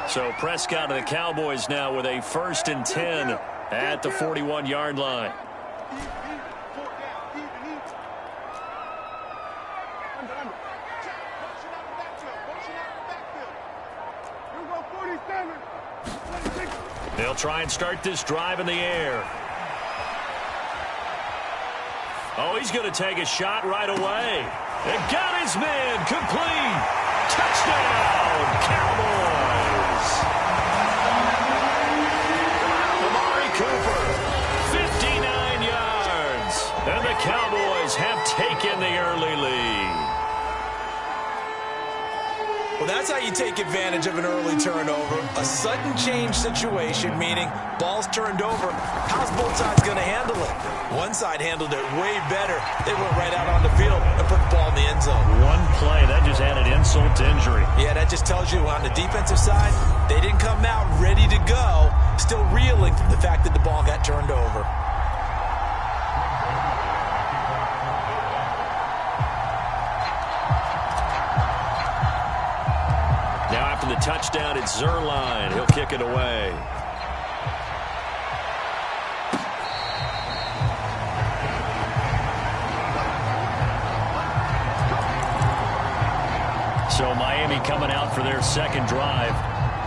So Prescott and the Cowboys now with a 1st and 10 at the 41-yard line. They'll try and start this drive in the air. Oh, he's going to take a shot right away. And got his man complete. Touchdown, Cowboys. Amari Cooper, 59 yards. And the Cowboys have taken the early lead. Well, that's how you take advantage of an early turnover. A sudden change situation, meaning ball's turned over. How's both sides going to handle it? One side handled it way better. They went right out on the field and put the ball in the end zone. One play, that just added insult to injury. Yeah, that just tells you on the defensive side, they didn't come out ready to go, still reeling from the fact that the ball got turned over. After the touchdown, it's Zerline. He'll kick it away. So Miami coming out for their second drive.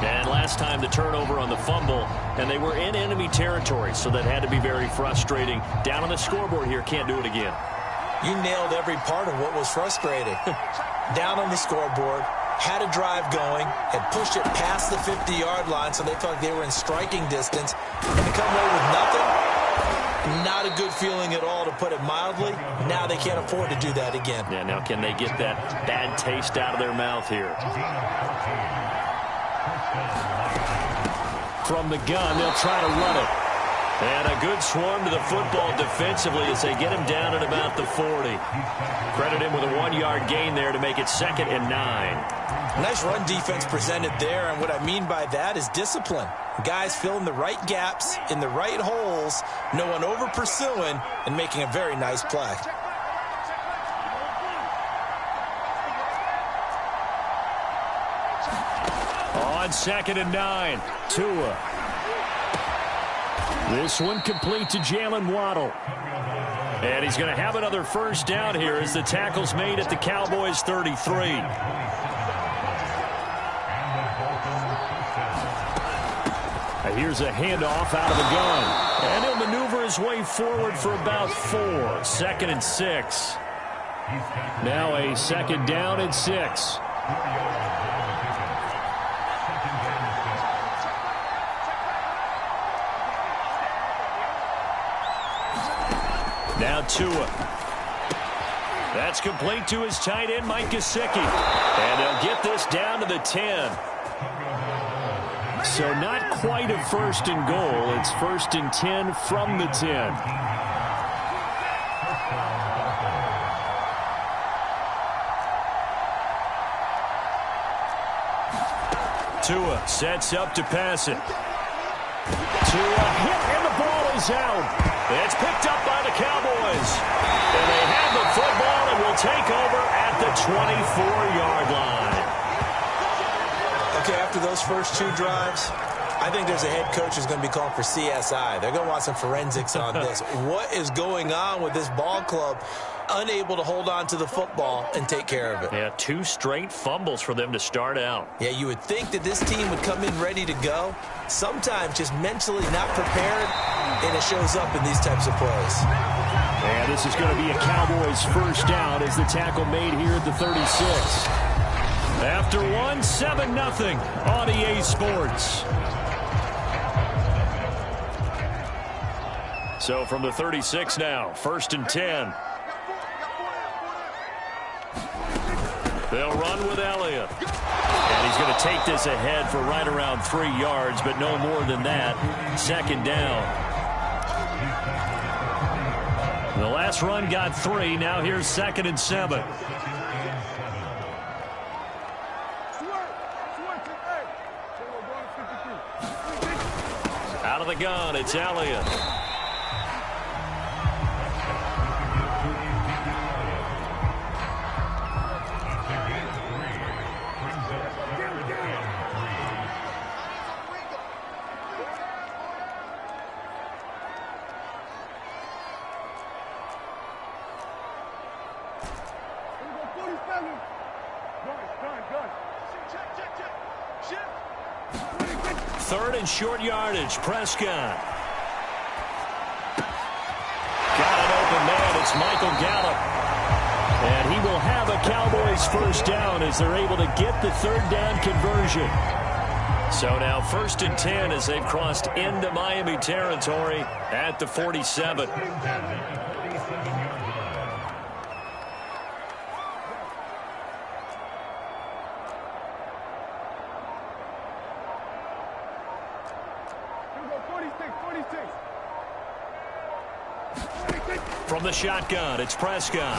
And last time the turnover on the fumble, and they were in enemy territory, so that had to be very frustrating. Down on the scoreboard here, can't do it again. You nailed every part of what was frustrating. Down on the scoreboard, had a drive going, had pushed it past the 50-yard line, so they felt like they were in striking distance, and to come away with nothing, not a good feeling at all, to put it mildly. Now they can't afford to do that again. Yeah, now can they get that bad taste out of their mouth here? From the gun, they'll try to run it. And a good swarm to the football defensively as they get him down at about the 40. Credit him with a 1-yard gain there to make it 2nd and 9. Nice run defense presented there, and what I mean by that is discipline. Guys filling the right gaps in the right holes, no one over pursuing, and making a very nice play. On 2nd and 9, Tua. This one complete to Jalen Waddle. And he's going to have another first down here as the tackle's made at the Cowboys' 33. Here's a handoff out of the gun. And he'll maneuver his way forward for about 4. 2nd and 6. Now a 2nd down and 6. Now Tua. That's complete to his tight end, Mike Gesicki. And they'll get this down to the 10. So not quite a 1st and goal. It's 1st and 10 from the 10. Tua sets up to pass it. Tua hit, and the ball is out. It's picked up by the Cowboys. And they have the football and will take over at the 24-yard line. Okay, after those first 2 drives, I think there's a head coach who's going to be calling for CSI. They're going to want some forensics on this. What is going on with this ball club? Unable to hold on to the football and take care of it. Yeah, 2 straight fumbles for them to start out. Yeah, you would think that this team would come in ready to go. Sometimes just mentally not prepared, and it shows up in these types of plays. And this is going to be a Cowboys first down as the tackle made here at the 36. After 1, 7-0 on EA Sports. So from the 36 now, 1st and 10. They'll run with Elliott. And he's going to take this ahead for right around 3 yards, but no more than that. 2nd down. The last run got 3. Now here's 2nd and 7. Out of the gun, it's Elliott. Third and short yardage. Prescott. Got an open man. It's Michael Gallup. And he will have a Cowboys first down as they're able to get the 3rd down conversion. So now 1st and 10 as they've crossed into Miami territory at the 47. From the shotgun, it's Prescott.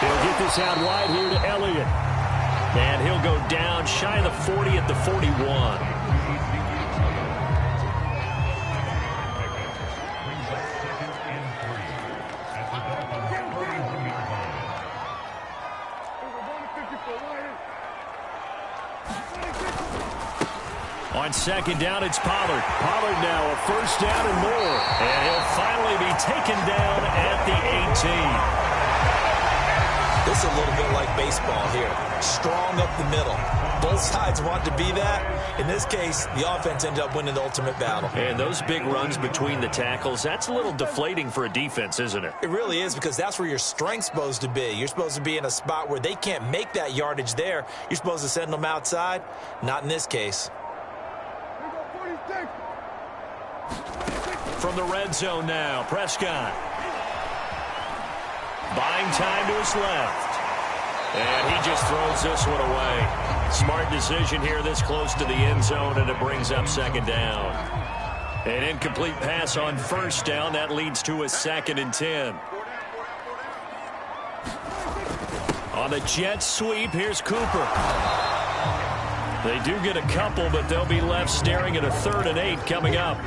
He'll get this out wide here to Elliott. And he'll go down shy of the 40 at the 41. On 2nd down, it's Pollard. Pollard now a first down and more. And he'll finally be taken down at the 18. This is a little bit like baseball here. Strong up the middle. Both sides want to be that. In this case, the offense ended up winning the ultimate battle. And those big runs between the tackles, that's a little deflating for a defense, isn't it? It really is, because that's where your strength's supposed to be. You're supposed to be in a spot where they can't make that yardage there. You're supposed to send them outside. Not in this case. From the red zone now, Prescott. Buying time to his left. And he just throws this one away. Smart decision here this close to the end zone, and it brings up 2nd down. An incomplete pass on 1st down. That leads to a 2nd and 10. On On the jet sweep, here's Cooper. They do get a couple, but they'll be left staring at a 3rd and 8 coming up.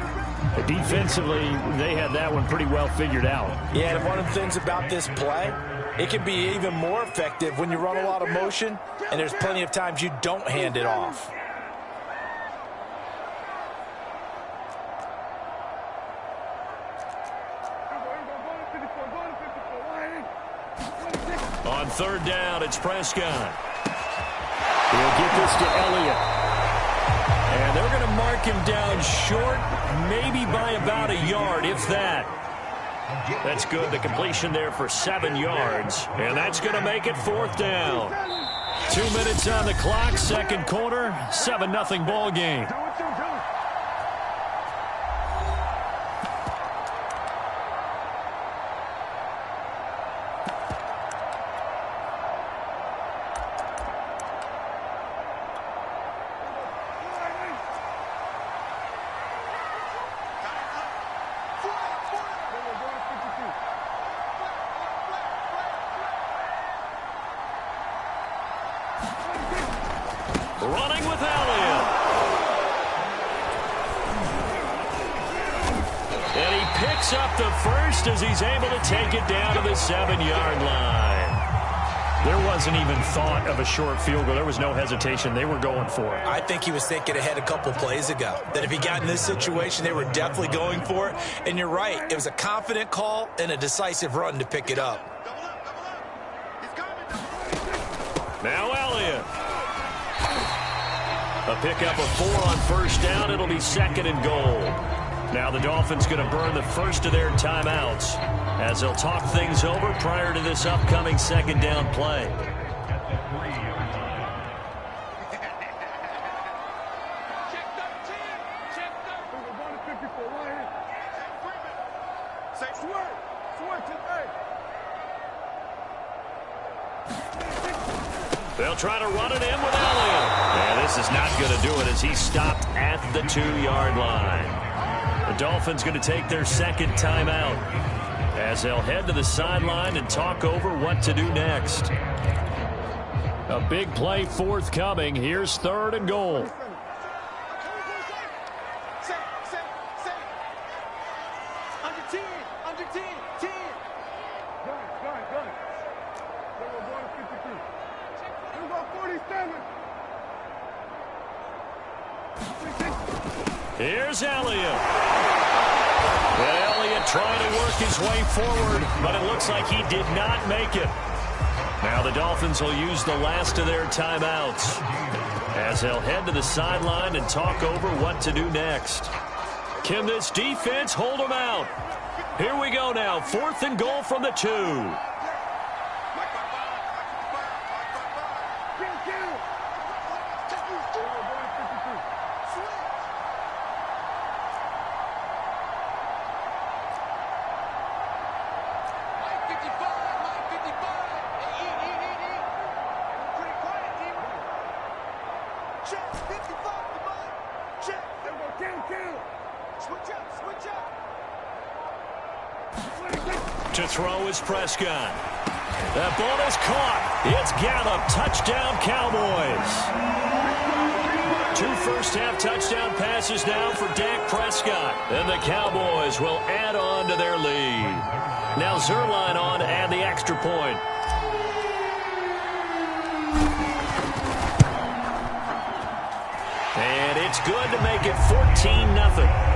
Defensively, they had that one pretty well figured out. Yeah, and one of the things about this play, it can be even more effective when you run a lot of motion, and there's plenty of times you don't hand it off. On 3rd down, it's Prescott. He'll get this to Elliott. And they're going to mark him down short, maybe by about a yard, if that. That's good. The completion there for 7 yards. And that's going to make it 4th down. 2 minutes on the clock, 2nd quarter, 7-0 ball game. Running with Elliott. And he picks up the first as he's able to take it down to the 7-yard line. There wasn't even thought of a short field goal. There was no hesitation. They were going for it. I think he was thinking ahead a couple plays ago, that if he got in this situation, they were definitely going for it. And you're right. It was a confident call and a decisive run to pick it up. Now Elliott. A pickup of 4 on 1st down. It'll be 2nd and goal. Now the Dolphins going to burn the first of their timeouts as they'll talk things over prior to this upcoming 2nd down play. They'll try to run it in with Elliott. And this is not going to do it as he's stopped at the 2-yard line. The Dolphins going to take their 2nd timeout as they'll head to the sideline and talk over what to do next. A big play forthcoming. Here's 3rd and goal. Here's Elliott. And Elliott trying to work his way forward, but it looks like he did not make it. Now the Dolphins will use the last of their timeouts as they'll head to the sideline and talk over what to do next. Can this defense hold them out? Here we go now. 4th and goal from the 2. To throw is Prescott. That ball is caught. It's Gallup. Touchdown, Cowboys. 2 first-half touchdown passes now for Dak Prescott. And the Cowboys will add on to their lead. Now Zerline on to add the extra point. And it's good to make it 14-0.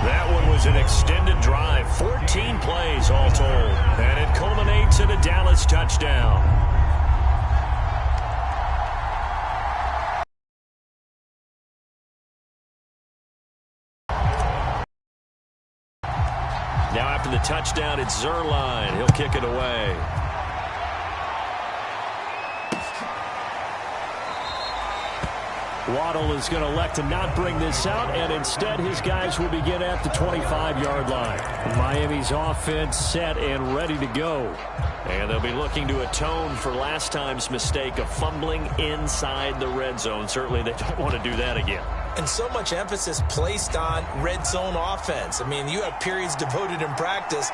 That one was an extended drive, 14 plays all told, and it culminates in a Dallas touchdown. Now after the touchdown, it's Zerline. He'll kick it away. Waddle is going to elect to not bring this out, and instead his guys will begin at the 25-yard line. Miami's offense set and ready to go. And they'll be looking to atone for last time's mistake of fumbling inside the red zone. Certainly they don't want to do that again. And so much emphasis placed on red zone offense. I mean, you have periods devoted in practice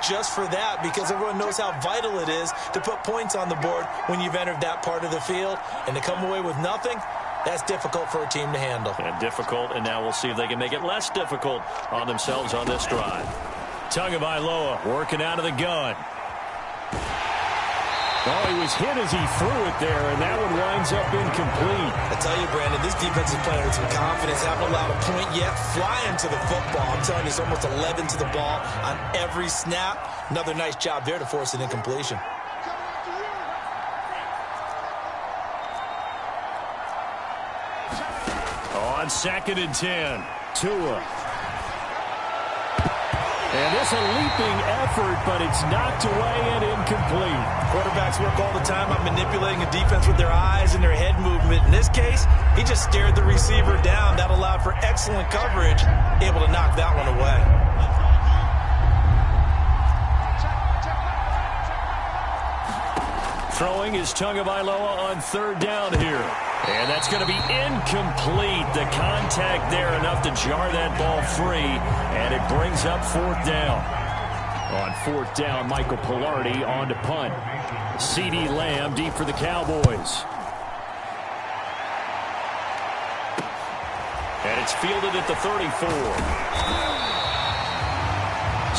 just for that because everyone knows how vital it is to put points on the board when you've entered that part of the field. And to come away with nothing, that's difficult for a team to handle. And difficult, and now we'll see if they can make it less difficult on themselves on this drive. Tagovailoa working out of the gun. Oh, he was hit as he threw it there, and that one winds up incomplete. I tell you, Brandon, this defense is playing with some confidence. Haven't allowed a point yet. Flying to the football. I'm telling you, it's almost 11 to the ball on every snap. Another nice job there to force an incompletion. On 2nd and 10, Tua. And this a leaping effort, but it's knocked away and incomplete. Quarterbacks work all the time on manipulating a defense with their eyes and their head movement. In this case, he just stared the receiver down. That allowed for excellent coverage, able to knock that one away. Throwing is Tagovailoa on 3rd down here. And that's going to be incomplete. The contact there enough to jar that ball free, and it brings up 4th down. On 4th down, Michael Pilardi on to punt. CeeDee Lamb deep for the Cowboys. And it's fielded at the 34.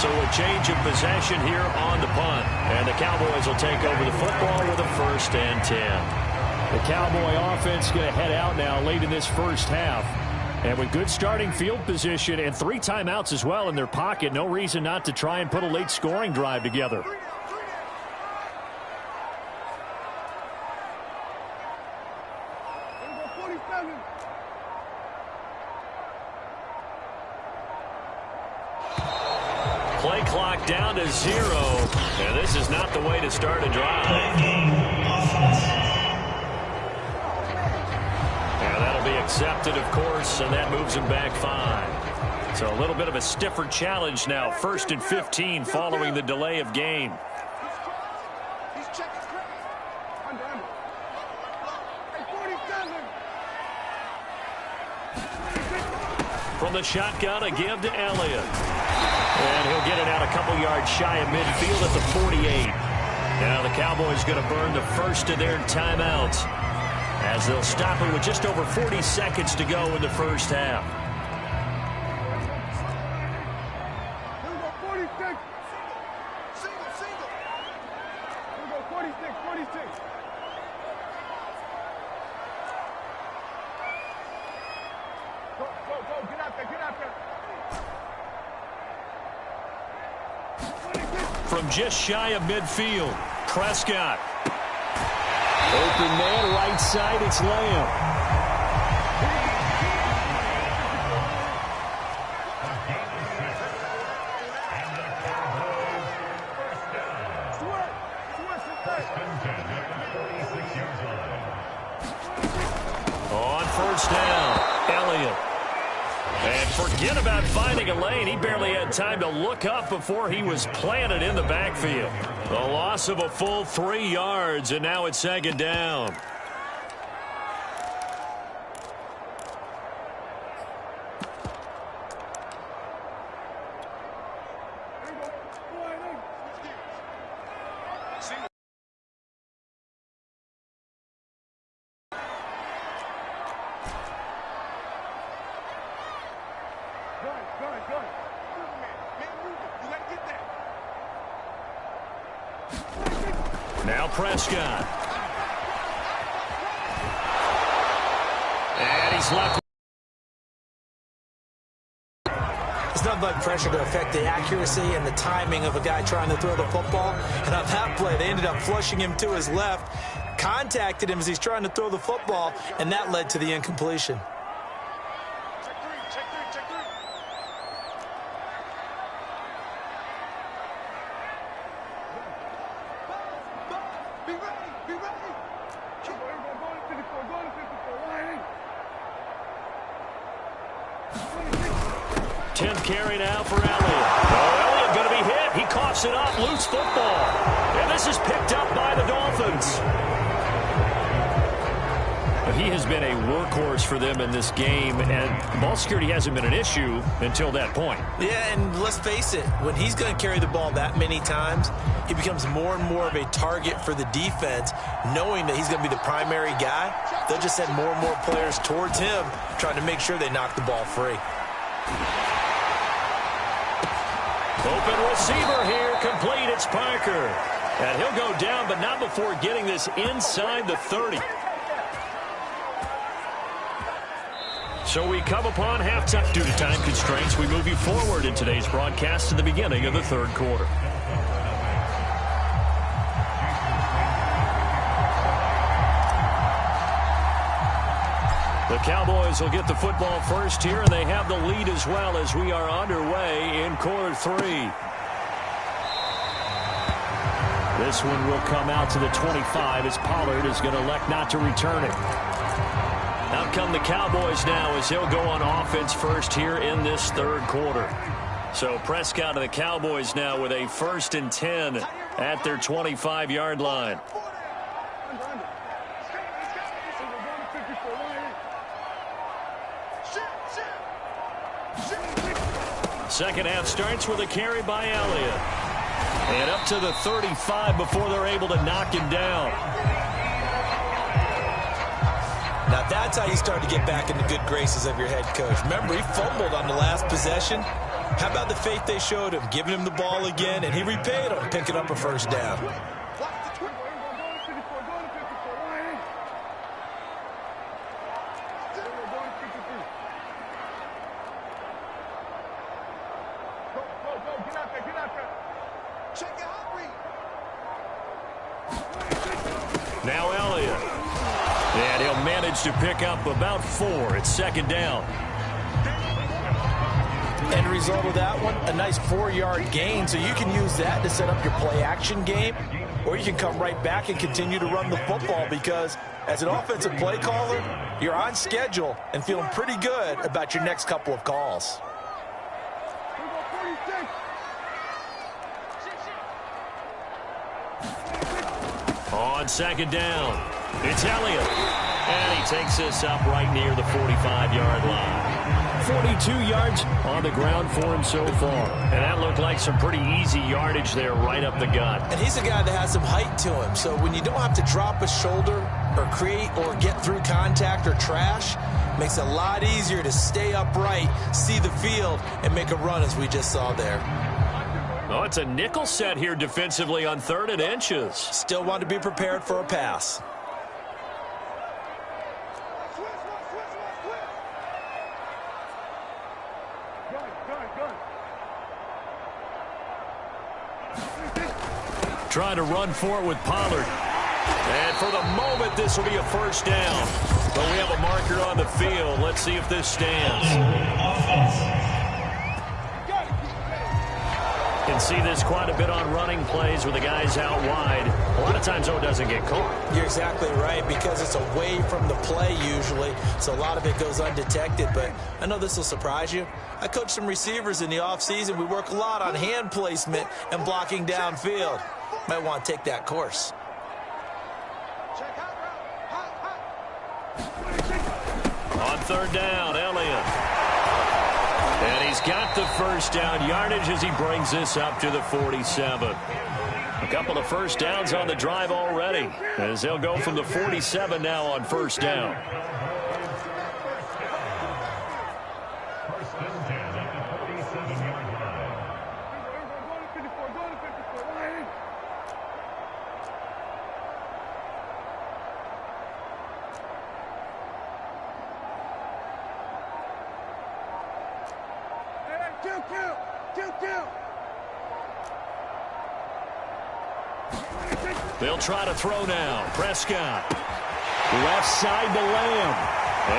So a change of possession here on the punt. And the Cowboys will take over the football with a 1st and 10. The Cowboy offense going to head out now late in this first half. And with good starting field position and 3 timeouts as well in their pocket, no reason not to try and put a late scoring drive together. Play clock down to 0. And this is not the way to start a drive. That'll be accepted, of course, and that moves him back 5. So a little bit of a stiffer challenge now. 1st and 15 following the delay of game. From the shotgun, a give to Elliott. And he'll get it out a couple yards shy of midfield at the 48. Now the Cowboys going to burn the first of their timeouts, as they'll stop it with just over 40 seconds to go in the first half. Here we go, 46. Single. Here we go, 46. Go, get out there. From just shy of midfield, Prescott. Open man, right side, it's Lamb. On 1st down, Elliott. And forget about finding a lane. He barely had time to look up before he was planted in the backfield. The loss of a full 3 yards, and now it's 2nd down. Now Prescott. And he's left. It's not like pressure to affect the accuracy and the timing of a guy trying to throw the football. And on that play, they ended up flushing him to his left, contacted him as he's trying to throw the football, and that led to the incompletion. Carry now for Elliott. Oh, Elliott going to be hit. He coughs it up. Loose football. And this is picked up by the Dolphins. he has been a workhorse for them in this game, and ball security hasn't been an issue until that point. Yeah, and let's face it, when he's going to carry the ball that many times, he becomes more and more of a target for the defense, knowing that he's going to be the primary guy. They'll just send more and more players towards him, trying to make sure they knock the ball free. Open receiver here, complete. It's Parker. And he'll go down, but not before getting this inside the 30. So we come upon halftime. Due to time constraints, we move you forward in today's broadcast to the beginning of the third quarter. The Cowboys will get the football first here, and they have the lead as well as we are underway in quarter 3. This one will come out to the 25 as Pollard is going to elect not to return it. Out come the Cowboys now as he'll go on offense first here in this third quarter. So Prescott and the Cowboys now with a 1st and 10 at their 25-yard line. Second half starts with a carry by Elliott. And up to the 35 before they're able to knock him down. Now that's how you start to get back in the good graces of your head coach. Remember, he fumbled on the last possession. How about the faith they showed him, giving him the ball again, and he repaid him, picking up a first down. Now Elliott. And he'll manage to pick up about 4. It's 2nd down. End result of that one, a nice 4-yard gain, so you can use that to set up your play-action game, or you can come right back and continue to run the football because as an offensive play caller, you're on schedule and feeling pretty good about your next couple of calls. On 2nd down, it's Elliott. And he takes this up right near the 45-yard line. 42 yards on the ground for him so far. And that looked like some pretty easy yardage there right up the gut. And he's a guy that has some height to him. So when you don't have to drop a shoulder or create or get through contact or trash, makes it a lot easier to stay upright, see the field, and make a run as we just saw there. Oh, it's a nickel set here defensively on 3rd and inches. Still want to be prepared for a pass. Trying to run for it with Pollard. And for the moment, this will be a first down. But we have a marker on the field. Let's see if this stands. Can see this quite a bit on running plays with the guys out wide. A lot of times, though, it doesn't get caught. You're exactly right, because it's away from the play usually, so a lot of it goes undetected. But I know this will surprise you. I coach some receivers in the offseason. We work a lot on hand placement and blocking downfield. Might want to take that course. On 3rd down, Elliott. And he's got the first down yardage as he brings this up to the 47. A couple of first downs on the drive already, as they'll go from the 47 now on 1st down. They'll try to throw now. Prescott. Left side to Lamb.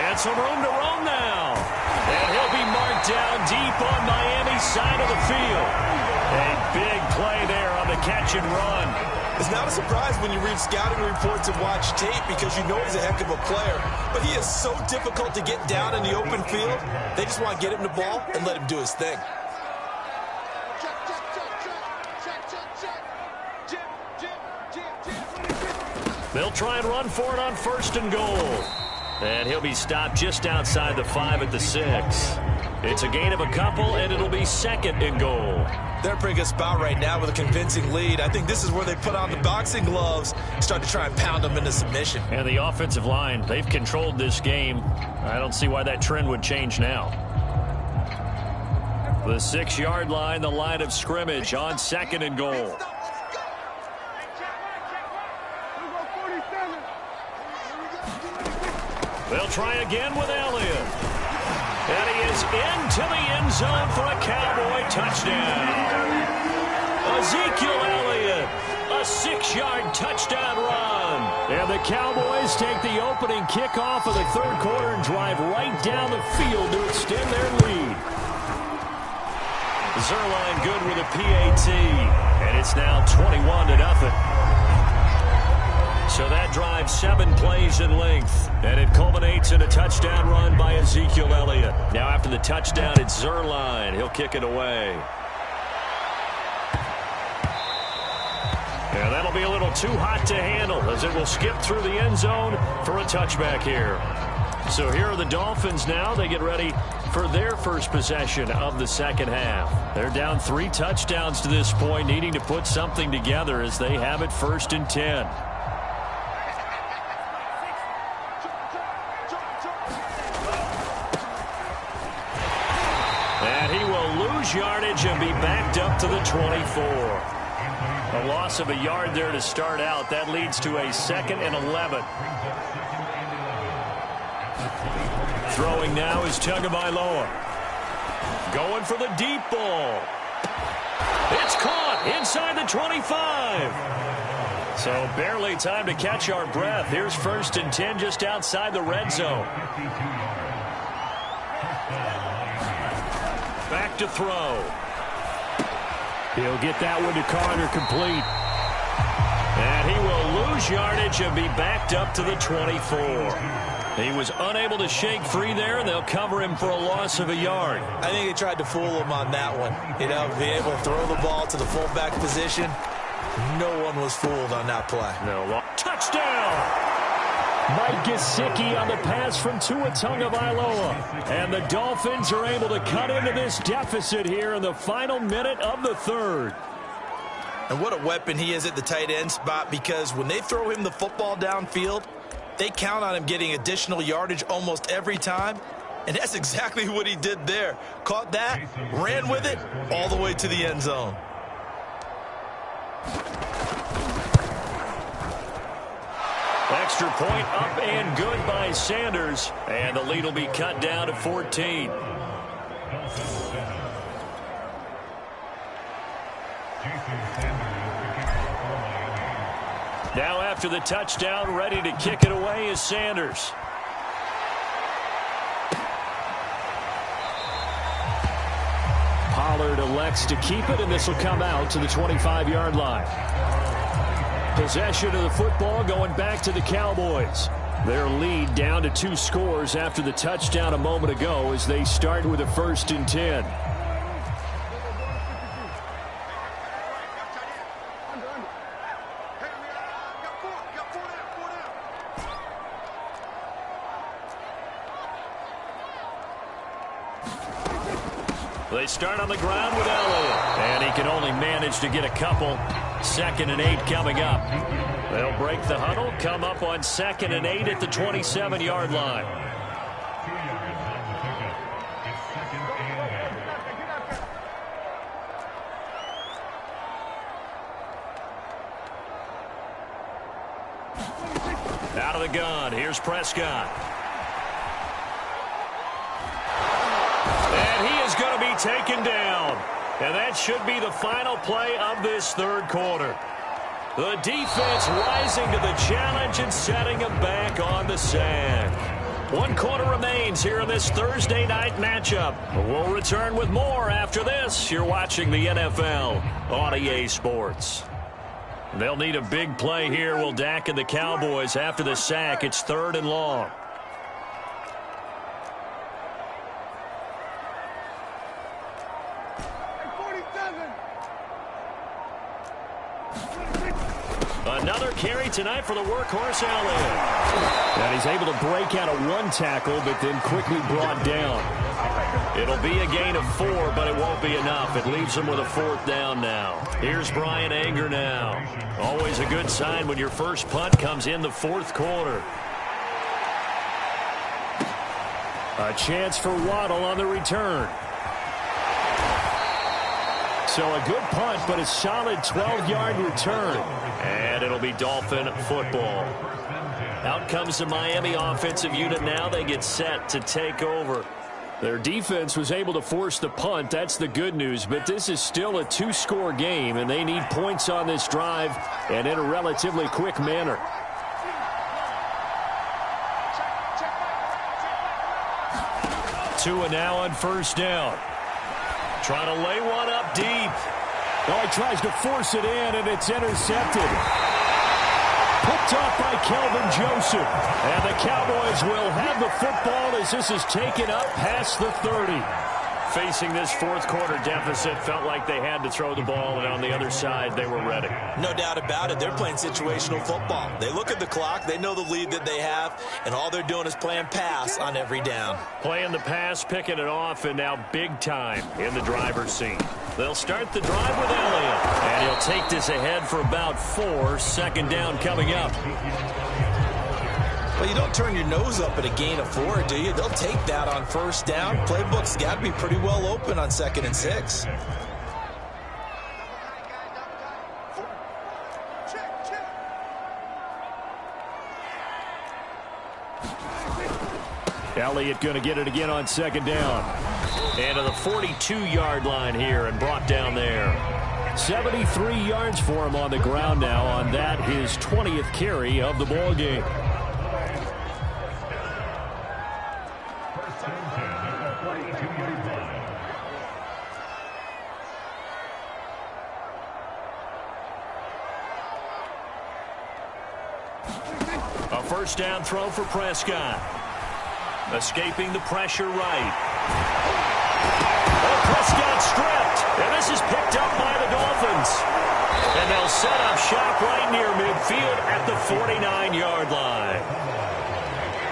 And some room to roam now. And he'll be marked down deep on Miami's side of the field. A big play there on the catch and run. It's not a surprise when you read scouting reports and watch tape because you know he's a heck of a player. But he is so difficult to get down in the open field. They just want to get him the ball and let him do his thing. They'll try and run for it on 1st and goal. And he'll be stopped just outside the 5 at the 6. It's a gain of a couple, and it'll be 2nd and goal. They're in a pretty good spot right now with a convincing lead. I think this is where they put on the boxing gloves, start to try and pound them into submission. And the offensive line, they've controlled this game. I don't see why that trend would change now. The 6-yard line, the line of scrimmage on 2nd and goal. They'll try again with Elliott. And he is into the end zone for a Cowboy touchdown. Ezekiel Elliott, a 6-yard touchdown run. And the Cowboys take the opening kickoff of the 3rd quarter and drive right down the field to extend their lead. Zerline good with a PAT. And it's now 21-0. So that drives 7 plays in length, and it culminates in a touchdown run by Ezekiel Elliott. Now after the touchdown, it's Zerline. He'll kick it away. Yeah, that'll be a little too hot to handle as it will skip through the end zone for a touchback here. So here are the Dolphins now. They get ready for their first possession of the 2nd half. They're down 3 touchdowns to this point, needing to put something together as they have it 1st and 10. Yardage and be backed up to the 24. A loss of a yard there to start out. That leads to a 2nd and 11. Throwing now is Tagovailoa. Going for the deep ball. It's caught inside the 25. So barely time to catch our breath. Here's 1st and 10 just outside the red zone. Back to throw. He'll get that one to Carter complete. And he will lose yardage and be backed up to the 24. He was unable to shake free there, and they'll cover him for a loss of a yard. I think they tried to fool him on that one. You know, being able to throw the ball to the fullback position. No one was fooled on that play. No. Touchdown! Mike Gesicki on the pass from Tua Tagovailoa. And the Dolphins are able to cut into this deficit here in the final minute of the 3rd. And what a weapon he is at the tight end spot, because when they throw him the football downfield, they count on him getting additional yardage almost every time. And that's exactly what he did there. Caught that, ran with it, all the way to the end zone. Extra point up and good by Sanders. And the lead will be cut down to 14. Now after the touchdown, ready to kick it away is Sanders. Pollard elects to keep it, and this will come out to the 25-yard line. Possession of the football going back to the Cowboys. Their lead down to 2 scores after the touchdown a moment ago as they start with a 1st and 10. They start on the ground with Elliott, and he can only manage to get a couple. 2nd and 8 coming up. They'll break the huddle, come up on 2nd and 8 at the 27-yard line. Out of the gun, here's Prescott. And he is going to be taken down. And that should be the final play of this 3rd quarter. The defense rising to the challenge and setting him back on the sand. 1 quarter remains here in this Thursday night matchup. We'll return with more after this. You're watching the NFL on EA Sports. They'll need a big play here, will Dak and the Cowboys after the sack. It's 3rd and long. Another carry tonight for the workhorse Elliott. And he's able to break out of one tackle, but then quickly brought down. It'll be a gain of 4, but it won't be enough. It leaves them with a 4th down now. Here's Brian Anger now. Always a good sign when your first punt comes in the 4th quarter. A chance for Waddle on the return. So a good punt, but a solid 12-yard return. And it'll be Dolphin football. Out comes the Miami offensive unit now. They get set to take over. Their defense was able to force the punt. That's the good news. But this is still a 2-score game, and they need points on this drive and in a relatively quick manner. Tua now on first down. Trying to lay one up deep. Oh, he tries to force it in, and it's intercepted. Picked off by Kelvin Joseph. And the Cowboys will have the football as this is taken up past the 30. Facing this 4th quarter deficit, felt like they had to throw the ball, and on the other side, they were ready. No doubt about it. They're playing situational football. They look at the clock. They know the lead that they have, and all they're doing is playing pass on every down. Playing the pass, picking it off, and now big time in the driver's seat. They'll start the drive with Elliott, and he'll take this ahead for about 4. 2nd down coming up. Well, you don't turn your nose up at a gain of 4, do you? They'll take that on first down. Playbook's got to be pretty well open on 2nd and 6. Elliott going to get it again on 2nd down. And to the 42-yard line here and brought down there. 73 yards for him on the ground now on that, his 20th carry of the ball game. A first down throw for Prescott. Escaping the pressure right. Oh, Prescott stripped. And this is picked up by the Dolphins. And they'll set up shop right near midfield at the 49-yard line.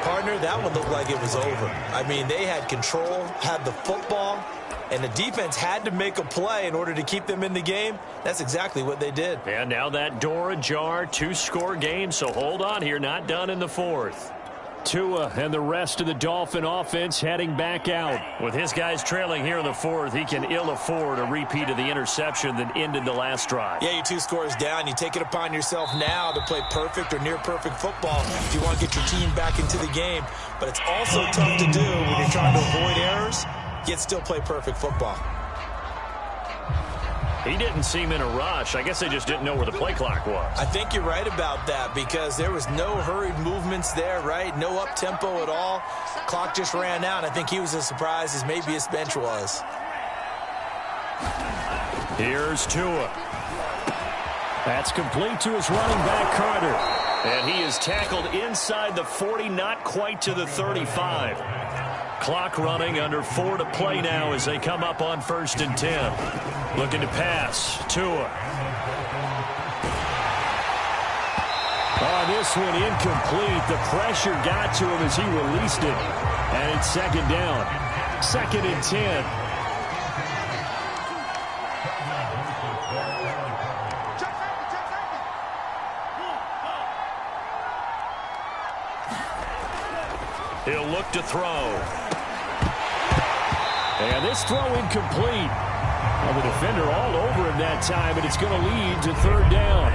Partner, that one looked like it was over. I mean, they had control, had the football, and the defense had to make a play in order to keep them in the game. That's exactly what they did. And now that door ajar, 2-score game, so hold on here, not done in the 4th. Tua and the rest of the Dolphin offense heading back out. With his guys trailing here in the 4th, he can ill afford a repeat of the interception that ended the last drive. Yeah, you're 2 scores down. You take it upon yourself now to play perfect or near-perfect football if you want to get your team back into the game. But it's also tough to do when you're trying to avoid errors, yet still play perfect football. He didn't seem in a rush. I guess they just didn't know where the play clock was. I think you're right about that because there was no hurried movements there, right? No up-tempo at all. Clock just ran out. I think he was as surprised as maybe his bench was. Here's Tua. That's complete to his running back, Carter. And he is tackled inside the 40, not quite to the 35. Clock running, under 4 to play now as they come up on 1st and 10. Looking to pass. Tua. On this one, incomplete. The pressure got to him as he released it. And it's 2nd down. 2nd and 10. He'll look to throw. And this throw incomplete. Well, the defender all over him that time, and it's going to lead to 3rd down.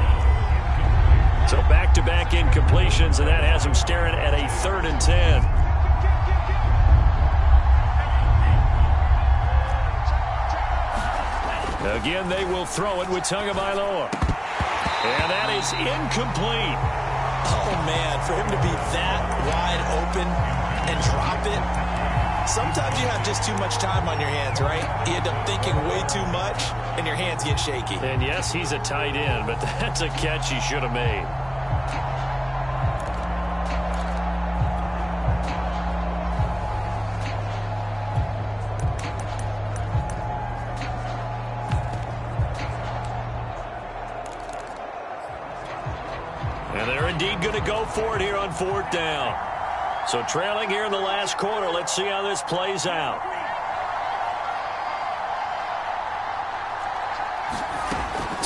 So back-to-back incompletions, and that has him staring at a 3rd and 10. Again, they will throw it with Tagovailoa. And that is incomplete. Oh, man, for him to be that wide open and drop it. Sometimes you have just too much time on your hands, right? You end up thinking way too much, and your hands get shaky. And yes, he's a tight end, but that's a catch he should have made. indeed going to go for it here on 4th down. So trailing here in the last quarter. Let's see how this plays out.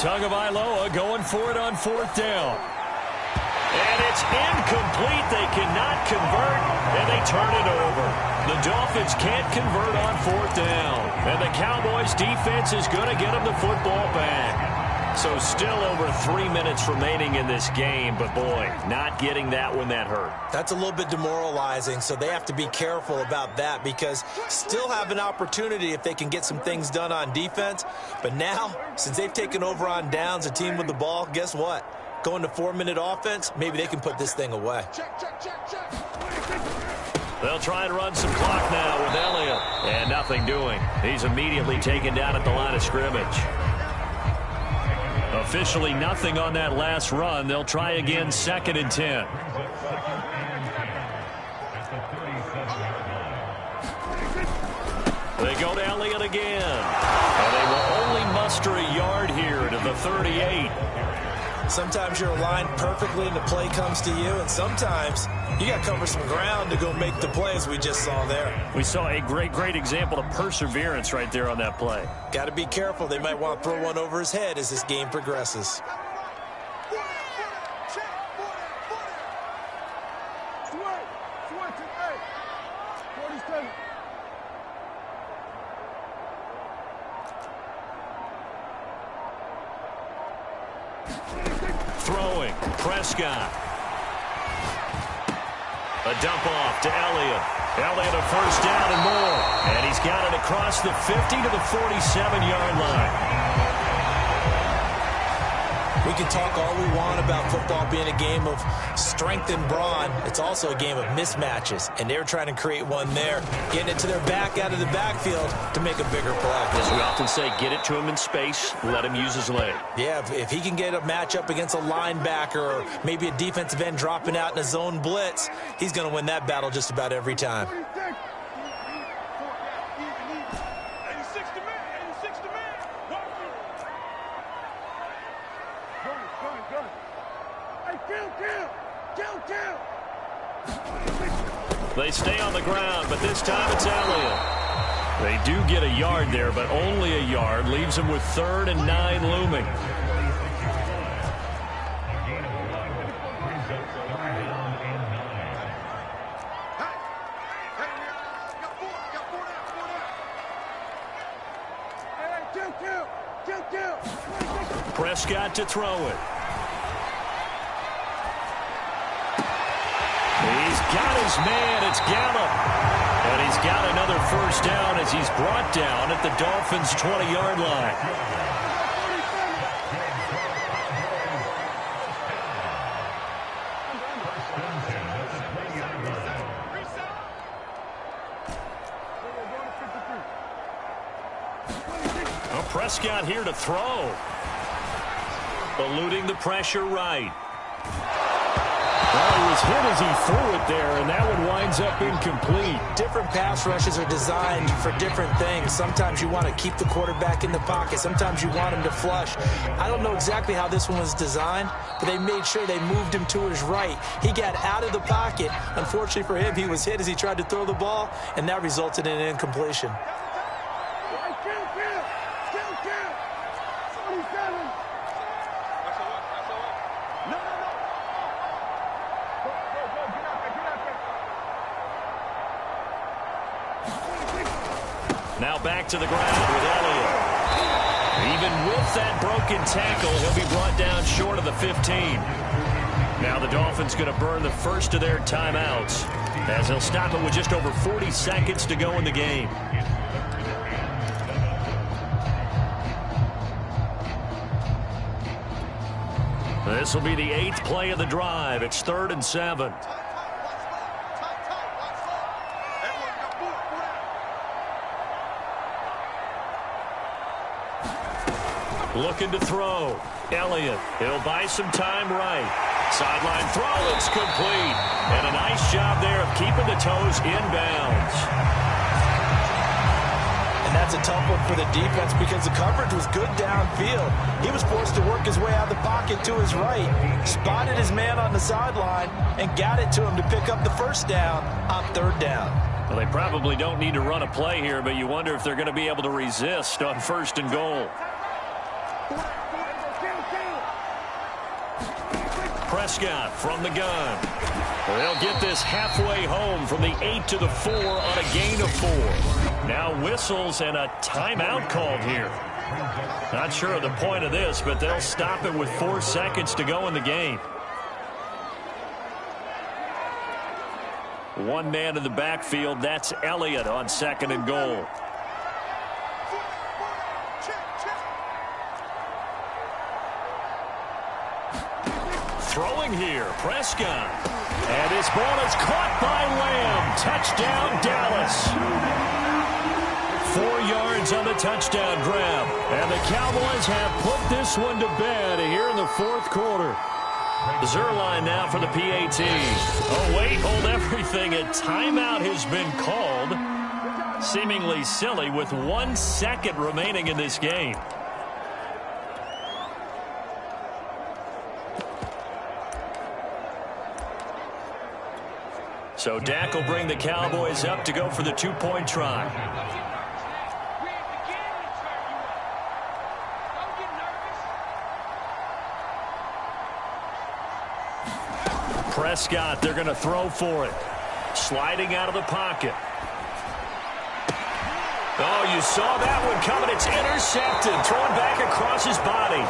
Tagovailoa going for it on 4th down. And it's incomplete. They cannot convert, and they turn it over. The Dolphins can't convert on 4th down. And the Cowboys' defense is going to get them the football back. So still over 3 minutes remaining in this game, but boy, not getting that when that hurt. That's a little bit demoralizing, so they have to be careful about that because still have an opportunity if they can get some things done on defense. But now, since they've taken over on downs, a team with the ball, guess what? Going to 4-minute offense, maybe they can put this thing away. They'll try and run some clock now with Elliott. And nothing doing. He's immediately taken down at the line of scrimmage. Officially nothing on that last run. They'll try again 2nd and 10. They go to Elliott again. And they will only muster a yard here to the 38. Sometimes you're aligned perfectly and the play comes to you, and sometimes you got to cover some ground to go make the play, as we just saw there. We saw a great example of perseverance right there on that play. Got to be careful. They might want to throw one over his head as this game progresses. Throwing, Prescott. A dump off to Elliott. Elliott a first down and more. And he's got it across the 50 to the 47-yard line. We can talk all we want about football being a game of strength and brawn. It's also a game of mismatches, and they're trying to create one there, getting it to their back out of the backfield to make a bigger play. As we often say, get it to him in space, let him use his leg. Yeah, if he can get a matchup against a linebacker or maybe a defensive end dropping out in a zone blitz, he's going to win that battle just about every time. They stay on the ground, but this time it's Elliott. They do get a yard there, but only a yard. Leaves them with 3rd and 9 looming. Prescott to throw it. He's got his man. It's Gallup. And he's got another first down as he's brought down at the Dolphins' 20-yard line. Well, Prescott here to throw. Eluding the pressure right. Well, he was hit as he threw it there, and that one winds up incomplete. Different pass rushes are designed for different things. Sometimes you want to keep the quarterback in the pocket. Sometimes you want him to flush. I don't know exactly how this one was designed, but they made sure they moved him to his right. He got out of the pocket. Unfortunately for him, he was hit as he tried to throw the ball, and that resulted in an incompletion. Now back to the ground with Elliott. Even with that broken tackle, he'll be brought down short of the 15. Now the Dolphins going to burn the first of their timeouts as they'll stop it with just over 40 seconds to go in the game. This will be the 8th play of the drive. It's 3rd and 7. Looking to throw. Elliott, he'll buy some time right. Sideline throw, it's complete. And a nice job there of keeping the toes inbounds. And that's a tough one for the defense because the coverage was good downfield. He was forced to work his way out of the pocket to his right, spotted his man on the sideline, and got it to him to pick up the first down on third down. Well, they probably don't need to run a play here, but you wonder if they're going to be able to resist on first and goal. Prescott from the gun. They'll get this halfway home from the 8 to the 4 on a gain of 4. Now whistles and a timeout called here. Not sure of the point of this, but they'll stop it with 4 seconds to go in the game. One man in the backfield, that's Elliott on second and goal. Throwing here, Prescott. And his ball is caught by Lamb. Touchdown, Dallas. 4 yards on the touchdown grab. And the Cowboys have put this one to bed here in the fourth quarter. Zerline now for the PAT. Oh, wait, hold everything. A timeout has been called. Seemingly silly with 1 second remaining in this game. So Dak will bring the Cowboys up to go for the 2-point try. Prescott, they're going to throw for it. Sliding out of the pocket. Oh, you saw that one coming. It's intercepted. Thrown back across his body.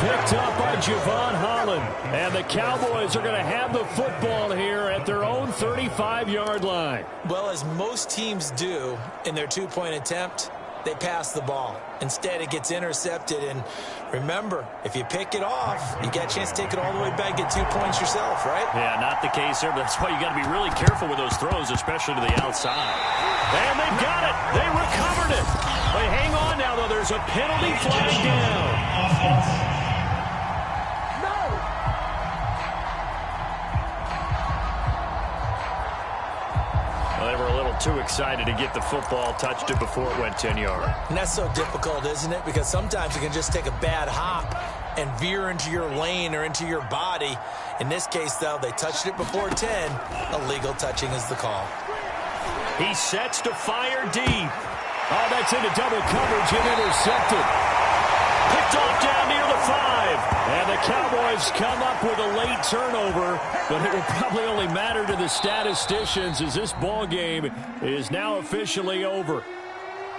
Picked up by Javon Holland. And the Cowboys are going to have the football here at their own 35-yard line. Well, as most teams do in their 2-point attempt, they pass the ball. Instead, it gets intercepted. And remember, if you pick it off, you get a chance to take it all the way back, get 2 points yourself, right? Yeah, not the case there, but that's why you got to be really careful with those throws, especially to the outside. And they've got it. They recovered it. But hang on now, though. There's a penalty flag down. Offense. Well, they were a little too excited to get the football, touched it before it went 10 yards. And that's so difficult, isn't it? Because sometimes you can just take a bad hop and veer into your lane or into your body. In this case, though, they touched it before 10. Illegal touching is the call. He sets to fire deep. Oh, that's into double coverage and intercepted. Picked off down near the 5. And the Cowboys come up with a late turnover, but it will probably only matter to the statisticians as this ball game is now officially over.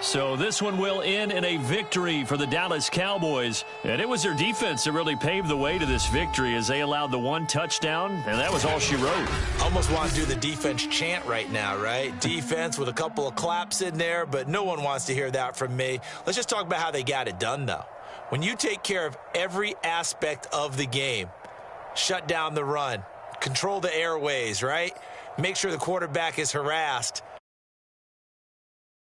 So this one will end in a victory for the Dallas Cowboys. And it was their defense that really paved the way to this victory as they allowed the 1 touchdown, and that was all she wrote. Almost want to do the defense chant right now, right? Defense with a couple of claps in there, but no one wants to hear that from me. Let's just talk about how they got it done, though. When you take care of every aspect of the game, shut down the run, control the airways, right? Make sure the quarterback is harassed.